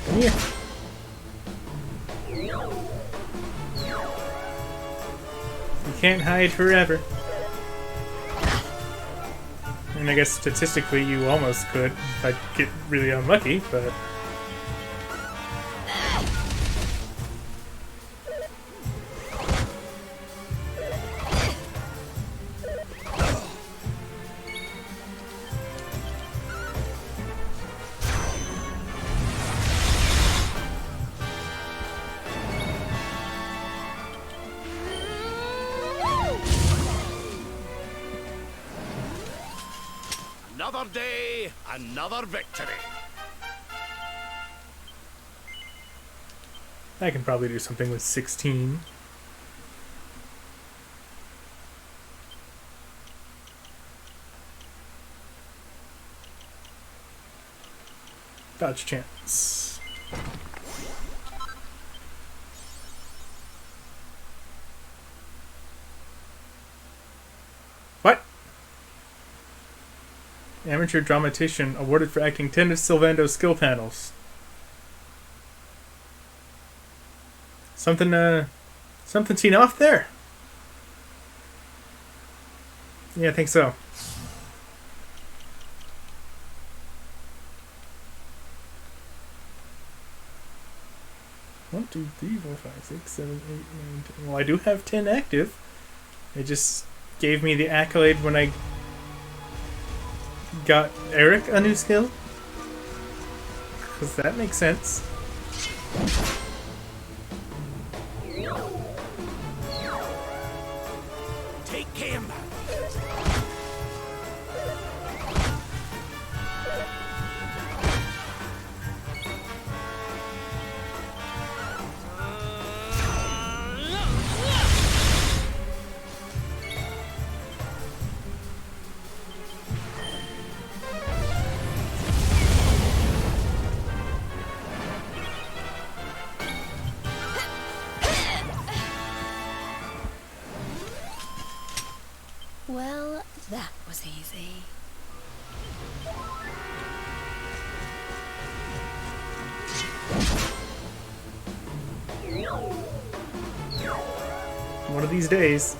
Come here. You can't hide forever. And I guess statistically you almost could if I get really unlucky, but... Another day, another victory. I can probably do something with 16. Dodge chance. What? Amateur dramatician awarded for acting 10 of Sylvando's skill panels. Something seen off there? Yeah, I think so. One, two, three, four, five, six, seven, 8, 9, 10. Well, I do have 10 active. It just gave me the accolade when I got Eric a new skill. Because that makes sense. Take him. was easy. One of these days.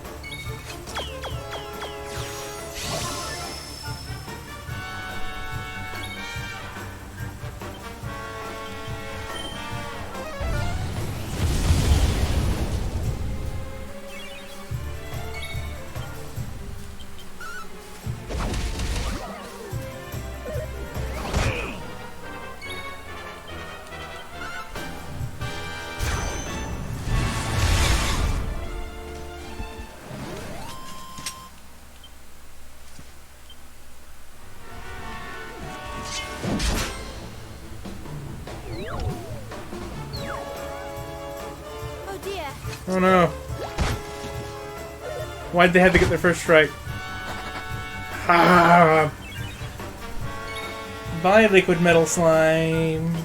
Oh dear. Oh no. Why'd they have to get their first strike? Ah! Bye, liquid metal slime.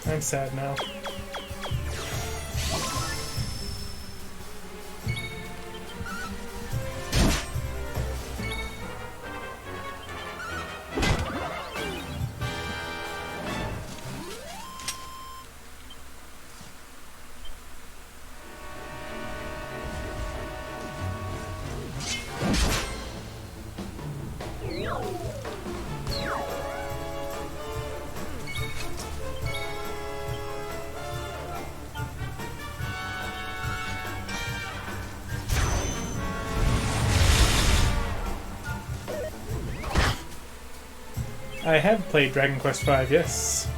I'm sad now. I have played Dragon Quest V, yes.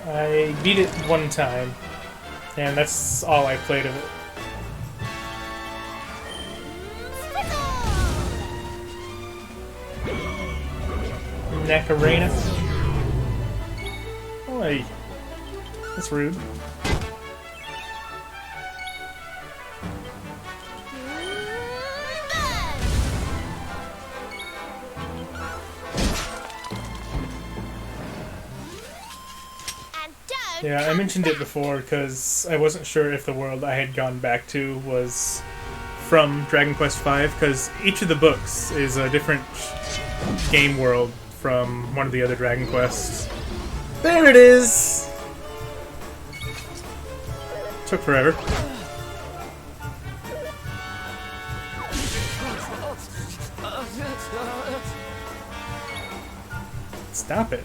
I beat it one time, and that's all I played of it. Nacarena. Oi. That's rude. Yeah, I mentioned it before because I wasn't sure if the world I had gone back to was from Dragon Quest V, because each of the books is a different game world from one of the other Dragon Quests. There it is! Took forever. Stop it.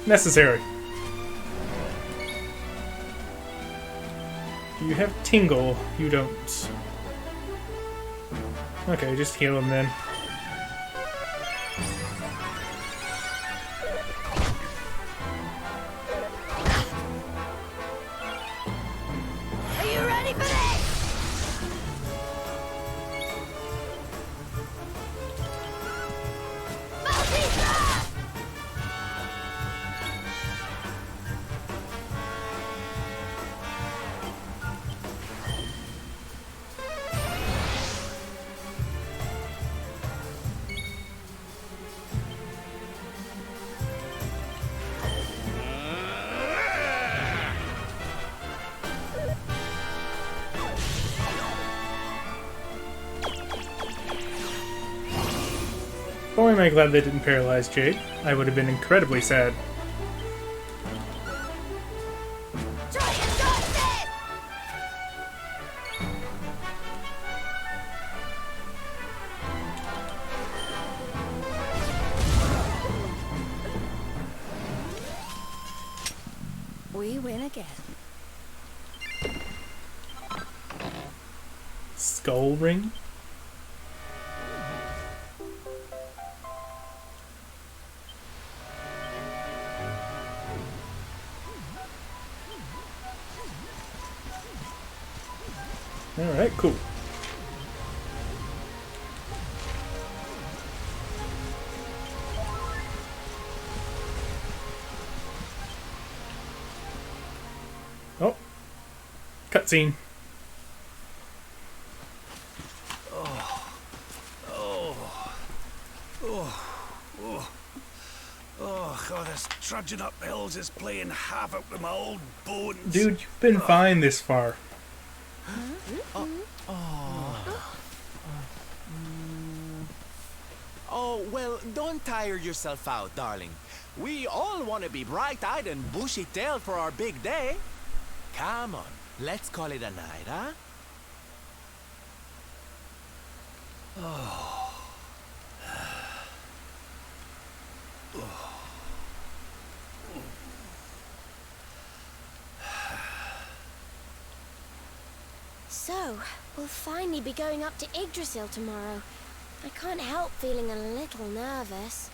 Necessary. You have Tingle. You don't. Okay, just heal him then. Are you ready for this? Multi-thrust! Boy, am I glad they didn't paralyze Jade. I would have been incredibly sad. We win again. Skull ring? Alright, cool. cutscene. Oh, God, this trudging up hills is playing havoc with my old bones. Dude, you've been fine this far. Oh, well, don't tire yourself out, darling. We all want to be bright-eyed and bushy-tailed for our big day. Come on, let's call it a night, huh? So, we'll finally be going up to Yggdrasil tomorrow. I can't help feeling a little nervous.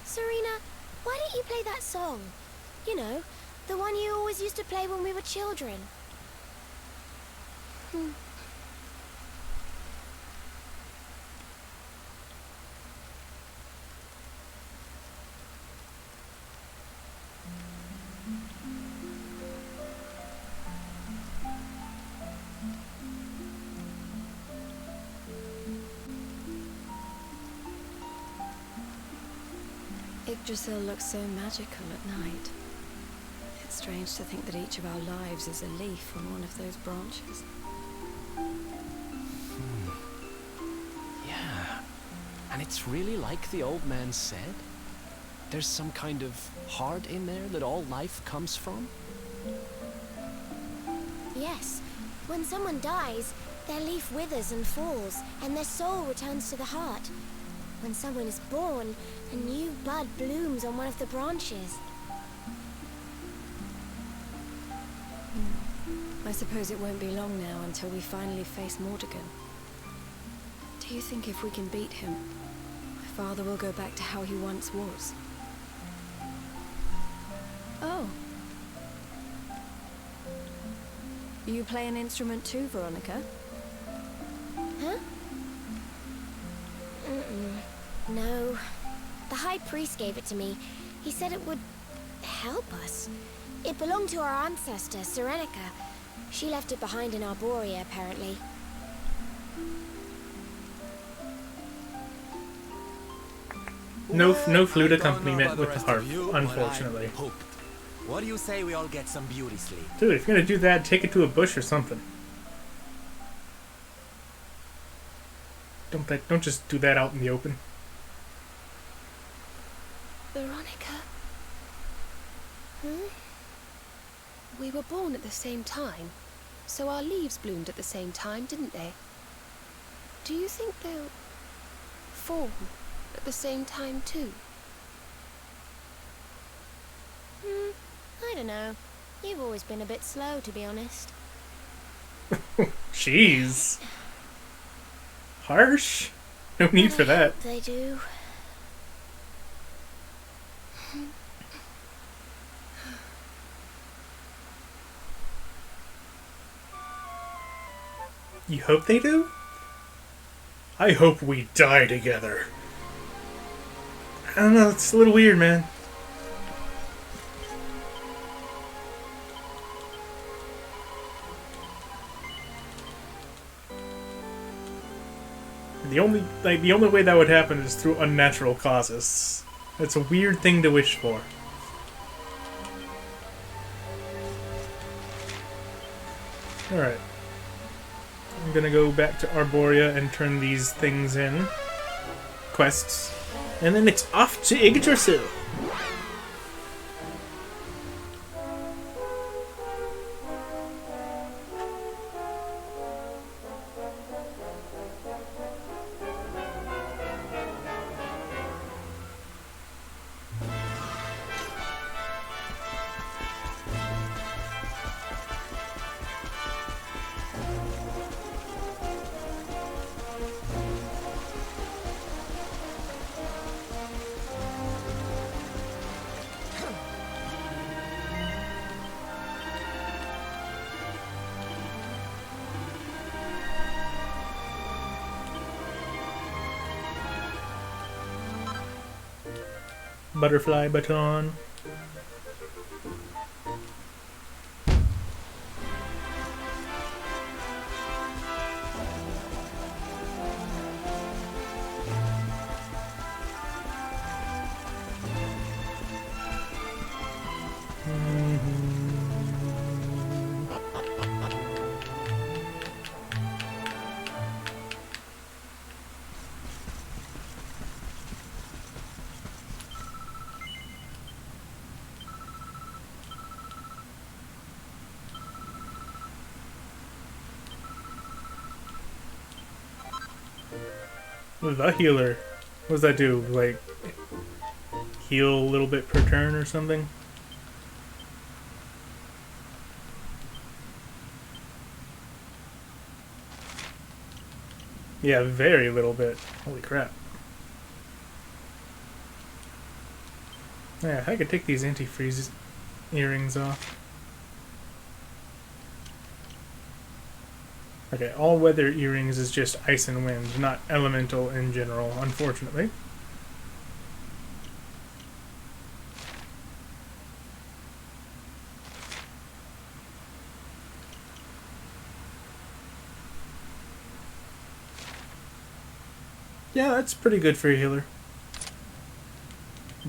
Serena, why don't you play that song? You know, the one you always used to play when we were children. Yggdrasil looks so magical at night. It's strange to think that each of our lives is a leaf on one of those branches. Yeah. And it's really like the old man said. There's some kind of heart in there that all life comes from. Yes, when someone dies, their leaf withers and falls, and their soul returns to the heart. When someone is born, a new bud blooms on one of the branches. I suppose it won't be long now until we finally face Mordegon. Do you think if we can beat him, my father will go back to how he once was? Oh. You play an instrument too, Veronica? Huh? No. The High Priest gave it to me. He said it would help us. It belonged to our ancestor, Serenica. She left it behind in Arborea, apparently. No flute accompaniment with the harp, unfortunately. What do you say we all get some beauty sleep? Dude, if you're gonna do that, take it to a bush or something. Don't just do that out in the open. Veronica? We were born at the same time, so our leaves bloomed at the same time, didn't they? Do you think they'll form at the same time too? I don't know. You've always been a bit slow, to be honest. Jeez. Harsh? No need for that. Hope they do. You hope they do? I hope we die together. I don't know, it's a little weird, man. The only way that would happen is through unnatural causes. It's a weird thing to wish for. Alright. I'm gonna go back to Arborea and turn these things in. Quests. And then it's off to Yggdrasil! butterfly baton. The healer. What does that do? Like, heal a little bit per turn or something? Yeah, very little bit. Holy crap. Yeah, I could take these antifreeze earrings off. Okay, all weather earrings is just ice and wind, not elemental in general, unfortunately. Yeah, that's pretty good for a healer.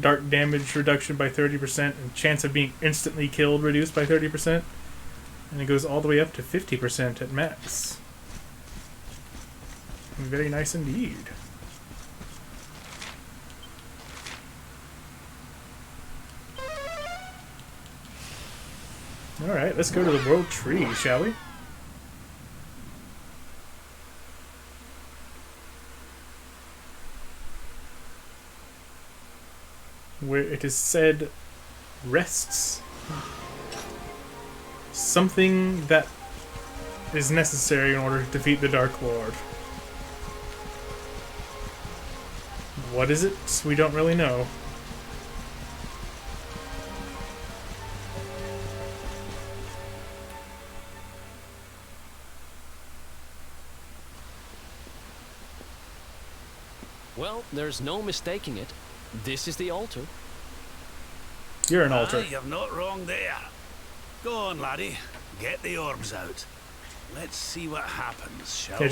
Dark damage reduction by 30%, and chance of being instantly killed reduced by 30%. And it goes all the way up to 50% at max. Very nice indeed. Alright, let's go to the World Tree, shall we? Where it is said rests something that is necessary in order to defeat the Dark Lord. What is it? We don't really know. Well, there's no mistaking it. This is the altar. You're an altar. You're not wrong there. Go on, laddie. Get the orbs out. Let's see what happens, shall we?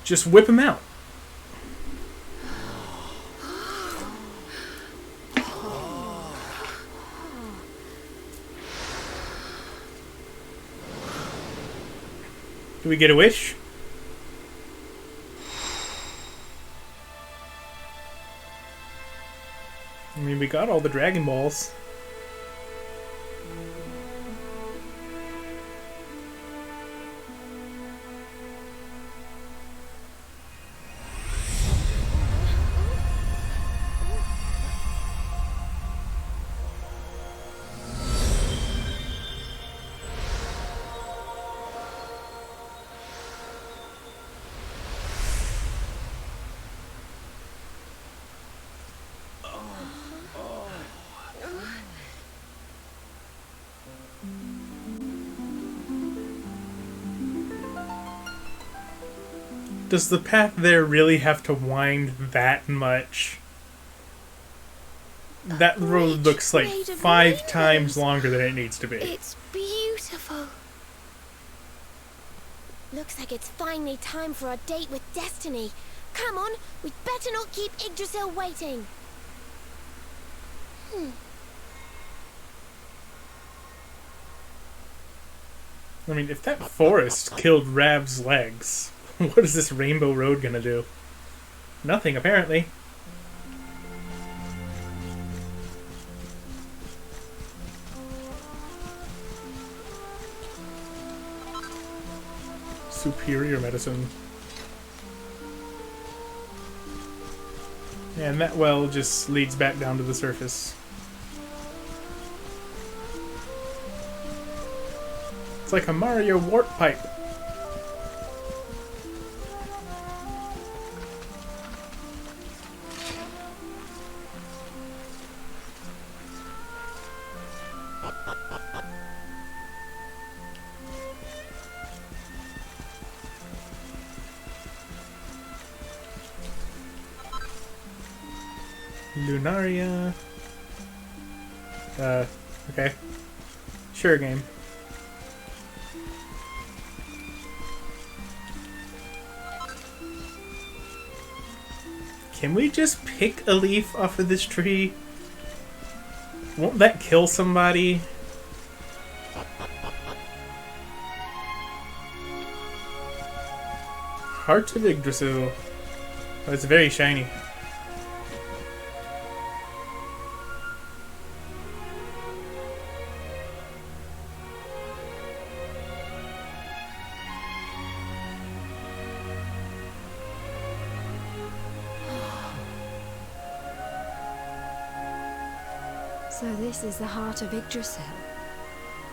Just whip him out. Do we get a wish? I mean, we got all the Dragon Balls. Does the path there really have to wind that much? That road looks like 5 times longer than it needs to be. It's beautiful. Looks like it's finally time for our date with Destiny. Come on, we'd better not keep Yggdrasil waiting. I mean, if that forest killed Rav's legs, what is this Rainbow Road gonna do? Nothing, apparently. Superior medicine. And that well just leads back down to the surface. It's like a Mario warp pipe. Lunaria. Okay. Sure, game. Can we just pick a leaf off of this tree? Won't that kill somebody? Heart of Yggdrasil. Oh, it's very shiny. So this is the heart of Yggdrasil.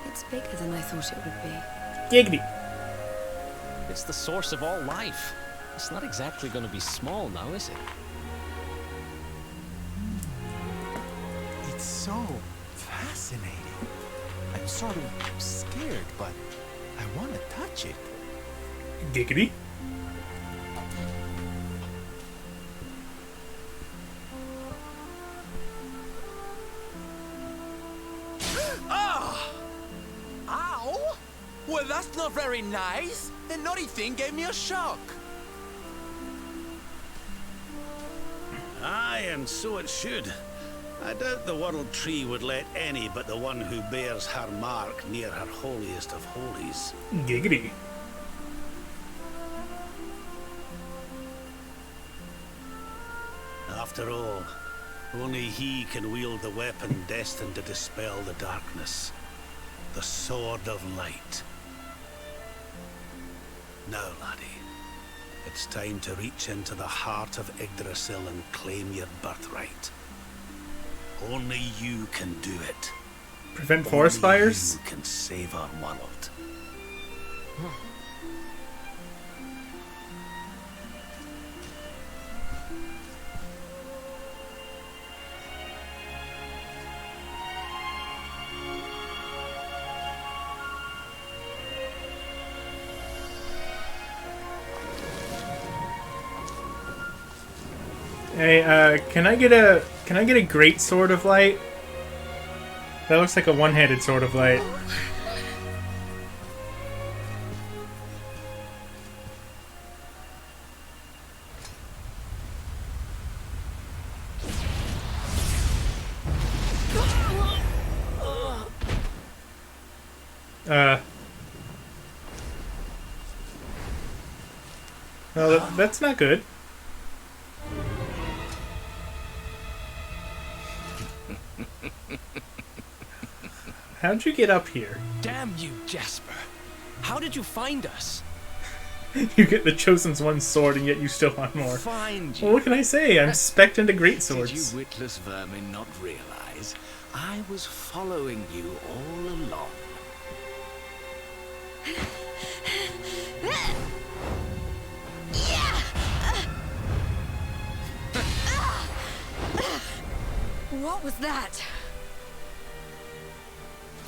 It's bigger than I thought it would be. Giggity. It's the source of all life. It's not exactly going to be small now, is it? It's so fascinating. I'm sort of scared, but I want to touch it. Giggity. Ow! Well, that's not very nice. The naughty thing gave me a shock. Aye, and so it should. I doubt the World Tree would let any but the one who bears her mark near her holiest of holies. Giggity. After all, only he can wield the weapon destined to dispel the darkness. The Sword of Light. Now, laddie, it's time to reach into the heart of Yggdrasil and claim your birthright. Only you can do it. Prevent forest fires? You can save our world. Hey, can I get a great sword of light? That looks like a one-handed sword of light. Well, that's not good. How'd you get up here? Damn you, Jasper. How did you find us? You get the Chosen One's sword and yet you still want more. Find you. Well, what can I say? I'm spec'd into great swords. Did you witless vermin not realize I was following you all along? What was that?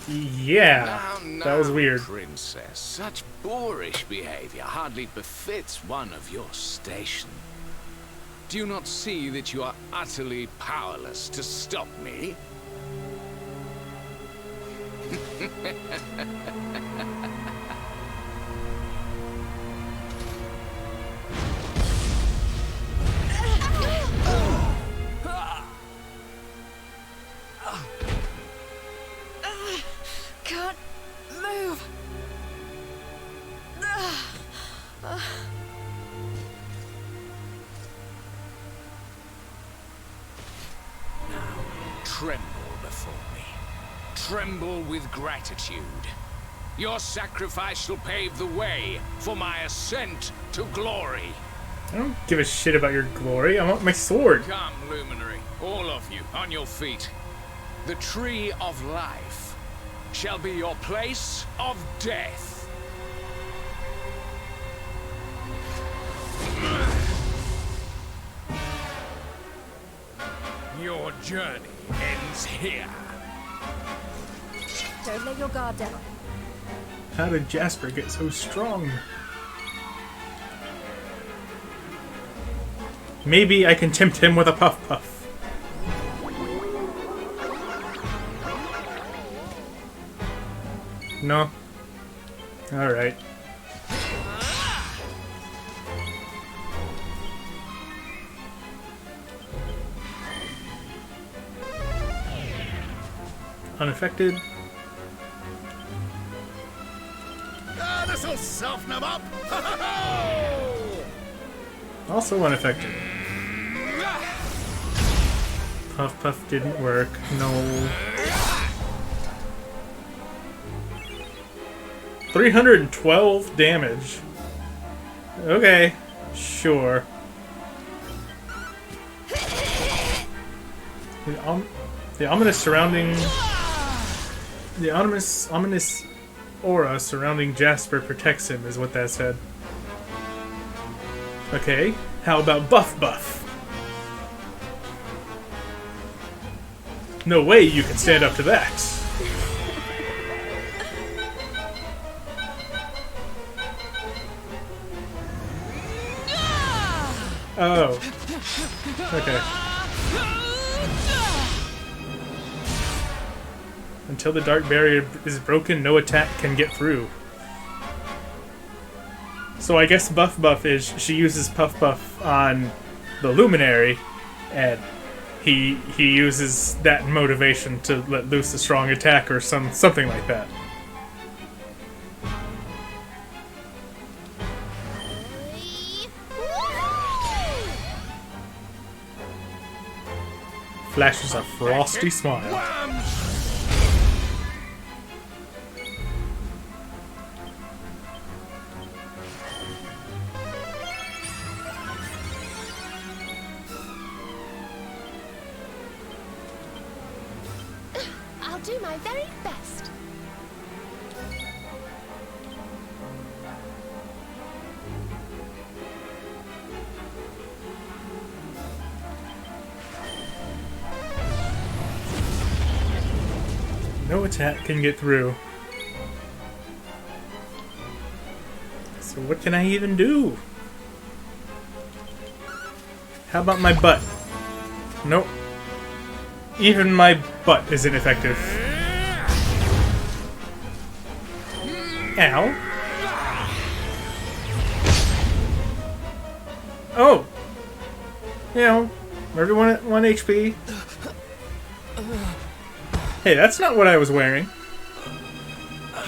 Yeah, Now, that was weird. Princess, such boorish behavior hardly befits one of your station. Do you not see that you are utterly powerless to stop me? Can't move. Now, tremble before me. Tremble with gratitude. Your sacrifice shall pave the way for my ascent to glory. I don't give a shit about your glory. I want my sword. Come, Luminary, all of you, on your feet. The Tree of Life shall be your place of death. Your journey ends here. Don't let your guard down. How did Jasper get so strong? Maybe I can tempt him with a puff puff. No. Alright. Unaffected. Ah, this'll soften him up. Also unaffected. Puff Puff didn't work. No. 312 damage. Okay, sure. The ominous surrounding... The ominous aura surrounding Jasper protects him, is what that said. Okay, how about Buff Buff? No way you can stand up to that. Oh. Okay. Until the dark barrier is broken, no attack can get through. So I guess Buff Buff is she uses Puff Puff on the Luminary, and he uses that motivation to let loose a strong attack or something like that. Flashes a frosty smile. I'll do my very best. No attack can get through. So what can I even do? How about my butt? Nope. Even my butt isn't effective. Ow. Oh! You know, everyone at 1 HP. Hey, that's not what I was wearing. I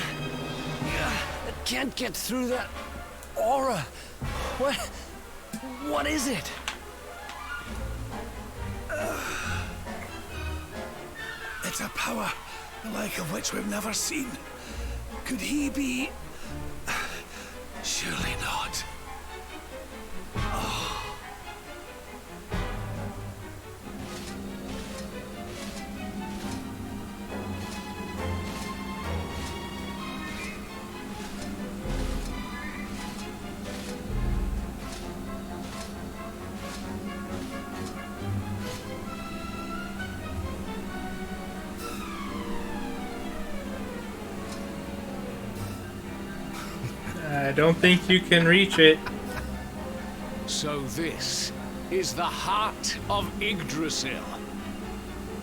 can't get through that aura. What is it? It's a power, the like of which we've never seen. Could he be... Surely not. I don't think you can reach it. So this is the heart of Yggdrasil.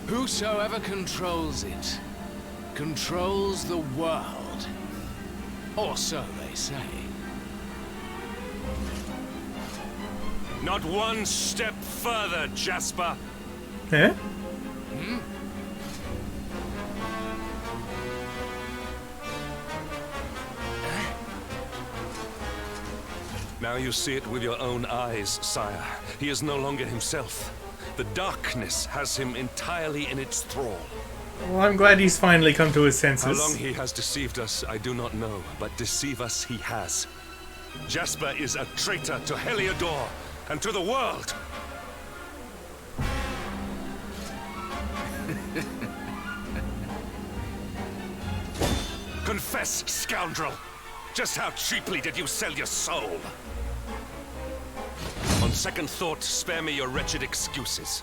Whosoever controls it, controls the world. Or so they say. Not one step further, Jasper. Huh? Now you see it with your own eyes, sire. He is no longer himself. The darkness has him entirely in its thrall. Well, I'm glad he's finally come to his senses. How long he has deceived us, I do not know, but deceive us he has. Jasper is a traitor to Heliodor and to the world. Confess, scoundrel! Just how cheaply did you sell your soul? On second thought, spare me your wretched excuses.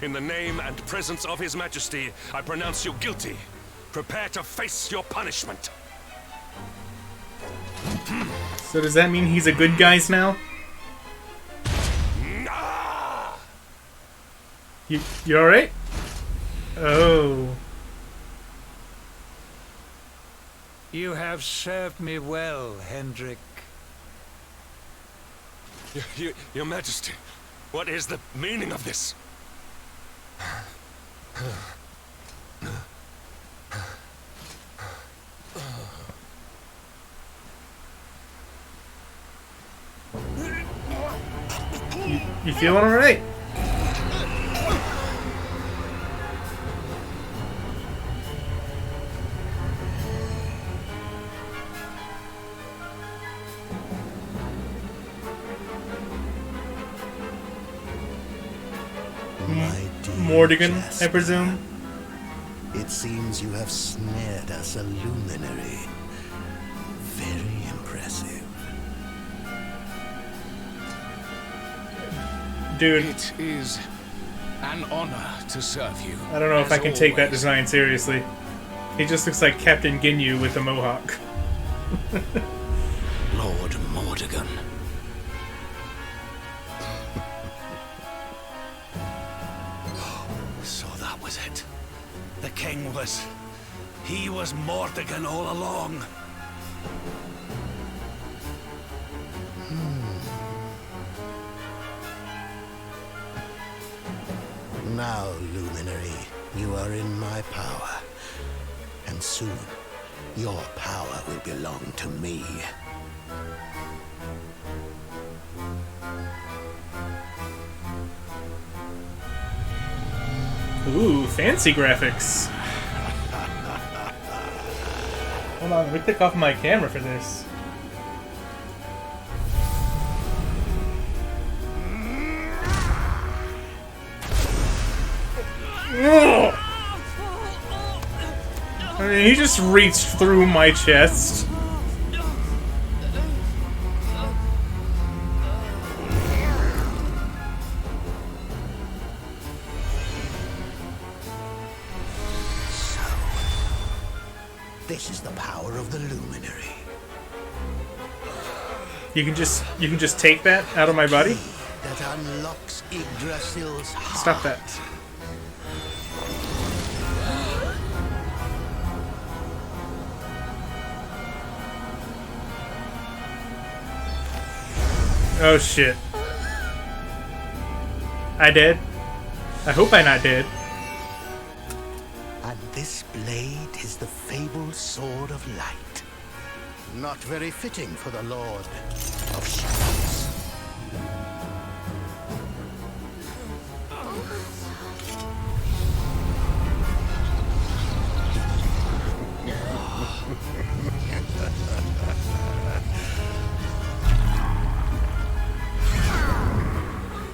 In the name and presence of His Majesty, I pronounce you guilty. Prepare to face your punishment. So does that mean he's a good guy now? You alright? Oh. You have served me well, Hendrik. Your Majesty, what is the meaning of this? You feeling alright? Mordigan, I presume. It seems you have snared us a luminary. Very impressive. Dude. It is an honor to serve you. I don't know if I can take that design seriously. He just looks like Captain Ginyu with a mohawk. Lord Mordigan. So that was it. The king was... He was Mordigan all along. Now, Luminary, you are in my power. And soon, your power will belong to me. Ooh, fancy graphics. Hold on, let me click off my camera for this. Ugh. I mean, he just reached through my chest. This is the power of the Luminary. You can just take that out of my body? That unlocks Yggdrasil's heart. Stop that. Oh shit. I dead? I hope I not dead. And this blade is the fabled Sword of Light. Not very fitting for the Lord of Shadows.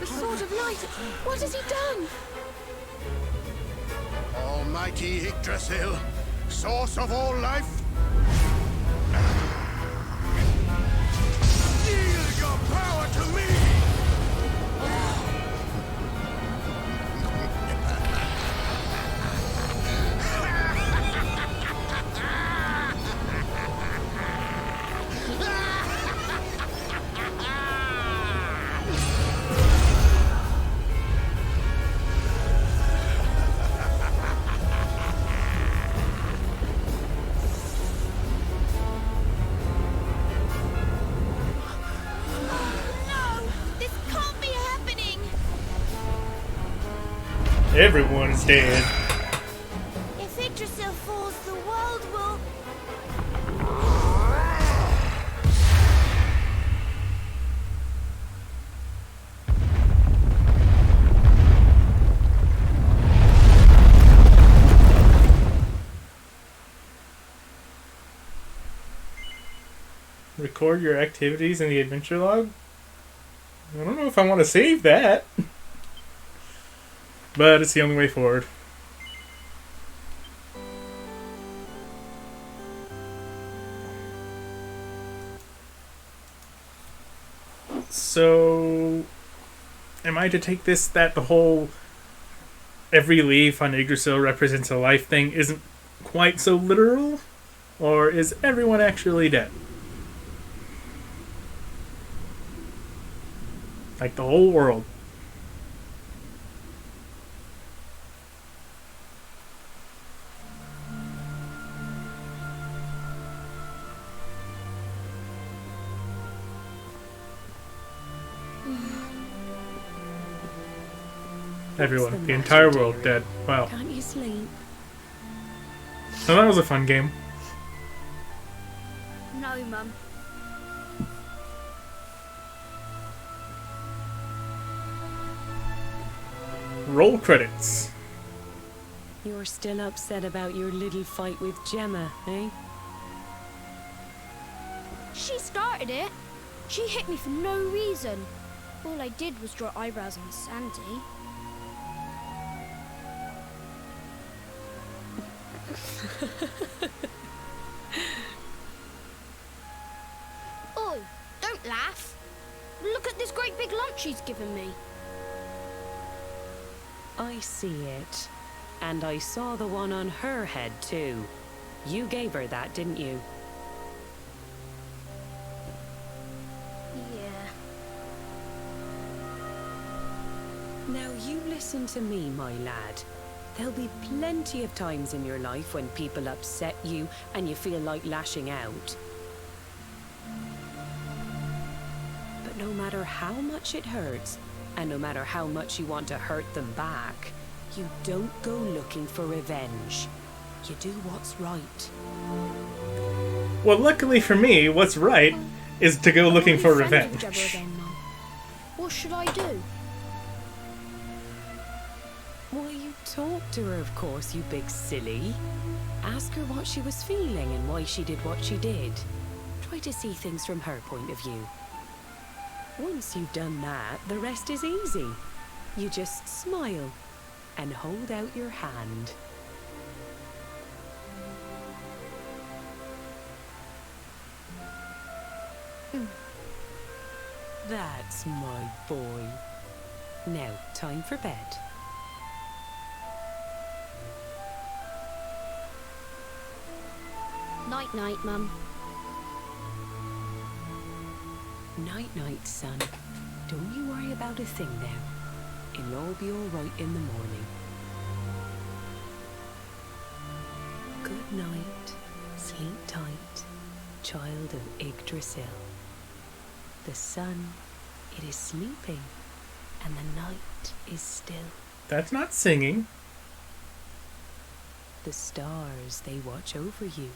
The Sword of Light! What has he done? Almighty Yggdrasil, source of all life, yield your power to me! Everyone's dead. If Yggdrasil falls, the world will... Record your activities in the adventure log? I don't know if I want to save that. But it's the only way forward. So, am I to take this that the whole every leaf on Yggdrasil represents a life thing isn't quite so literal? Or is everyone actually dead? Like the whole world. Everyone, the entire world dead. Wow. Can't you sleep? So that was a fun game. No, Mum. Roll credits. You're still upset about your little fight with Gemma, eh? She started it. She hit me for no reason. All I did was draw eyebrows on Sandy. Oh, don't laugh. Look at this great big lump she's given me. I see it. And I saw the one on her head, too. You gave her that, didn't you? Yeah. Now you listen to me, my lad. There'll be plenty of times in your life when people upset you and you feel like lashing out. But no matter how much it hurts, and no matter how much you want to hurt them back, you don't go looking for revenge. You do what's right. Well, luckily for me, what's right is to go looking for revenge. Again, Mum. What should I do? Why, you talk to her, of course, you big silly. Ask her what she was feeling and why she did what she did. Try to see things from her point of view. Once you've done that, the rest is easy. You just smile and hold out your hand. That's my boy. Now, time for bed. Night-night, Mum. Night-night, son. Don't you worry about a thing now. It'll all be all right in the morning. Good night. Sleep tight, child of Yggdrasil. The sun, it is sleeping, and the night is still. That's not singing. The stars, they watch over you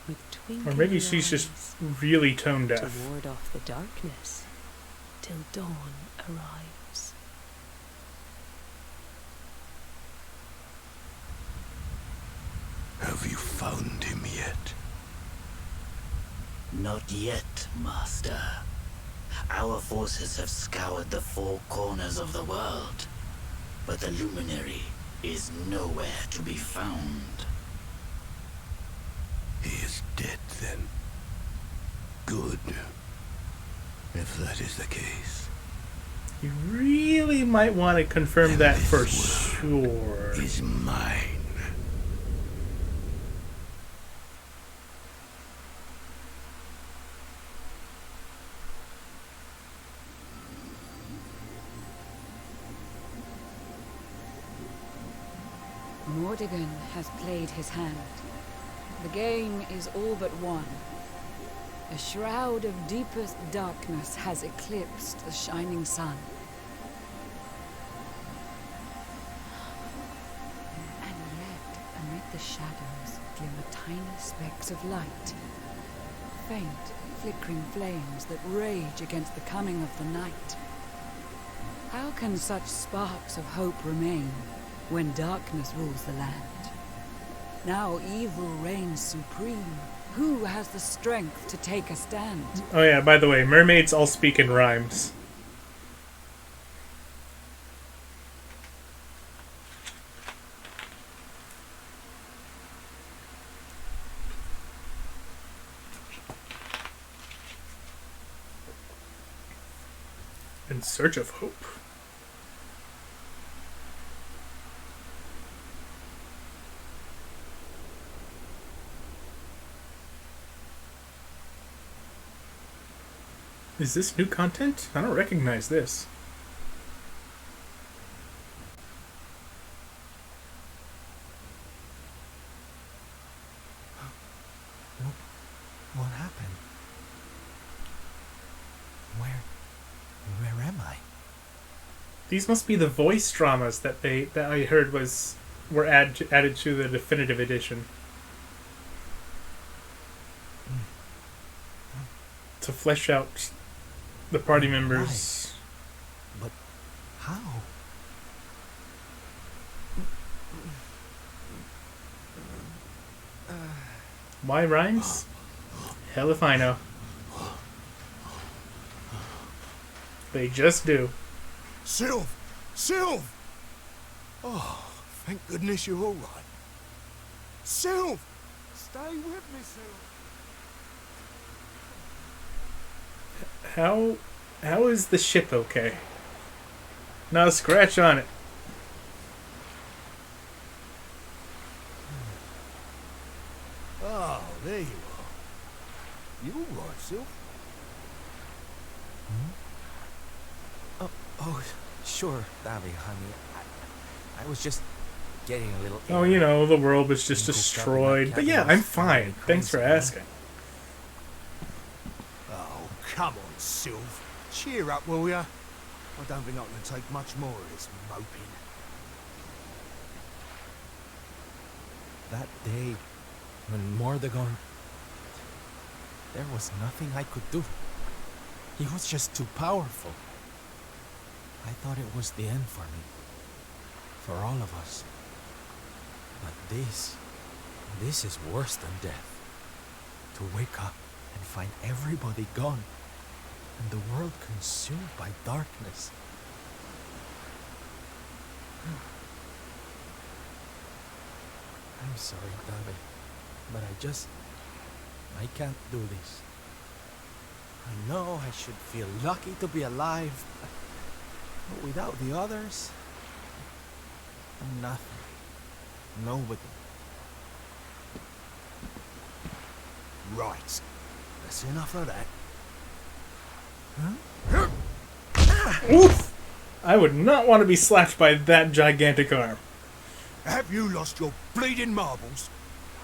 with twinkling Or maybe she's just really tone deaf. to ward off the darkness till dawn arrives. Have you found him yet? Not yet, Master. Our forces have scoured the four corners of the world, but the luminary is nowhere to be found. He is dead, then. Good. If that is the case. You really might want to confirm that for sure. Is mine. Mordegon has played his hand. The game is all but won. A shroud of deepest darkness has eclipsed the shining sun. And yet, amid the shadows, glimmer tiny specks of light. Faint, flickering flames that rage against the coming of the night. How can such sparks of hope remain when darkness rules the land? Now evil reigns supreme. Who has the strength to take a stand? Oh yeah, by the way, mermaids all speak in rhymes. In search of hope. Is this new content? I don't recognize this. What happened? Where am I? These must be the voice dramas that I heard were added to the definitive edition. To flesh out the party members. But how? Why rhymes? Hell if I know. They just do. Sylv! Sylv! Oh, thank goodness you're all right. Sylv! Stay with me, Sylv. How is the ship okay? Not a scratch on it. Oh, there you are. You all right, Sylv? Oh, sure, Davy, honey. I was just getting a little... Oh, you know, the world was just destroyed. But yeah, I'm fine. Thanks for asking. Oh, come on, Sylv. Cheer up, will ya? I don't think I can take much more of this moping. That day, when Mordegon... There was nothing I could do. He was just too powerful. I thought it was the end for me. For all of us. But this is worse than death. To wake up and find everybody gone. And the world consumed by darkness. I'm sorry, David, but I can't do this. I know I should feel lucky to be alive, but without the others, I'm nothing. Nobody. Right. That's enough of that. Oof! I would not want to be slapped by that gigantic arm. Have you lost your bleeding marbles?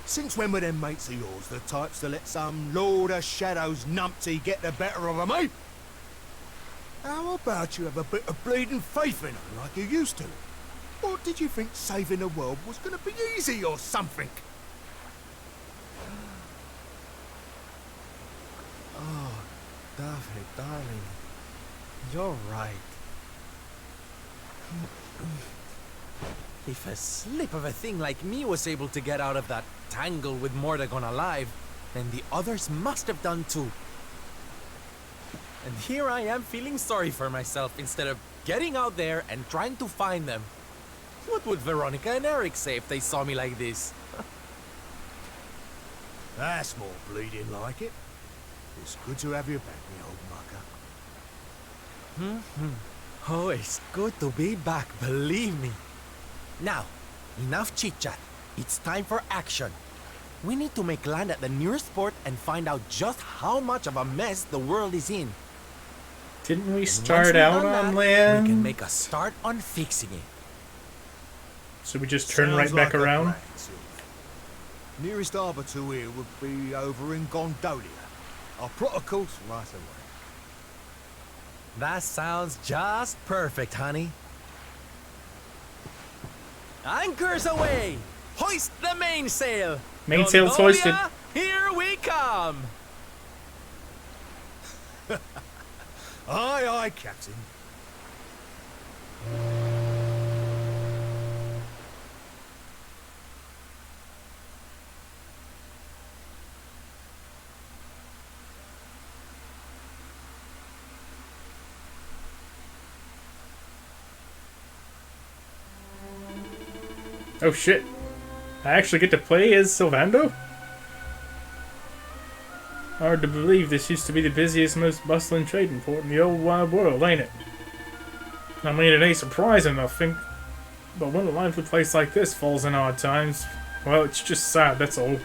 Since when were them mates of yours the types to let some Lord of Shadows numpty get the better of 'em, eh? How about you have a bit of bleeding faith in 'em like you used to? Or did you think saving the world was going to be easy or something? Oh, Daphne, darling. You're right. If a slip of a thing like me was able to get out of that tangle with Mordegon alive, then the others must have done too. And here I am feeling sorry for myself instead of getting out there and trying to find them. What would Veronica and Eric say if they saw me like this? That's more bleeding like it. It's good to have you back, me old mucker. Oh, it's good to be back, believe me. Now, enough chit-chat. It's time for action. We need to make land at the nearest port and find out just how much of a mess the world is in. Didn't we start out on land? We can make a start on fixing it. So we just turn right back around? Nearest harbour to here would be over in Gondolia. Our protocol's right away. That sounds just perfect, honey. Anchors away! Hoist the mainsail! Mainsail's hoisted. Here we come! Aye, aye, Captain. Oh shit. I actually get to play as Sylvando? Hard to believe this used to be the busiest, most bustling trading port in the old wide world, ain't it? I mean, it ain't surprising, I think. But when a lively place like this falls in odd times, well, it's just sad, that's all.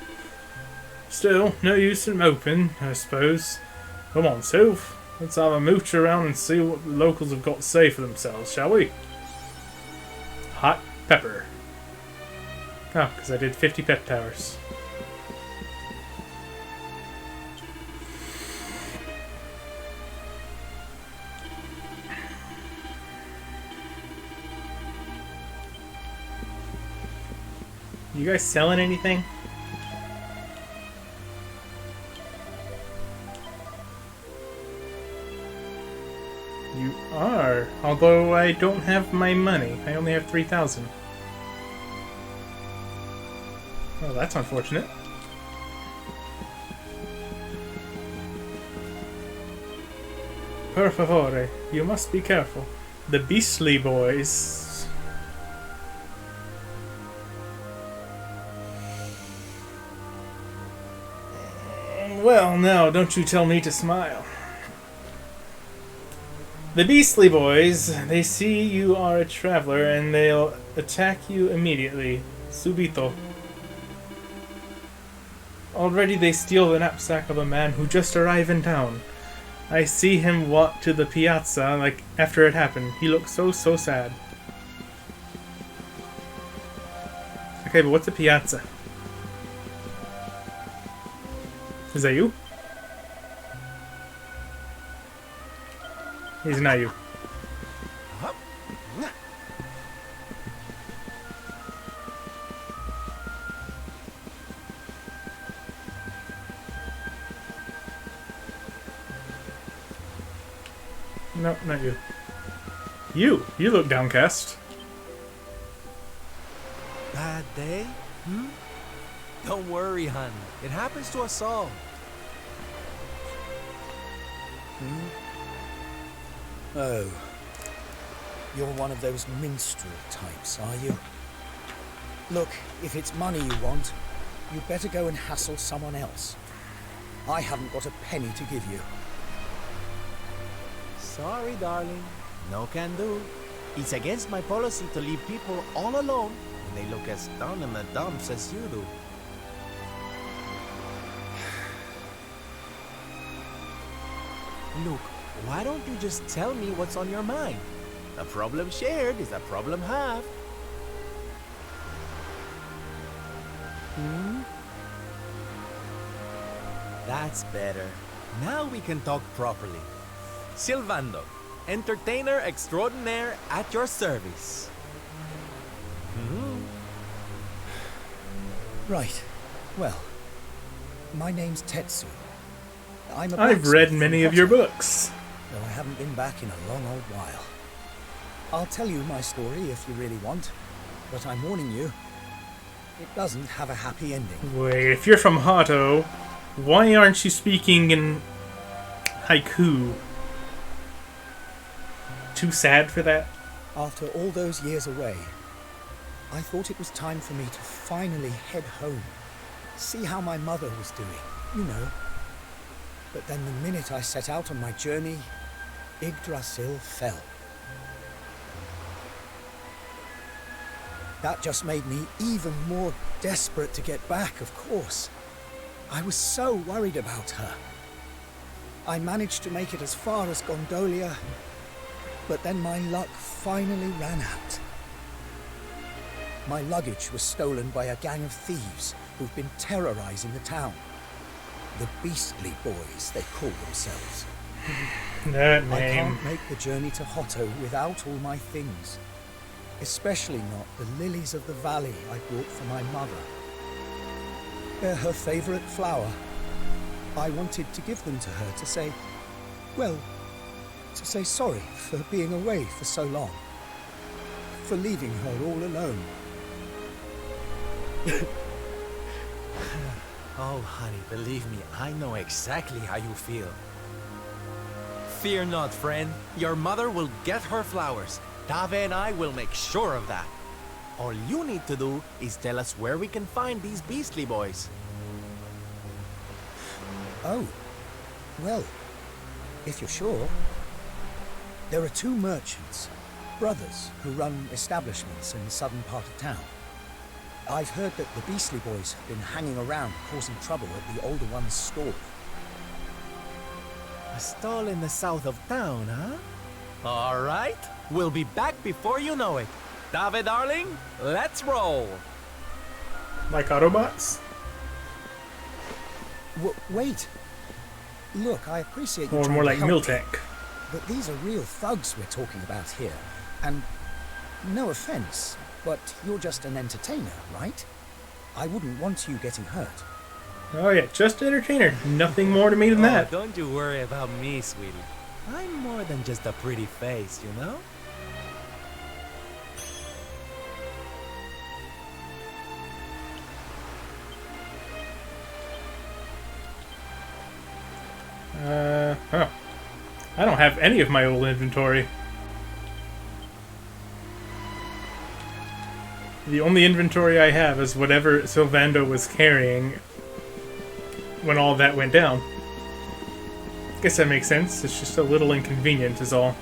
Still, no use in moping, I suppose. Come on, Sylph. Let's have a mooch around and see what the locals have got to say for themselves, shall we? Hot pepper. Oh, because I did 50 pep towers. You guys selling anything? You are, although I don't have my money. I only have 3,000. Well, that's unfortunate. Per favore, you must be careful. The Beastly Boys. Well, now, don't you tell me to smile. The Beastly Boys, they see you are a traveler and they'll attack you immediately. Subito. Already they steal the knapsack of a man who just arrived in town. I see him walk to the piazza like after it happened. He looks so sad. Okay, but what's a piazza? Is that you? He's not you. No, not you. You look downcast. Bad day? Don't worry, hon. It happens to us all. Oh. You're one of those minstrel types, are you? Look, if it's money you want, you'd better go and hassle someone else. I haven't got a penny to give you. Sorry, darling. No can do. It's against my policy to leave people all alone when they look as down in the dumps as you do. Look, why don't you just tell me what's on your mind? A problem shared is a problem halved. That's better. Now we can talk properly. Silvando, entertainer extraordinaire at your service. Right. Well, my name's Tetsu. I've read many of your books. Though I haven't been back in a long old while. I'll tell you my story if you really want, but I'm warning you, it doesn't have a happy ending. Wait, if you're from Hato, why aren't you speaking in haiku? Too sad for that? After all those years away, I thought it was time for me to finally head home, see how my mother was doing, you know. But then the minute I set out on my journey, Yggdrasil fell. That just made me even more desperate to get back, of course. I was so worried about her. I managed to make it as far as Gondolia, but then my luck finally ran out. My luggage was stolen by a gang of thieves who've been terrorizing the town. The Beastly Boys, they call themselves. That name. I can't make the journey to Hotto without all my things. Especially not the lilies of the valley I brought for my mother. They're her favorite flower. I wanted to give them to her to say, well, to say sorry for being away for so long. For leaving her all alone. Oh, honey, believe me, I know exactly how you feel. Fear not, friend. Your mother will get her flowers. Dave and I will make sure of that. All you need to do is tell us where we can find these Beastly Boys. Oh, well, if you're sure. There are two merchants, brothers, who run establishments in the southern part of town. I've heard that the Beastly Boys have been hanging around causing trouble at the older one's stall. A stall in the south of town, huh? All right, we'll be back before you know it. Dave, darling, let's roll. Like Autobots? Wait. Look, I appreciate you Or trying more to like help me, Miltank. but these are real thugs we're talking about here. And no offense, but you're just an entertainer, right? I wouldn't want you getting hurt. Oh yeah, just entertainer. Nothing more to me than that. Don't you worry about me, sweetie. I'm more than just a pretty face, you know? Huh. I don't have any of my old inventory. The only inventory I have is whatever Sylvando was carrying when all that went down. Guess that makes sense. It's just a little inconvenient is all.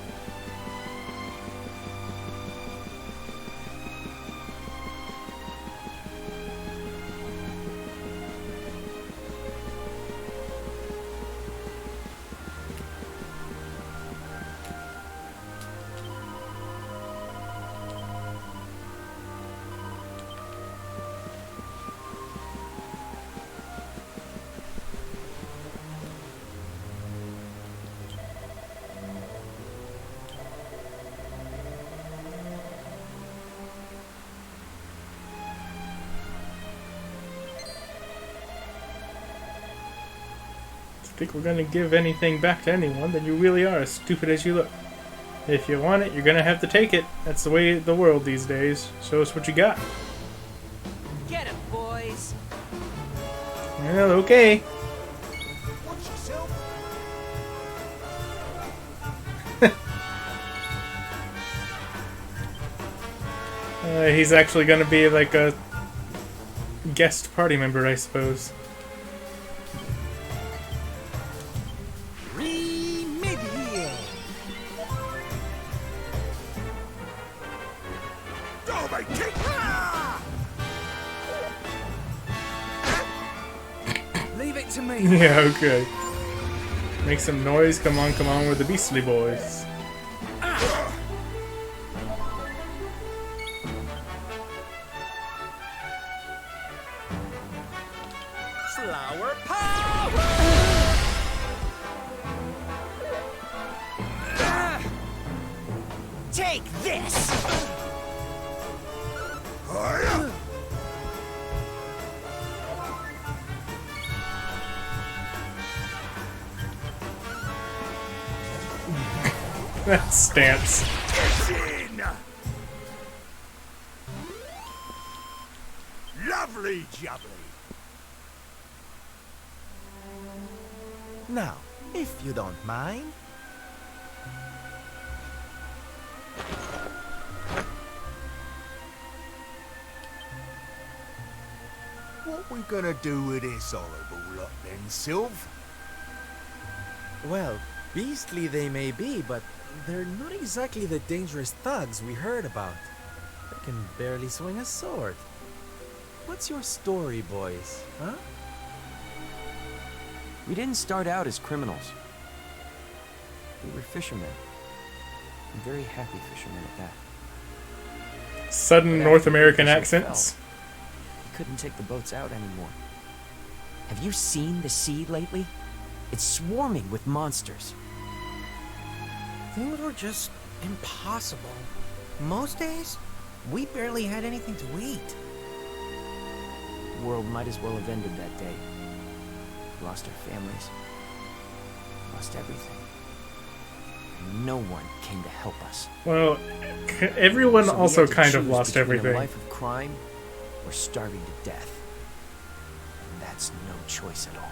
Think we're gonna give anything back to anyone, then you really are as stupid as you look. If you want it, you're gonna have to take it. That's the way of the world these days. Show us what you got. Get 'em, boys. Well, okay. Watch yourself. He's actually gonna be like a guest party member, I suppose. Leave it to me. Yeah, okay. Make some noise. Come on, we're the Beastly Boys. Flower power! Take this! That stance. Get in! Lovely jubbly. Now, if you don't mind. What we gonna do with this horrible lot then, Sylv? Well, beastly they may be, but they're not exactly the dangerous thugs we heard about. They can barely swing a sword. What's your story, boys, huh? We didn't start out as criminals. We were fishermen. And very happy fishermen at that. Sudden But North after American Yggdrasil accents. fell, we couldn't take the boats out anymore. Have you seen the sea lately? It's swarming with monsters. Things were just impossible. Most days, we barely had anything to eat. The world might as well have ended that day. We lost our families. Lost everything. And no one came to help us. Well, everyone So we also had to kind of choose lost between everything. A life of crime or starving to death. And that's no choice at all.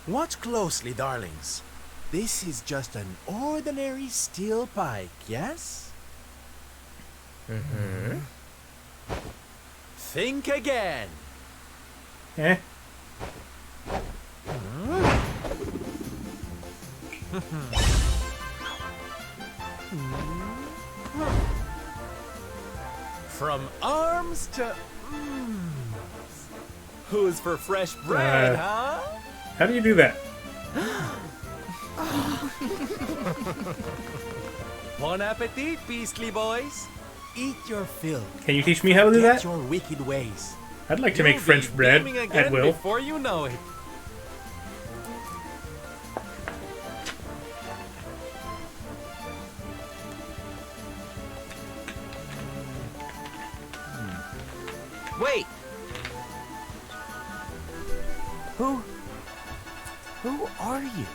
Watch closely, darlings. This is just an ordinary steel pike, yes? Mm-hmm. Think again. Eh? From arms to... Who's for fresh bread, huh? How do you do that? Bon appetit, beastly boys. Eat your fill. Can you teach me how to do Forget that? your wicked ways. I'd like to You'll make French be bread beaming at again will. before you know it. Wait! Who are you?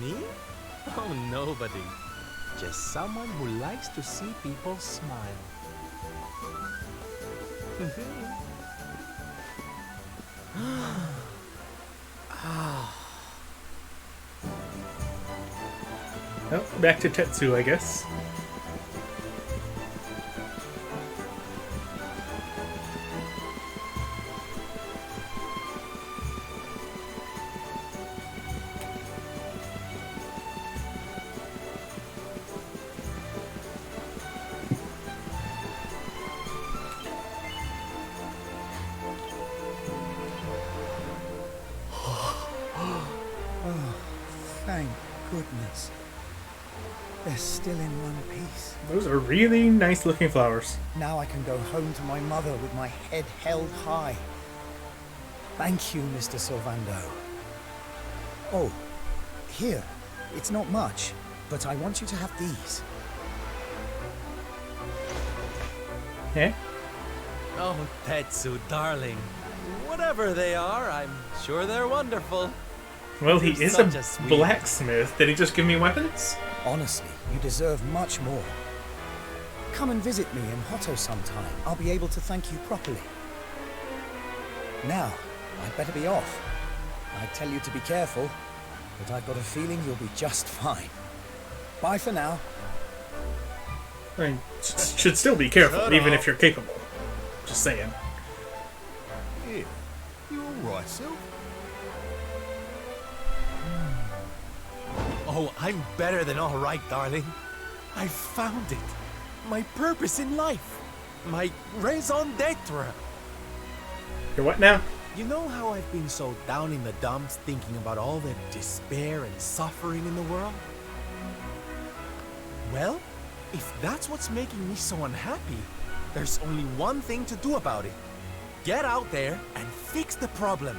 Me? Oh, nobody. Just someone who likes to see people smile. Well, back to Tetsu, I guess. Oh, thank goodness. They're still in one piece. Those are really nice looking flowers. Now I can go home to my mother with my head held high. Thank you, Mr. Sylvando. Oh, here. It's not much, but I want you to have these. Eh? Oh, Tetsu, darling. Whatever they are, I'm sure they're wonderful. Well, he You're is such a sweet- blacksmith. Did he just give me weapons? Honestly, you deserve much more. Come and visit me in Hotto sometime. I'll be able to thank you properly. Now, I'd better be off. I'd tell you to be careful, but I've got a feeling you'll be just fine. Bye for now. I mean, should still be careful, Shut even up. if you're capable. Just saying. Here, you alright, Sylv? Oh, I'm better than all right, darling. I found it. My purpose in life. My raison d'etre. You're what now? You know how I've been so down in the dumps thinking about all the despair and suffering in the world? Well, if that's what's making me so unhappy, there's only one thing to do about it. Get out there and fix the problem.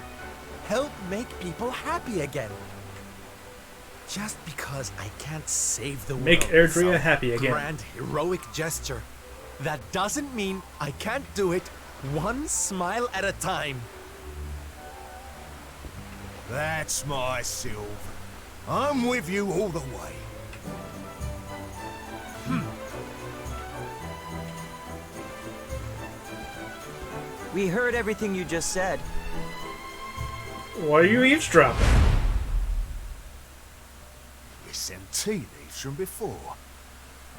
Help make people happy again. Just because I can't save the world. Make with Erdrea some happy again. Grand heroic gesture. That doesn't mean I can't do it one smile at a time. That's my Sylv. I'm with you all the way. We heard everything you just said. Why are you eavesdropping? It's them tea leaves from before.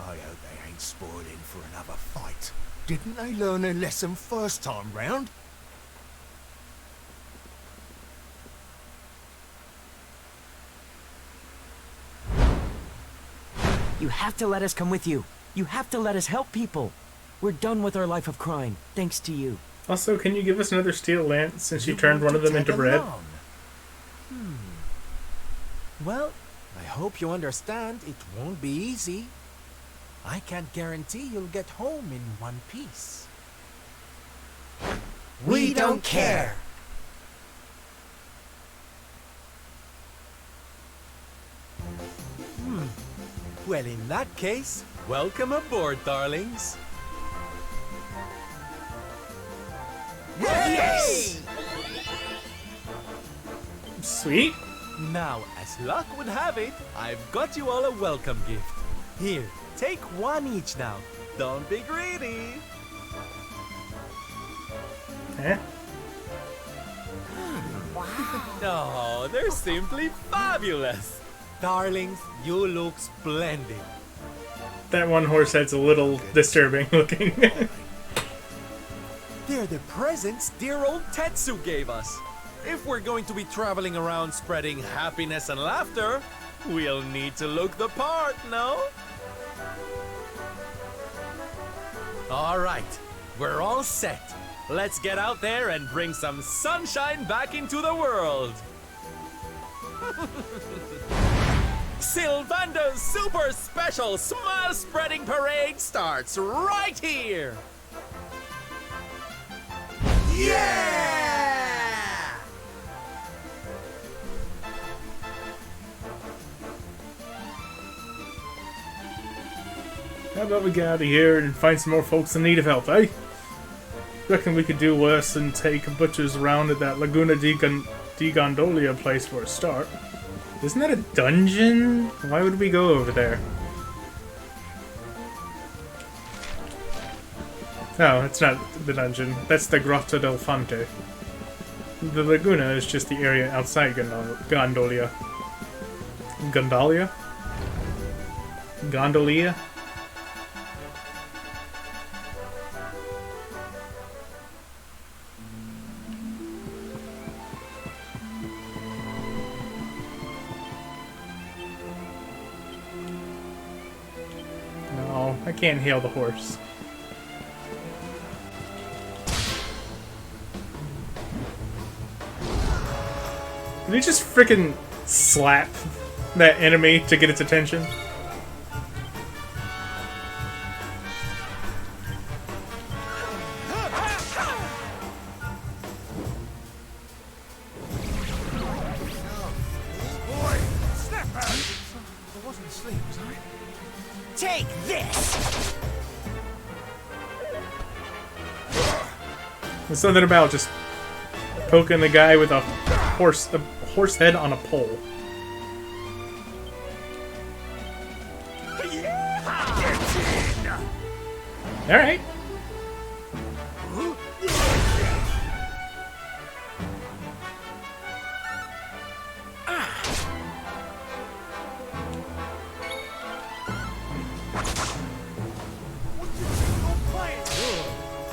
I hope they ain't spoiling for another fight. Didn't they learn their lesson first time round? You have to let us come with you. You have to let us help people. We're done with our life of crime, thanks to you. Also, can you give us another steel lance since you You turned want one of to them into tag bread? along? Well, I hope you understand it won't be easy. I can't guarantee you'll get home in one piece. We don't care. Well, in that case, welcome aboard, darlings. Yes! Sweet. Now, as luck would have it, I've got you all a welcome gift. Here, take one each now. Don't be greedy. Eh? Oh, they're simply fabulous. Darlings, you look splendid. That one horse head's a little disturbing looking. They're the presents dear old Tetsu gave us. If we're going to be traveling around spreading happiness and laughter, we'll need to look the part, no? All right, we're all set. Let's get out there and bring some sunshine back into the world. Sylvando's super special smile spreading parade starts right here. Yeah! How about we get out of here and find some more folks in need of help, eh? Reckon we could do worse than take butchers around at that Laguna di Gondolia place for a start. Isn't that a dungeon? Why would we go over there? No, it's not the dungeon. That's the Grotto del Fonte. The Laguna is just the area outside Gondolia. Gondolia? Gondolia? No, I can't hail the horse. Did he just frickin' slap that enemy to get its attention? Take this! There's something about just poking the guy with a horse head on a pole. Alright.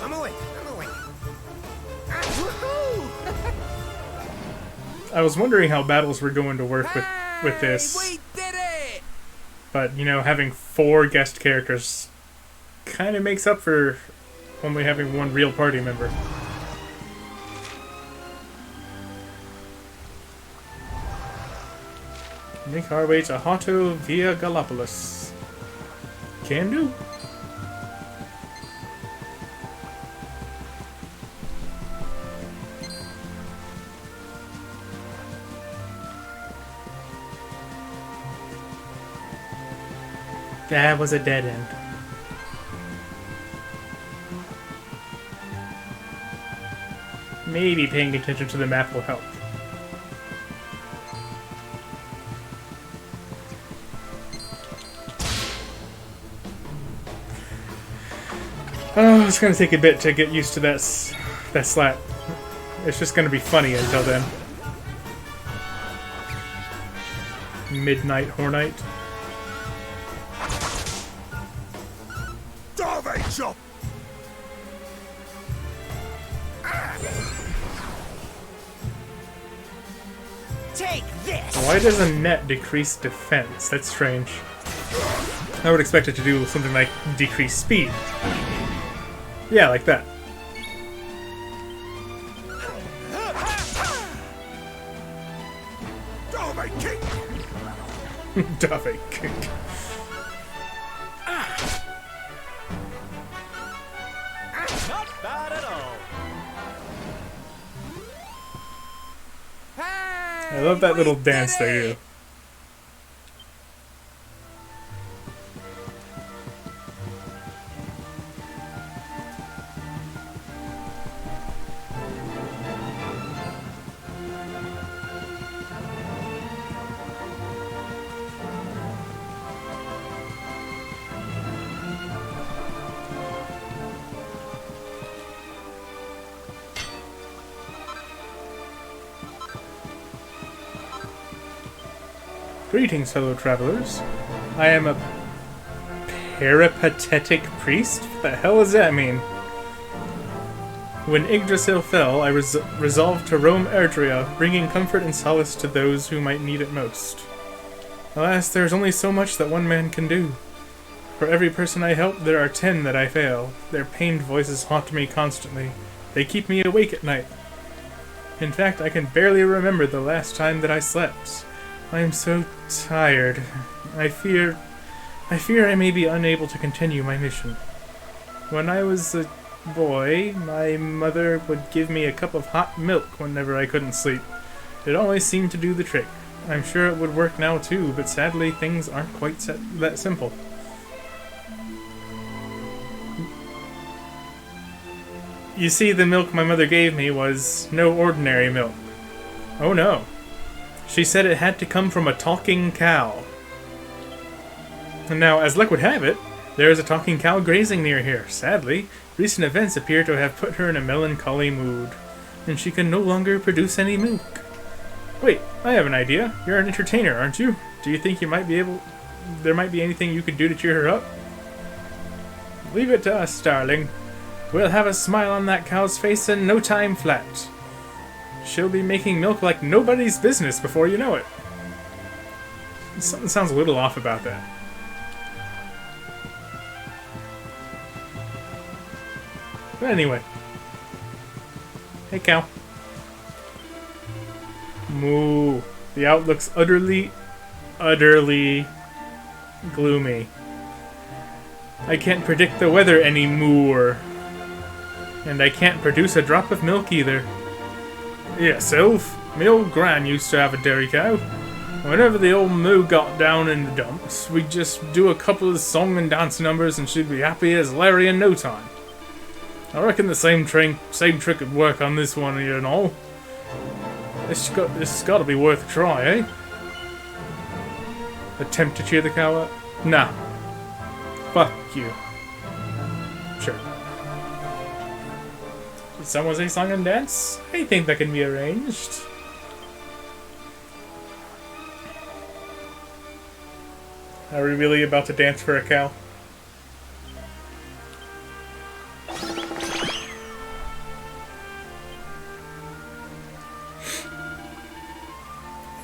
I'm awake. I was wondering how battles were going to work with this. We did it! But, you know, having 4 guest characters kind of makes up for only having 1 real party member. Make our way to Hato via Gallipolis. Can do. That was a dead end. Maybe paying attention to the map will help. Oh, it's gonna take a bit to get used to that slap. It's just gonna be funny until then. Midnight Hornite. Chop! Take this! Why does a net decrease defense? That's strange. I would expect it to do something like decrease speed. Yeah, like that. Dove kick! Dove kick. Not bad at all. I love that little dance they do. Greetings, fellow travelers. I am a peripatetic priest? What the hell does that mean? When Yggdrasil fell, I resolved to roam Erdrea, bringing comfort and solace to those who might need it most. Alas, there is only so much that one man can do. For every person I help, there are 10 that I fail. Their pained voices haunt me constantly. They keep me awake at night. In fact, I can barely remember the last time that I slept. I am so tired. I fear I may be unable to continue my mission. When I was a boy, my mother would give me a cup of hot milk whenever I couldn't sleep. It always seemed to do the trick. I'm sure it would work now too, but sadly things aren't quite that simple. You see, the milk my mother gave me was no ordinary milk. Oh no. She said it had to come from a talking cow. And now, as luck would have it, there is a talking cow grazing near here. Sadly, recent events appear to have put her in a melancholy mood, and she can no longer produce any milk. Wait, I have an idea. You're an entertainer, aren't you? Do you think there might be anything you could do to cheer her up? Leave it to us, darling. We'll have a smile on that cow's face in no time flat. She'll be making milk like nobody's business before you know it. Something sounds a little off about that. But anyway. Hey, cow. Moo. The outlook's utterly gloomy. I can't predict the weather anymore. And I can't produce a drop of milk either. Yes, Elf. My old gran used to have a dairy cow. Whenever the old moo got down in the dumps, we'd just do a couple of song and dance numbers and she'd be happy as Larry in no time. I reckon the same trick would work on this one, you know. This has got to be worth a try, eh? Attempt to cheer the cow up? Nah. Fuck you. Sure. Did someone say song and dance? I think that can be arranged. Are we really about to dance for a cow? I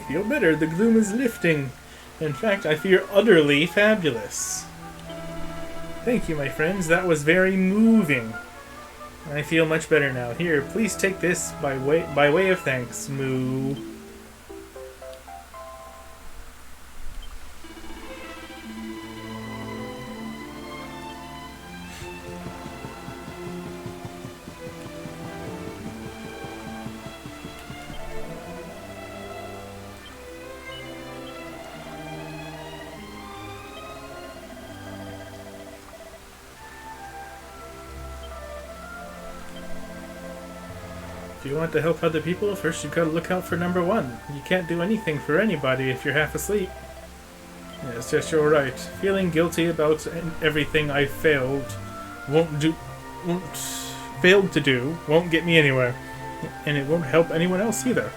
feel better. The gloom is lifting. In fact, I feel utterly fabulous. Thank you, my friends. That was very moving. I feel much better now. Here, please take this by way of thanks, Moo. If you want to help other people, first you've got to look out for number one. You can't do anything for anybody if you're half asleep. Yes, yes, you're right. Feeling guilty about everything I failed to do won't get me anywhere. And it won't help anyone else either.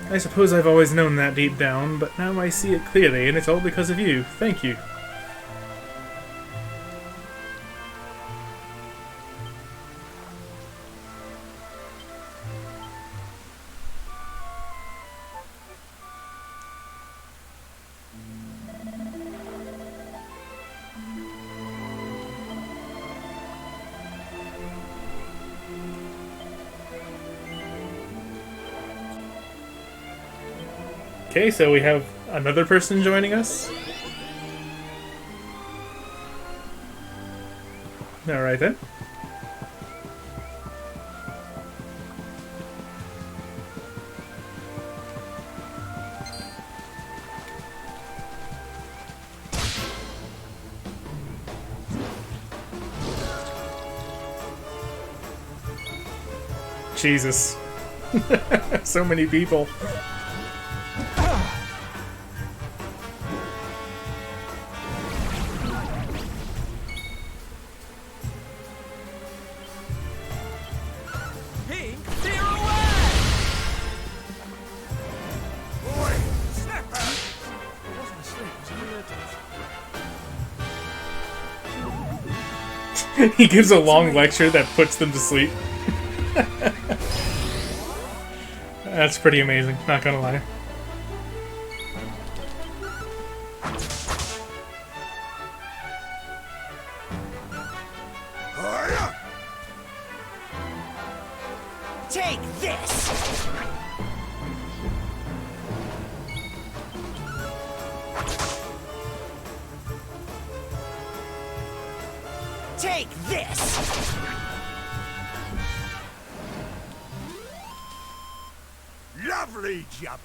I suppose I've always known that deep down, but now I see it clearly, and it's all because of you. Thank you. Okay, so we have another person joining us. Alright then. Jesus. So many people. He gives a long lecture that puts them to sleep. That's pretty amazing, not gonna lie. Take this! Take this! Lovely jubbly!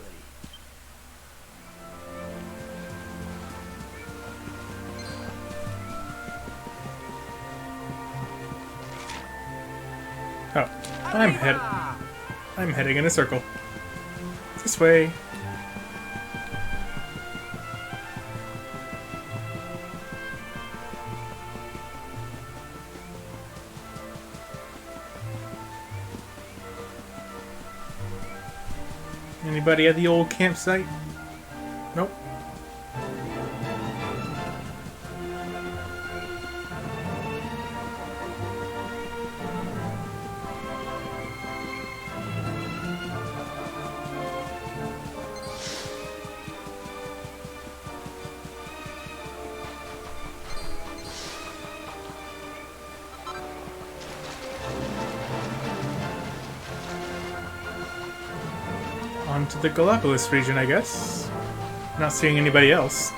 Oh. I'm heading in a circle. This way. Anybody at the old campsite? Nope. On to the Galapagos region, I guess. Not seeing anybody else.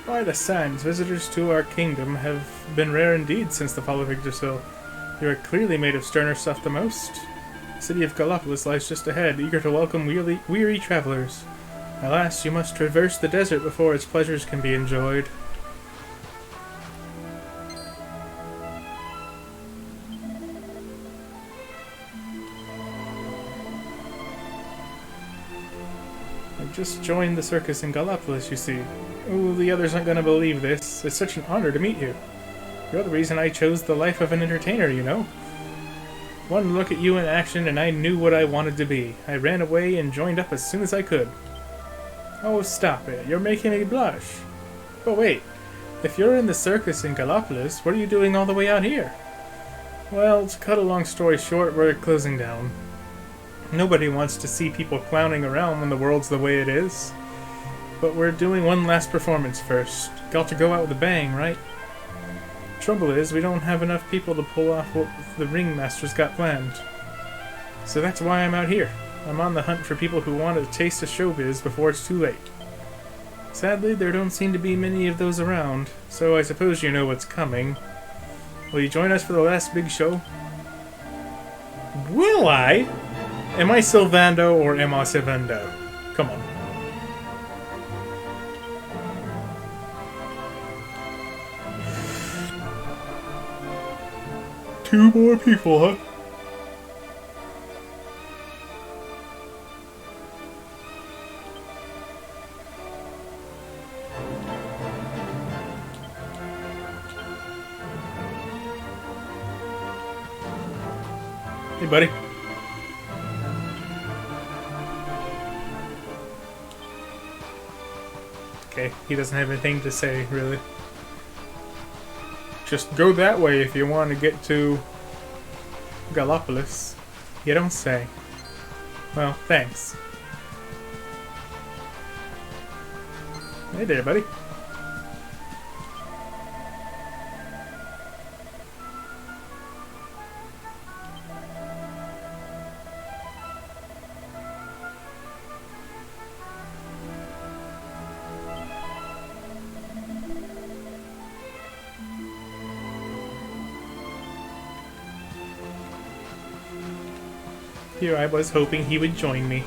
By the sands, visitors to our kingdom have been rare indeed since the fall of Yggdrasil. You are clearly made of sterner stuff than most. The city of Galapagos lies just ahead, eager to welcome weary travelers. Alas, you must traverse the desert before its pleasures can be enjoyed. I've just joined the circus in Galapagos, you see. Ooh, the others aren't gonna believe this. It's such an honor to meet you. You're the reason I chose the life of an entertainer, you know? One look at you in action and I knew what I wanted to be. I ran away and joined up as soon as I could. Oh, stop it. You're making me blush. But wait, if you're in the circus in Galapagos, what are you doing all the way out here? Well, to cut a long story short, we're closing down. Nobody wants to see people clowning around when the world's the way it is. But we're doing one last performance first. Got to go out with a bang, right? Trouble is, we don't have enough people to pull off what the ringmaster's got planned. So that's why I'm out here. I'm on the hunt for people who want a taste of showbiz before it's too late. Sadly, there don't seem to be many of those around, so I suppose you know what's coming. Will you join us for the last big show? Will I? Am I Sylvando or am I Sylvando? Come on. Two more people, huh? Hey, buddy. Okay, he doesn't have anything to say, really. Just go that way if you want to get to Galapagos. You don't say. Well, thanks. Hey there, buddy. Here I was hoping he would join me.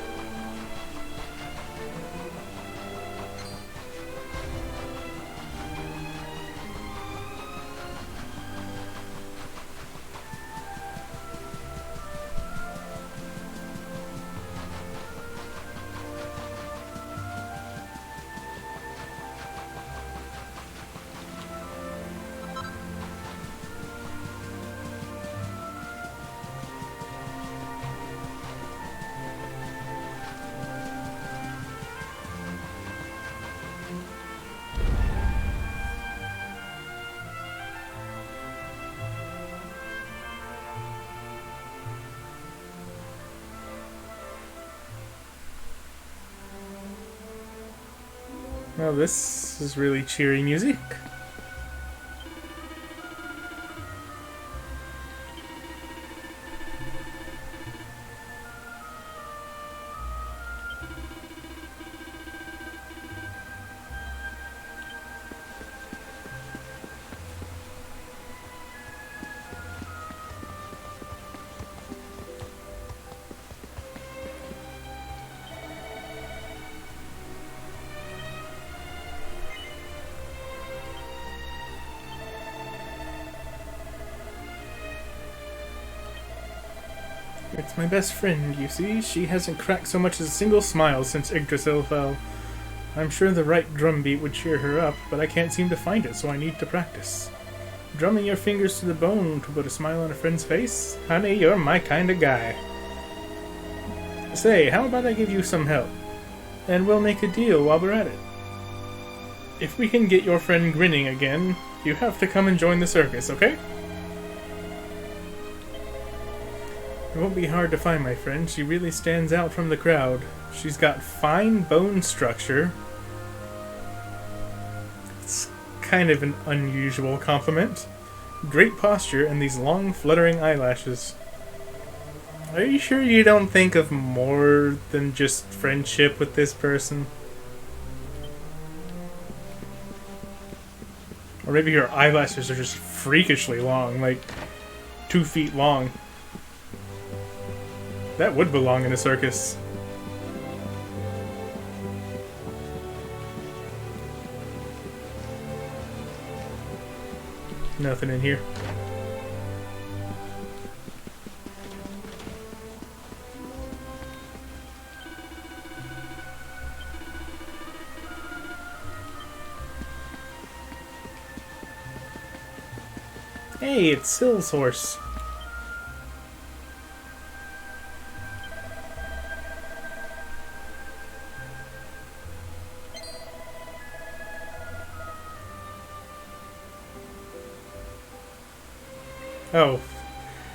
Well, this is really cheery music. It's my best friend, you see. She hasn't cracked so much as a single smile since Yggdrasil fell. I'm sure the right drum beat would cheer her up, but I can't seem to find it, so I need to practice. Drumming your fingers to the bone to put a smile on a friend's face? Honey, you're my kind of guy. Say, how about I give you some help? And we'll make a deal while we're at it. If we can get your friend grinning again, you have to come and join the circus, okay? It won't be hard to find my friend. She really stands out from the crowd. She's got fine bone structure. It's kind of an unusual compliment. Great posture and these long fluttering eyelashes. Are you sure you don't think of more than just friendship with this person? Or maybe her eyelashes are just freakishly long, like 2 feet long. That would belong in a circus. Nothing in here. Hey, it's Syl's horse. Oh.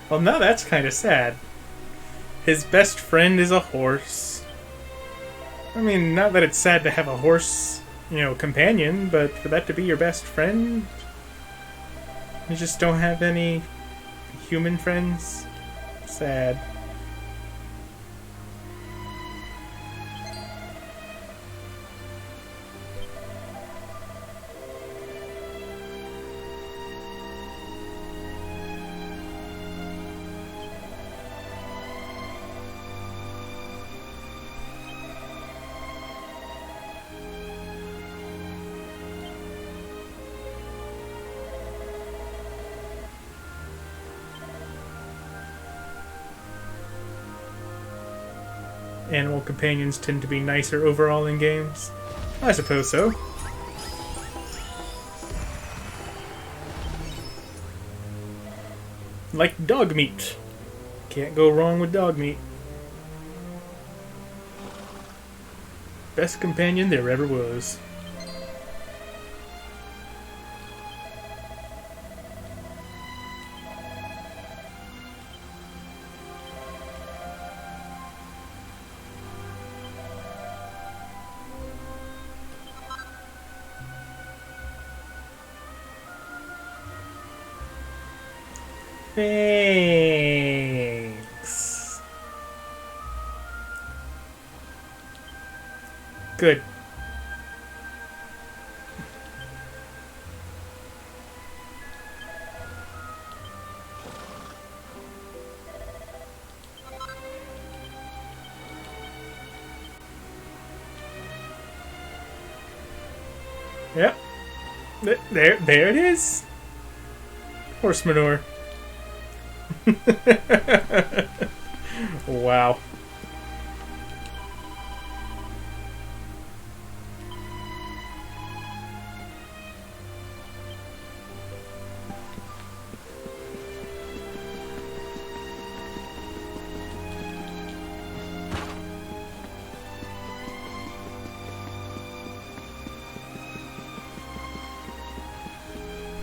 Well, now that's kind of sad. His best friend is a horse. I mean, not that it's sad to have a horse, companion, but for that to be your best friend? You just don't have any human friends? Sad. Animal companions tend to be nicer overall in games? I suppose so. Like dog meat. Can't go wrong with dog meat. Best companion there ever was. Thanks. Good. Yep. There it is. Horse manure. Wow.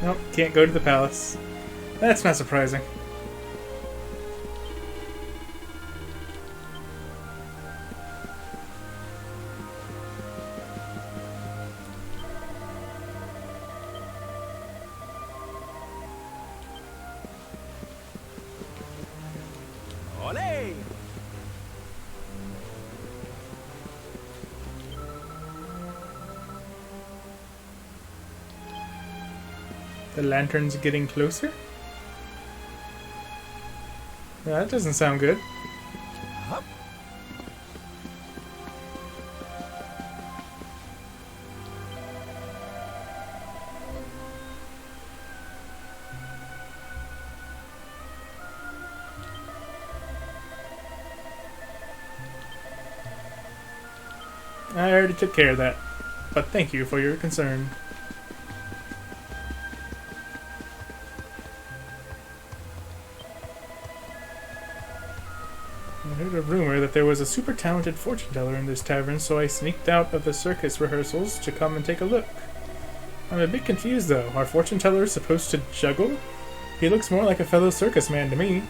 Nope, can't go to the palace. That's not surprising. Olé! The lantern's getting closer? That doesn't sound good. I already took care of that, but thank you for your concern. I heard a rumor that there was a super talented fortune teller in this tavern, so I sneaked out of the circus rehearsals to come and take a look. I'm a bit confused though. Are fortune tellers supposed to juggle? He looks more like a fellow circus man to me.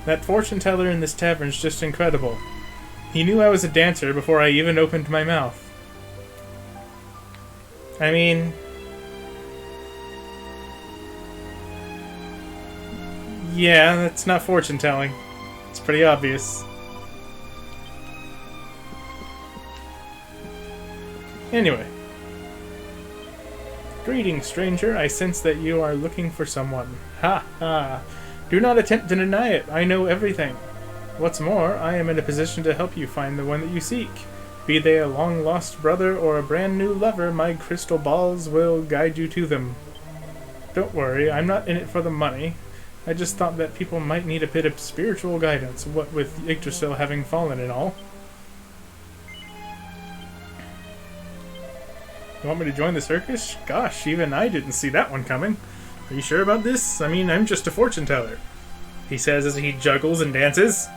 That fortune teller in this tavern's just incredible. He knew I was a dancer before I even opened my mouth. I mean... yeah, that's not fortune telling. It's pretty obvious. Anyway. Greetings, stranger. I sense that you are looking for someone. Ha ha. Do not attempt to deny it. I know everything. What's more, I am in a position to help you find the one that you seek. Be they a long-lost brother or a brand-new lover, my crystal balls will guide you to them. Don't worry, I'm not in it for the money. I just thought that people might need a bit of spiritual guidance, what with Yggdrasil having fallen and all. You want me to join the circus? Gosh, even I didn't see that one coming. Are you sure about this? I mean, I'm just a fortune teller. He says as he juggles and dances.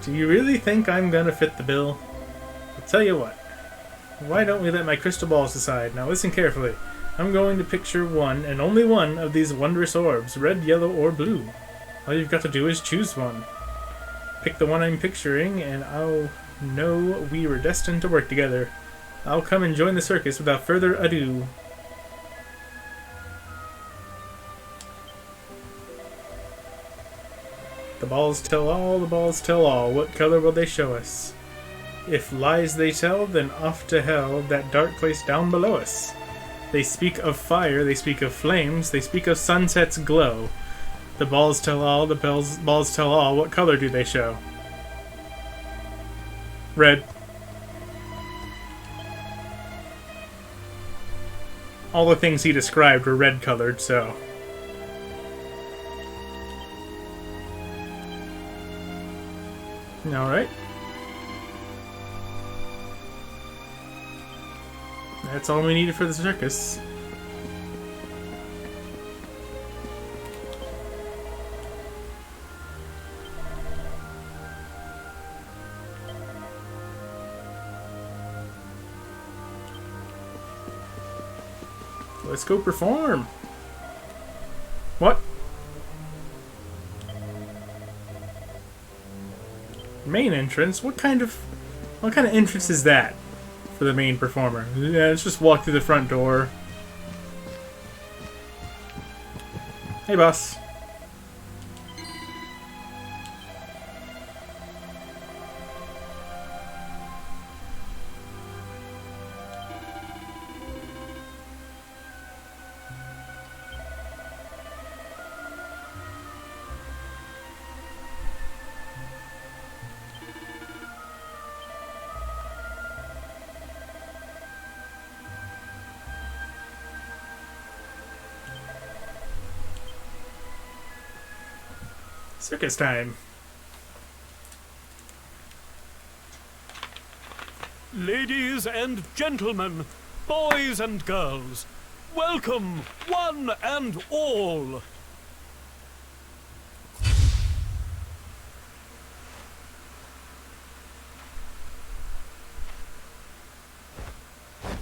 Do you really think I'm gonna fit the bill? I'll tell you what. Why don't we let my crystal balls decide? Now listen carefully. I'm going to picture one, and only one, of these wondrous orbs, red, yellow, or blue. All you've got to do is choose one. Pick the one I'm picturing, and I'll know we were destined to work together. I'll come and join the circus without further ado. The balls tell all, the balls tell all. What color will they show us? If lies they tell, then off to hell, that dark place down below us. They speak of fire, they speak of flames, they speak of sunset's glow. The balls tell all, the balls tell all. What color do they show? Red. All the things he described were red colored, so... Alright. That's all we needed for the circus. Let's go perform. What? Main entrance? What kind of entrance is that for the main performer? Yeah, let's just walk through the front door. Hey, boss. Circus time. Ladies and gentlemen, boys and girls, welcome one and all.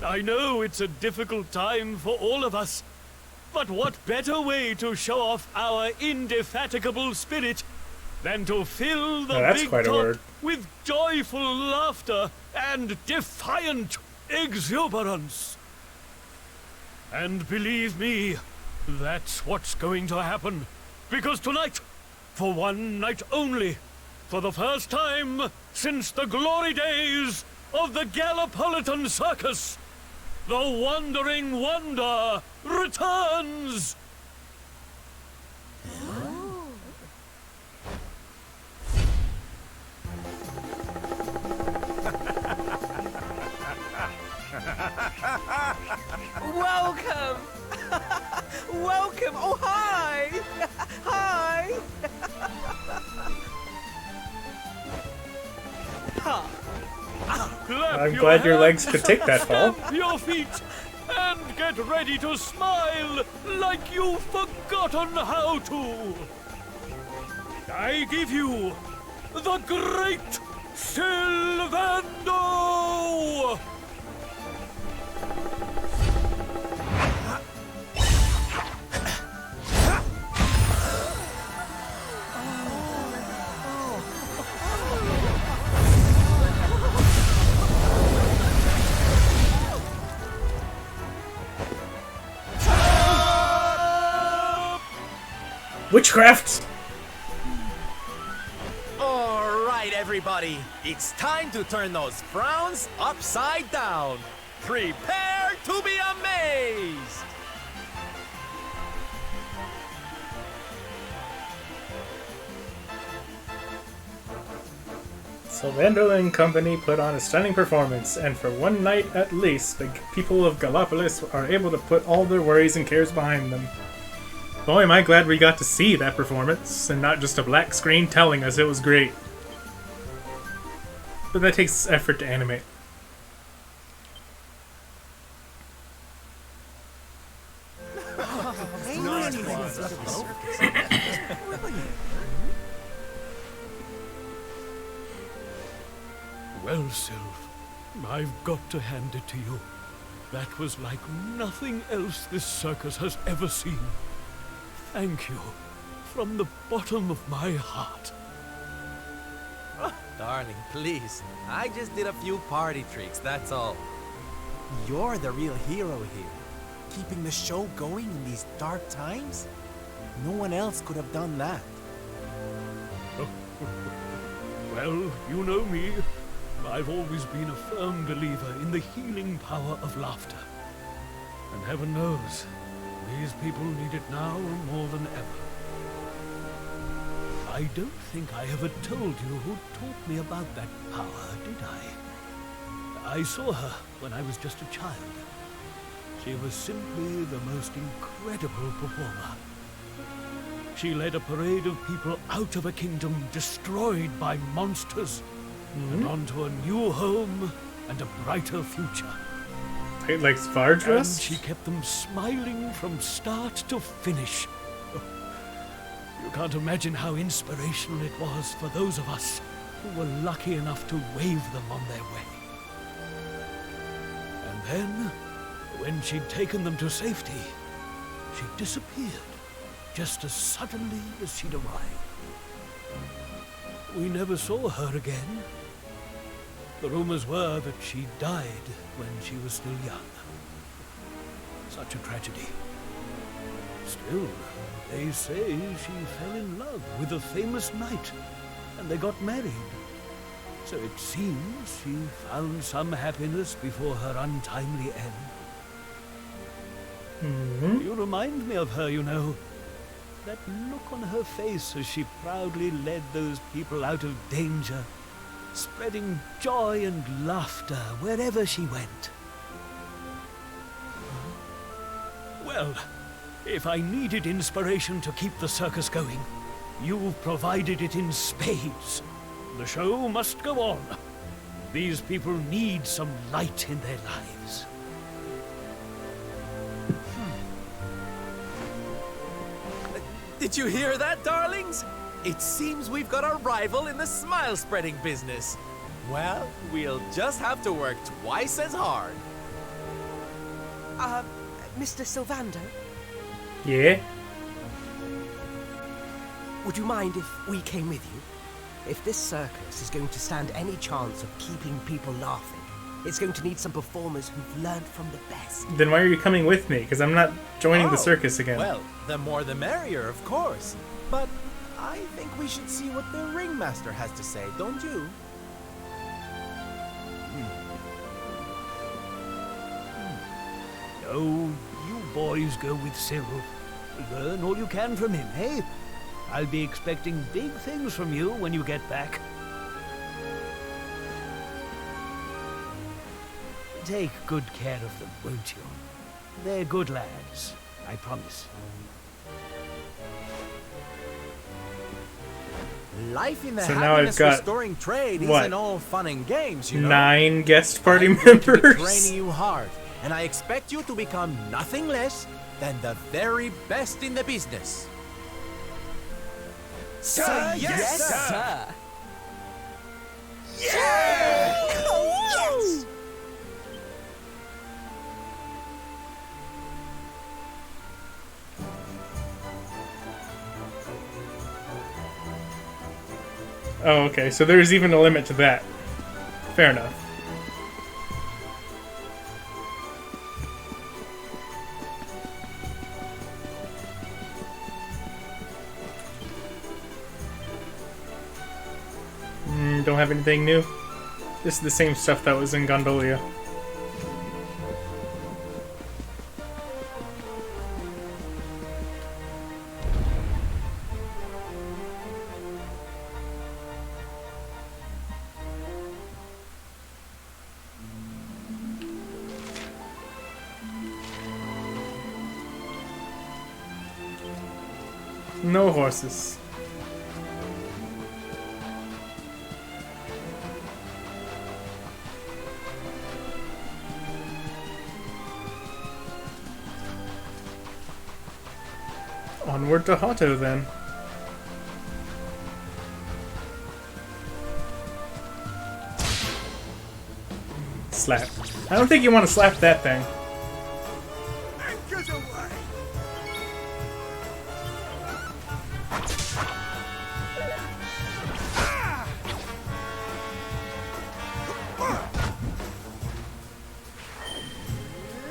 I know it's a difficult time for all of us, but what better way to show off our indefatigable spirit than to fill the big top with joyful laughter and defiant exuberance? And believe me, that's what's going to happen. Because tonight, for one night only, for the first time since the glory days of the Gallipolitan Circus, the Wandering Wonder returns! Welcome! Welcome! Oh, hi! Hi! I'm glad your legs could take that fall. Stamp your feet and get ready to smile like you've forgotten how to. I give you the Great Sylvando! Witchcraft! Alright, everybody. It's time to turn those frowns upside down. Prepare to be amazed! Sylvando and company put on a stunning performance, and for one night at least, the people of Gallopolis are able to put all their worries and cares behind them. Boy, am I glad we got to see that performance, and not just a black screen telling us it was great. But that takes effort to animate. Well, Sylv, I've got to hand it to you. That was like nothing else this circus has ever seen. Thank you, from the bottom of my heart. Oh, darling, please. I just did a few party tricks, that's all. You're the real hero here, keeping the show going in these dark times. No one else could have done that. Well, you know me. I've always been a firm believer in the healing power of laughter. And heaven knows, these people need it now more than ever. I don't think I ever told you who taught me about that power, did I? I saw her when I was just a child. She was simply the most incredible performer. She led a parade of people out of a kingdom destroyed by monsters, and onto a new home and a brighter future. Like Varge And Rust? she kept them smiling from start to finish. You can't imagine how inspirational it was for those of us who were lucky enough to wave them on their way. And then, when she'd taken them to safety, she disappeared just as suddenly as she'd arrived. We never saw her again. The rumors were that she died when she was still young. Such a tragedy. Still, they say she fell in love with a famous knight, and they got married. So it seems she found some happiness before her untimely end. You remind me of her, you know. That look on her face as she proudly led those people out of danger, spreading joy and laughter wherever she went. Well, if I needed inspiration to keep the circus going, you've provided it in spades. The show must go on. These people need some light in their lives. Did you hear that, darlings? It seems we've got a rival in the smile-spreading business. Well, we'll just have to work twice as hard. Mr. Sylvando? Yeah? Would you mind if we came with you? If this circus is going to stand any chance of keeping people laughing, it's going to need some performers who've learned from the best. Then why are you coming with me? Because I'm not joining the circus again. Well, the more the merrier, of course. But I think we should see what the ringmaster has to say, don't you? No, you boys go with Cyril. Learn all you can from him, eh? I'll be expecting big things from you when you get back. take good care of them, won't you? They're good lads, I promise. Life in the So now I've happiness got, restoring trade what, isn't all fun and games, you know. 9 guest party I'm going to be members. training you hard, and I expect you to become nothing less than the very best in the business. Sir, yes, sir. Yeah! Oh, yes! Oh, okay, so there's even a limit to that. Fair enough. Don't have anything new. This is the same stuff that was in Gondolia. No horses. Onward to Hotto, then. Slap. I don't think you want to slap that thing. Anchors away!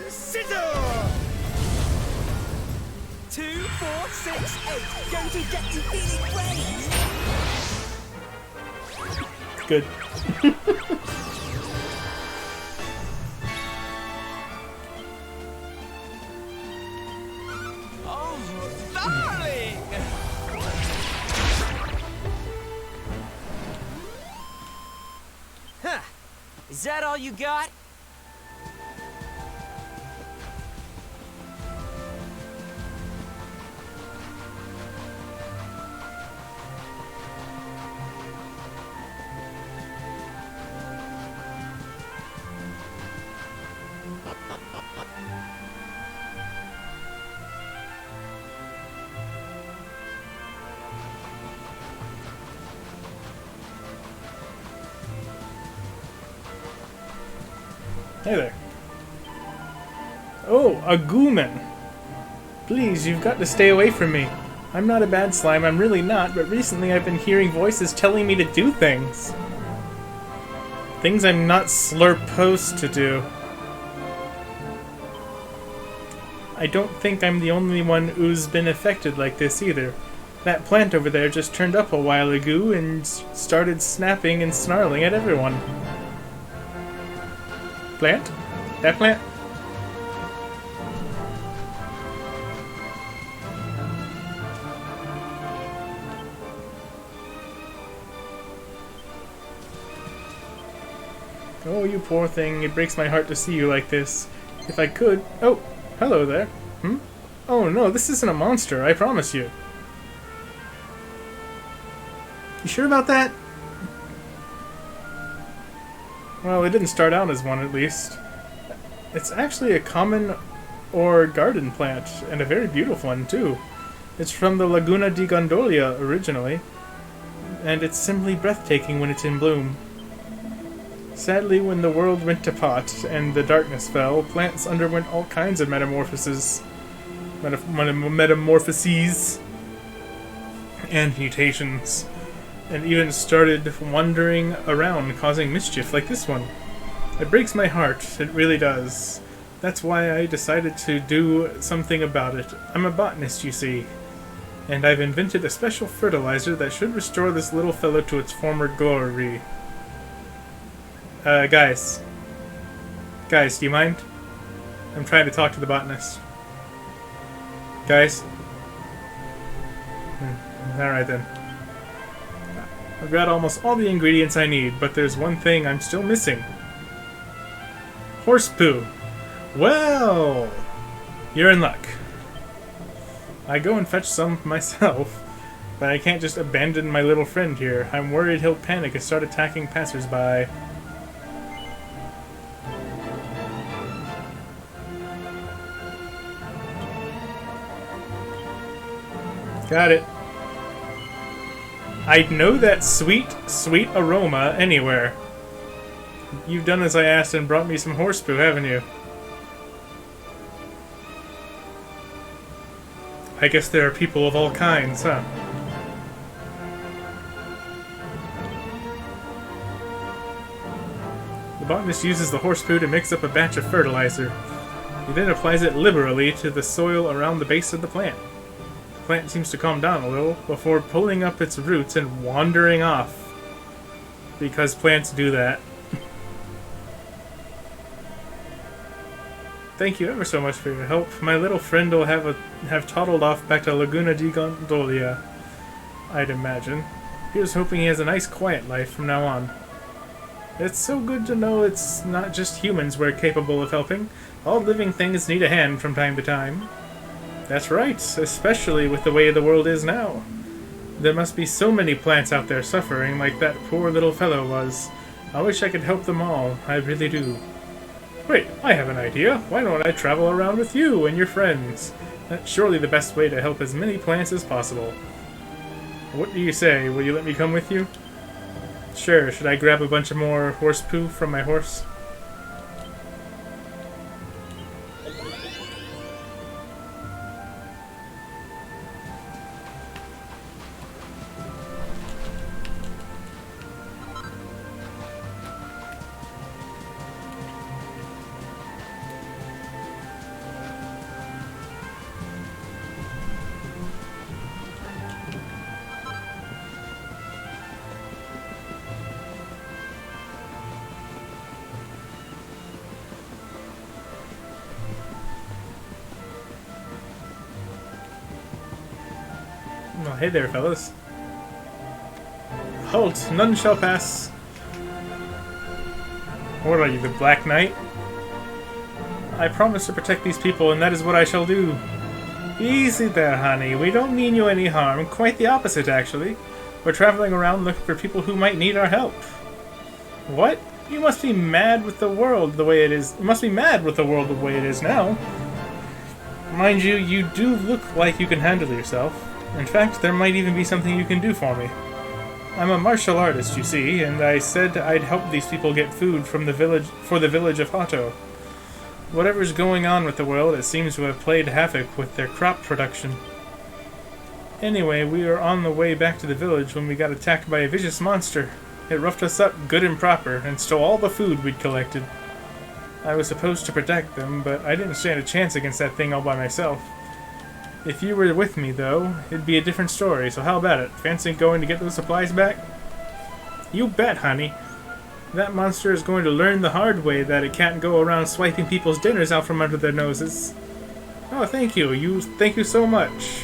Scissor! 2, 4, 6, 8. Going to get you feeling great. Good. Oh, darling! Huh. Is that all you got? Hey there. Oh, a Gooman. Please, you've got to stay away from me. I'm not a bad slime, I'm really not, but recently I've been hearing voices telling me to do things. Things I'm not slurposed to do. I don't think I'm the only one who's been affected like this either. That plant over there just turned up a while ago and started snapping and snarling at everyone. Plant? That plant? Oh, you poor thing. It breaks my heart to see you like this. If I could... Oh, hello there. Hmm? Oh no, this isn't a monster, I promise you. You sure about that? Well, it didn't start out as one, at least. It's actually a common or garden plant, and a very beautiful one, too. It's from the Laguna di Gondolia, originally, and it's simply breathtaking when it's in bloom. Sadly, when the world went to pot and the darkness fell, plants underwent all kinds of metamorphoses. Metamorphoses and mutations. And even started wandering around, causing mischief like this one. It breaks my heart, it really does. That's why I decided to do something about it. I'm a botanist, you see. And I've invented a special fertilizer that should restore this little fellow to its former glory. Guys. Guys, do you mind? I'm trying to talk to the botanist. Guys? Alright then. I've got almost all the ingredients I need, but there's one thing I'm still missing. Horse poo. Well, you're in luck. I go and fetch some myself, but I can't just abandon my little friend here. I'm worried he'll panic and start attacking passersby. Got it. I'd know that sweet, sweet aroma anywhere. You've done as I asked and brought me some horse poo, haven't you? I guess there are people of all kinds, huh? The botanist uses the horse poo to mix up a batch of fertilizer. He then applies it liberally to the soil around the base of the plant. The plant seems to calm down a little before pulling up its roots and wandering off. Because plants do that. Thank you ever so much for your help. My little friend will have toddled off back to Laguna di Gondolia, I'd imagine. Here's hoping he has a nice quiet life from now on. It's so good to know it's not just humans we're capable of helping. All living things need a hand from time to time. That's right, especially with the way the world is now. There must be so many plants out there suffering like that poor little fellow was. I wish I could help them all, I really do. Wait, I have an idea. Why don't I travel around with you and your friends? That's surely the best way to help as many plants as possible. What do you say? Will you let me come with you? Sure. Should I grab a bunch of more horse poo from my horse? Oh, hey there, fellas. Halt! None shall pass! What are you, the Black Knight? I promise to protect these people, and that is what I shall do. Easy there, honey. We don't mean you any harm. Quite the opposite, actually. We're traveling around looking for people who might need our help. What? You must be mad with the world the way it is. You must be mad with the world the way it is now. Mind you, you do look like you can handle yourself. In fact, there might even be something you can do for me. I'm a martial artist, you see, and I said I'd help these people get food from the village of Hato. Whatever's going on with the world, it seems to have played havoc with their crop production. Anyway, we were on the way back to the village when we got attacked by a vicious monster. It roughed us up good and proper, and stole all the food we'd collected. I was supposed to protect them, but I didn't stand a chance against that thing all by myself. If you were with me, though, it'd be a different story, so how about it? Fancy going to get those supplies back? You bet, honey. That monster is going to learn the hard way that it can't go around swiping people's dinners out from under their noses. Oh, thank you. Thank you so much.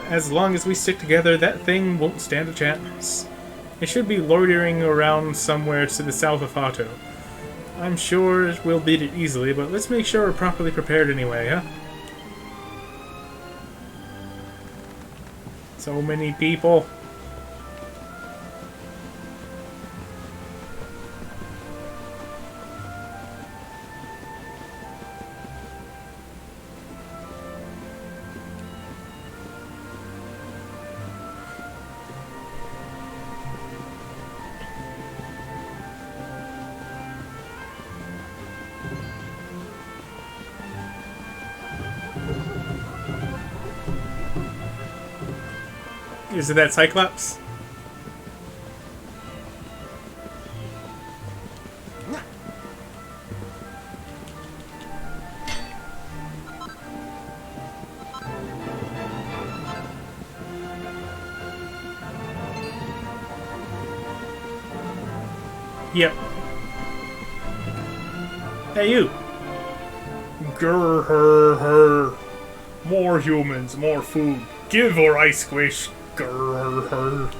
As long as we stick together, that thing won't stand a chance. It should be loitering around somewhere to the south of Hato. I'm sure we'll beat it easily, but let's make sure we're properly prepared anyway, huh? So many people. Is it that Cyclops? Yep. Hey, you! Grr, her, her. More humans, more food. Give or I squish. Grr, her.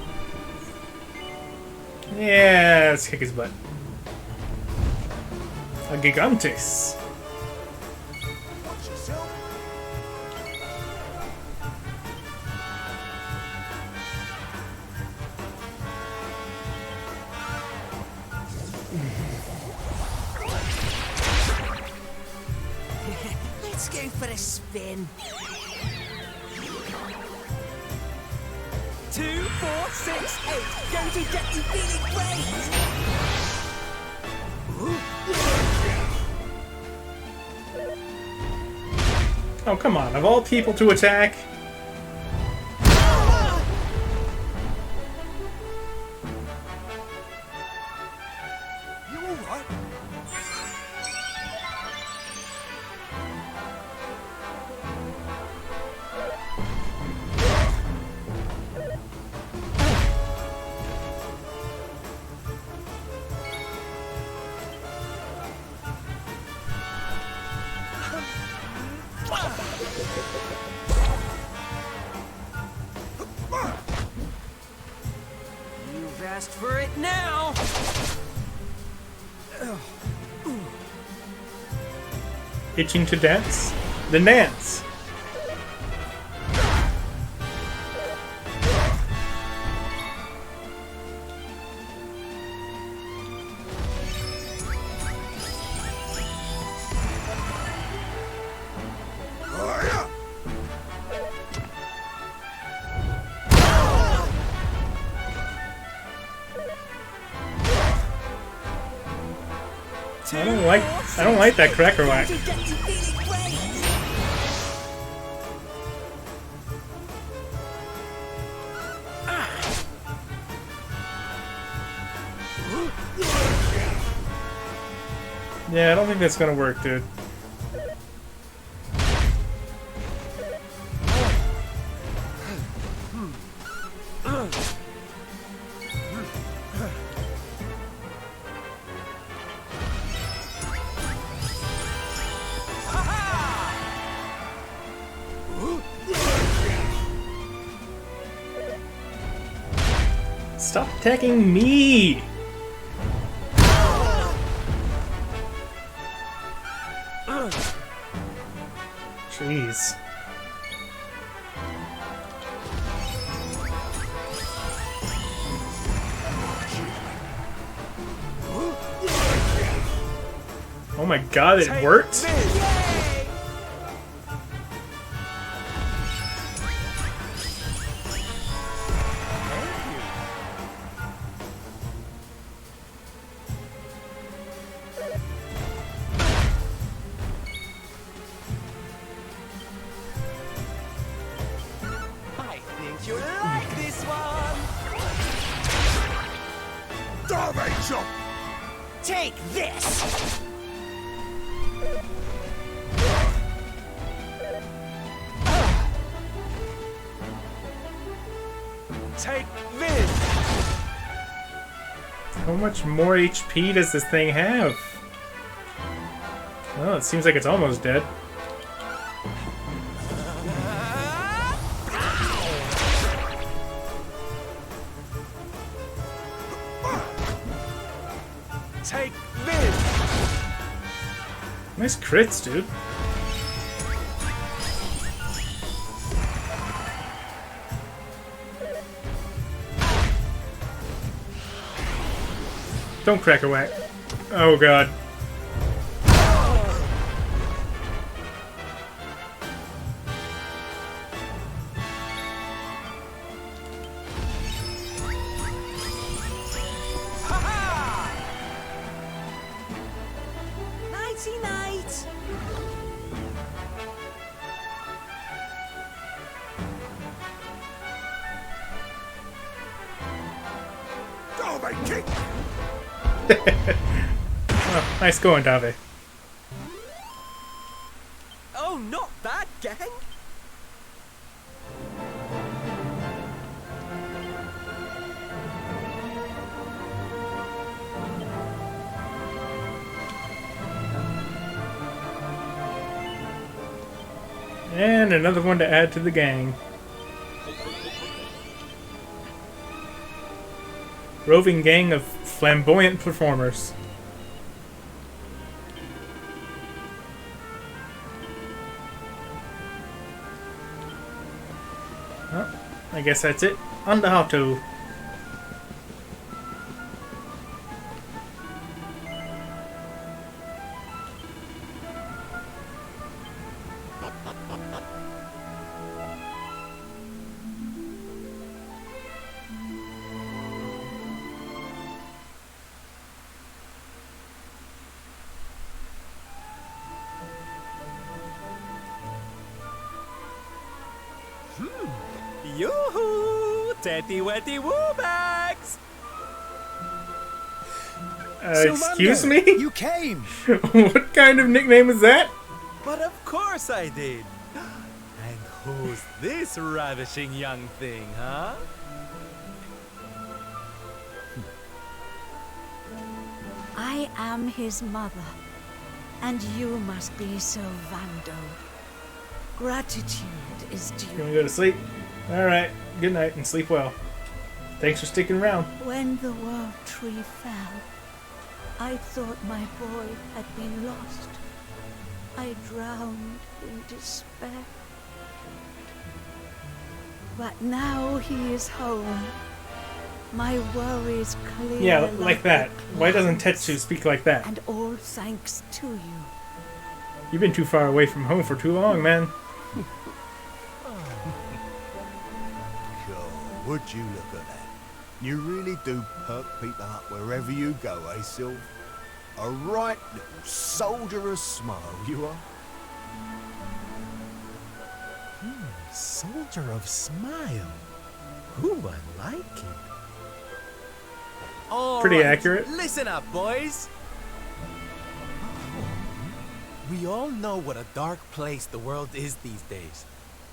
Yeah, let's kick his butt. A Gigantes. Watch yourself. Let's go for a spin. 2, 4, 6, 8. Going to get you feeling great. Oh, come on. Of all people to attack? You all right? You've asked for it now. Itching to dance? The dance! I don't like that cracker whack. Yeah, I don't think that's gonna work, dude. Stop attacking me! Jeez. Oh my god, it worked? You'll like this one. Darvation! Take this. Take this. How much more HP does this thing have? Well, it seems like it's almost dead. Take this. Nice crits, dude. Don't cracker whack. Oh god. Nighty night. Darby, kick. Oh, nice going, Dave. Oh, not bad, gang. And another one to add to the gang. Roving gang of flamboyant performers. Well, I guess that's it. On the Hato. Yoo-hoo! Teddy Weddy Woobags! Excuse me? You came! What kind of nickname is that? But of course I did! And who's this ravishing young thing, huh? I am his mother, and you must be Sylvando. Gratitude is due. You wanna go to sleep? Alright, good night and sleep well. Thanks for sticking around. When the world tree fell, I thought my boy had been lost. I drowned in despair. But now he is home. My worries clear. Yeah, like that. Why doesn't Tetsu speak like that? And all thanks to you. You've been too far away from home for too long, man. God, would you look at that? You really do perk people up wherever you go, eh, Sylv? A right little soldier's smile, you are. Soldier of Smile. Ooh, I like it. Pretty accurate. Listen up, boys. We all know what a dark place the world is these days.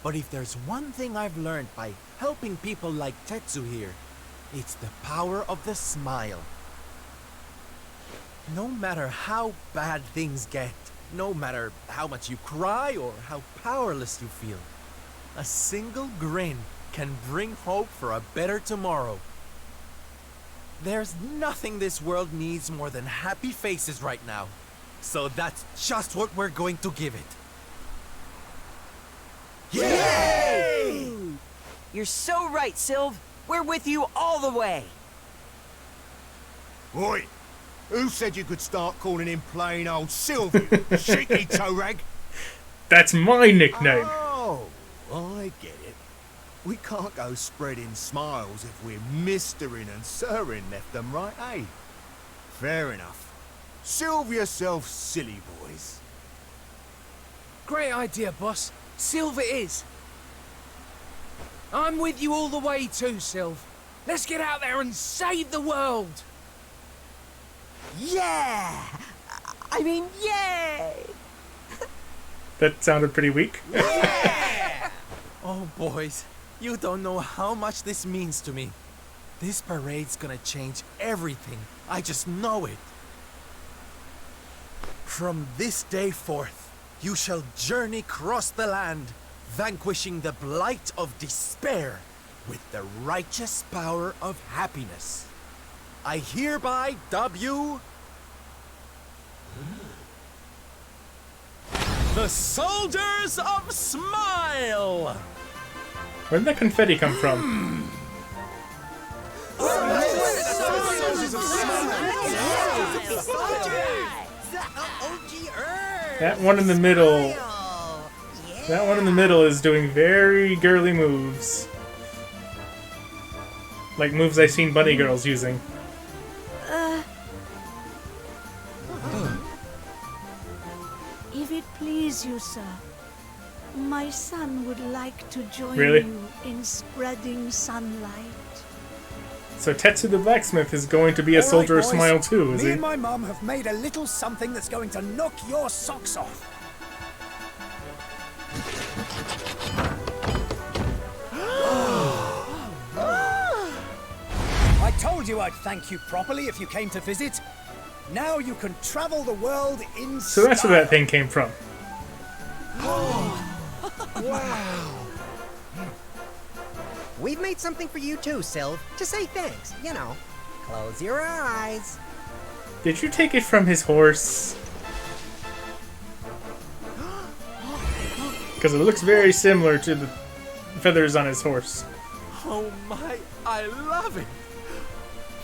But if there's one thing I've learned by helping people like Tetsu here, it's the power of the smile. No matter how bad things get, no matter how much you cry or how powerless you feel, a single grin can bring hope for a better tomorrow. There's nothing this world needs more than happy faces right now. So that's just what we're going to give it. Yay! You're so right, Sylv. We're with you all the way. Oi! Who said you could start calling him plain old Sylv, you cheeky toe rag? That's my nickname. Oh, I get it. We can't go spreading smiles if we're mistering and sirring left and right, eh? Fair enough. Sylv yourself, silly boys. Great idea, boss. Sylv it is. I'm with you all the way too, Sylv. Let's get out there and save the world. Yeah! I mean, yay! That sounded pretty weak. Yeah! Oh, boys, you don't know how much this means to me. This parade's gonna change everything. I just know it. From this day forth, you shall journey across the land, vanquishing the blight of despair with the righteous power of happiness. I hereby dub you the Soldiers of Smile! Where did that confetti come from? That one in the middle. That one in the middle is doing very girly moves. Like moves I've seen bunny girls using. If it please you, sir, my son would like to join Really? you in spreading sunlight. So Tetsu the blacksmith is going to be a soldier of Smile too, is Me he? and my mum have made a little something that's going to knock your socks off. I told you I'd thank you properly if you came to visit. Now you can travel the world in So that's where that thing came from. Wow. We've made something for you too, Sylv, to say thanks. You know, close your eyes. Did you take it from his horse? Because it looks very similar to the feathers on his horse. Oh my, I love it!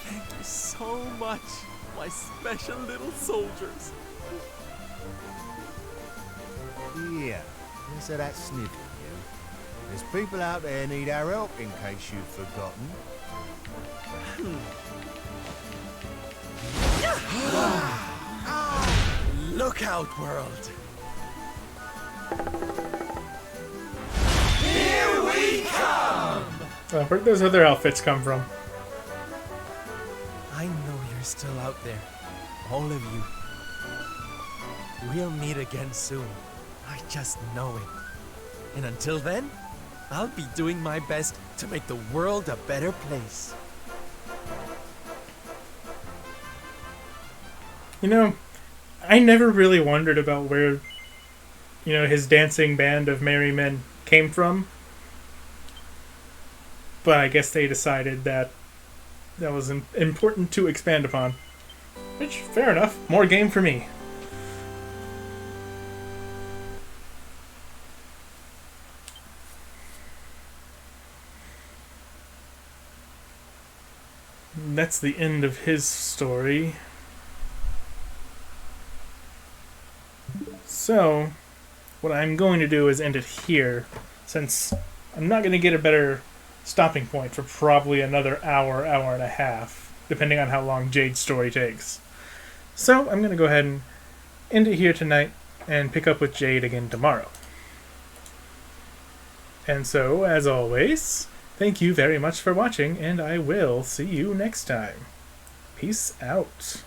Thank you so much, my special little soldiers. Yeah, listen to that sniffing, you. There's people out there need our help, in case you've forgotten. Look out, world! Here we come! Where'd those other outfits come from? I know you're still out there, all of you. We'll meet again soon. I just know it. And until then, I'll be doing my best to make the world a better place. You know, I never really wondered about where, his dancing band of merry men came from. But I guess they decided that was important to expand upon. Which, fair enough. More game for me. That's the end of his story. So, what I'm going to do is end it here, since I'm not going to get a better stopping point for probably another hour, hour and a half, depending on how long Jade's story takes. So, I'm going to go ahead and end it here tonight, and pick up with Jade again tomorrow. And so, as always, thank you very much for watching, and I will see you next time. Peace out.